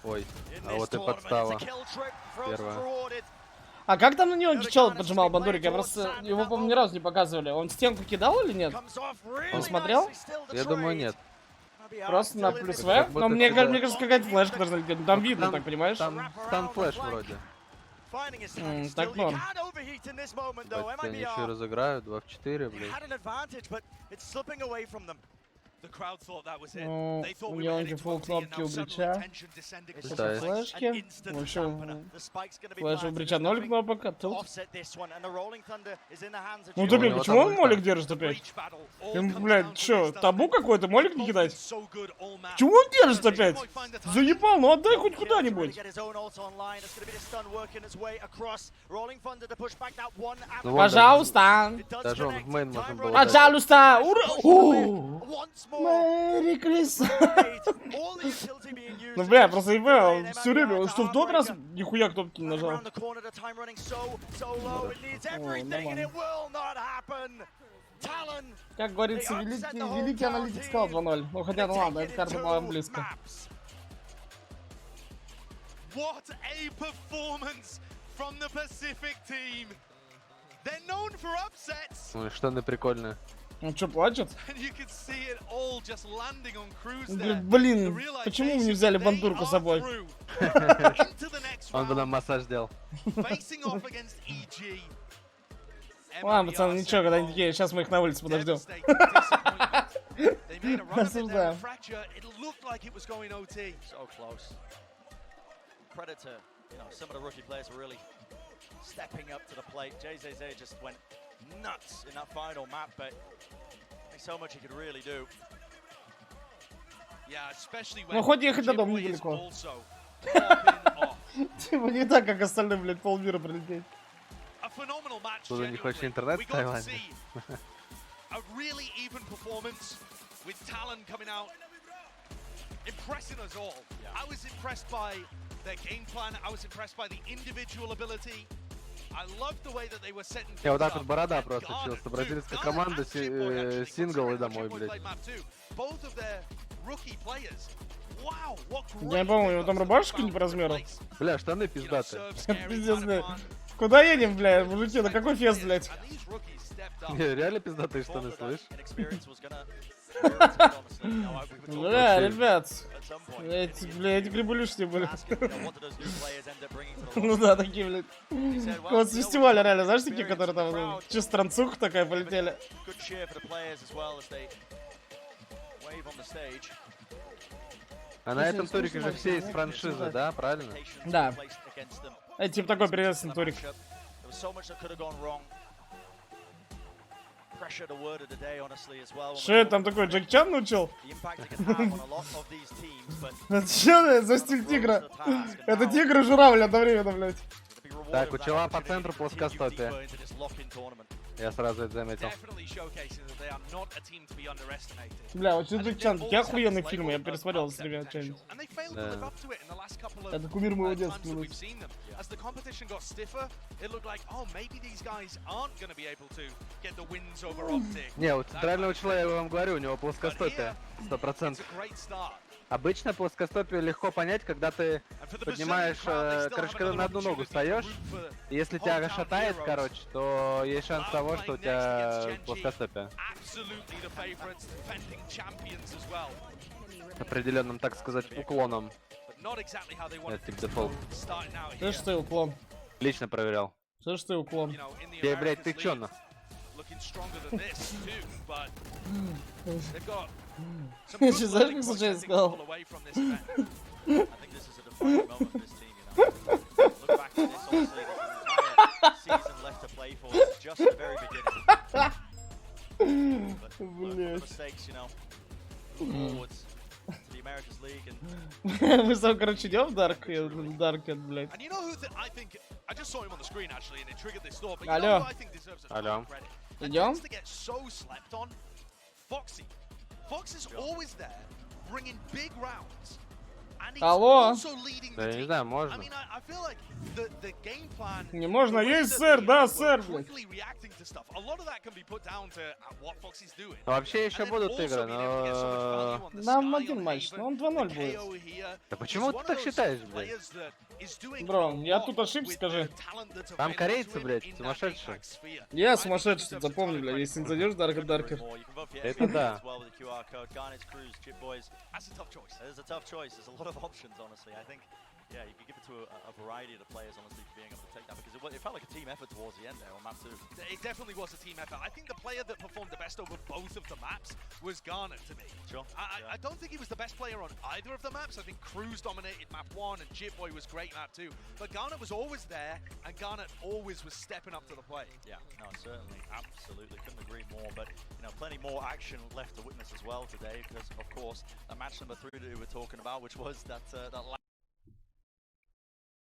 ой, а вот и подстава. Первая. А как там на него чел поджимал бандурик? Я просто его, по-моему, ни разу не показывали. Он стенку кидал или нет? Он смотрел? Я думаю, нет. Просто на плюс В? Но мне кажется, какая-то флешка должна быть. Там видно, так понимаешь? Там флеш вроде. Так норм. Бать, они еще и разыграют 2 в 4, блядь. Ну, у него фул кнопки у брича. Это флешки. В общем, флеш у брича 0 кнопок, а тут... Ну ты, блин, почему он молик держит опять? Блядь, чё, табу какой-то, молик не кидать? Почему он держит опять? Заебал, ну отдай хоть куда-нибудь. Пожалуйста. Даже он в мейн можно было. Пожалуйста. Мэри Крисмас. Ну бля, просто ебал, все время, что в тот раз нихуя кнопки не нажал. Как говорится, великий аналитик сказал 2-0. Ну хотя, ну ладно, эта карта была близко. Ну и штаны прикольные. Он что, плачет? Блин, почему вы не взяли бандурку с собой? Он бы нам массаж сделал. Ладно, пацаны, ничего, когда-нибудь есть. Сейчас мы их на улице подождем. Осуждаем. Stepping up to the plate. J.2 just went nuts in that final map, but there's so much he could really do. Yeah, especially when ну хоть ехать до дома недалеко. Типа не так, как остальные, блядь, полмира прилететь. Тут у них очень интернет в Таиланде. A really even performance with Talon coming out, impressing us all. I was impressed by their game plan. I was impressed by the individual ability. I loved the way that they were setting things up. Я вот так вот борода просто чисто. Бразильская команда, сингл и домой, блядь. Both of their rookie players. Wow, what great. Я не помню, у него там рубашечка не по размеру. Бля, штаны пиздатые. Пиздец, блядь. Куда едем, бля, мужики, на какой фест, блядь? Не, реально пиздатые штаны, слышь? Бля, ребят. Эти грибы лишние были. Ну да, такие, блядь. Вот с фестиваля реально, знаешь, такие, которые там чисто танцуха такая полетели. А на этом турике же все из франшизы, да, правильно? Да. Это типа такой приветственный турик. Что там такой, Джек Чан научил? Это что за стиль тигра? Это тигр и журавль одновременно, блядь. Так, у чела по центру плоскостопие. Я сразу это заметил. Бля, вот чрезвычайно, такие охуенные фильмы, я пересмотрел с ребят что-нибудь. Да. Это кумир моего детства. Не, у центрального чела, я вам говорю, у него плоскостопие, 100%. Обычно плоскостопие легко понять, когда ты поднимаешь, короче, когда на одну ногу встаешь, и если тебя шатает, короче, то есть шанс того, что у тебя плоскостопие. Определенным, так сказать, уклоном. Это типа дефолт. Слышь, ты уклон. Лично проверял. Слышь, ты уклон. Блядь, ты чё на? Я сейчас знаешь, как случайно сказал? Мы сам, короче, идем в Даркет, блядь. Алло. Алло. Идем? Алло. Да я не знаю, можно. Не можно, есть, сэр, да, сэр, блядь. Вообще еще будут игры, но... Нам один матч, но он 2-0 будет. Да почему ты так считаешь, блядь? Бро, я тут ошибся, скажи. Там корейцы, блядь, сумасшедшие. Я сумасшедший, запомни, блядь, если не зайдешь в Даркет. Это да. Yeah, you could give it to a variety of the players, honestly, for being able to take that, because it felt like a team effort towards the end there on map 2. It definitely was a team effort. I think the player that performed the best over both of the maps was Garnet to me. Sure. I don't think he was the best player on either of the maps. I think Cruz dominated map 1 and J.2 was great map 2. But Garnet was always there, and Garnet always was stepping up to the plate. Yeah, no, certainly, absolutely, couldn't agree more. But, you know, plenty more action left to witness as well today, because, of course, the match number 3 that we were talking about, which was that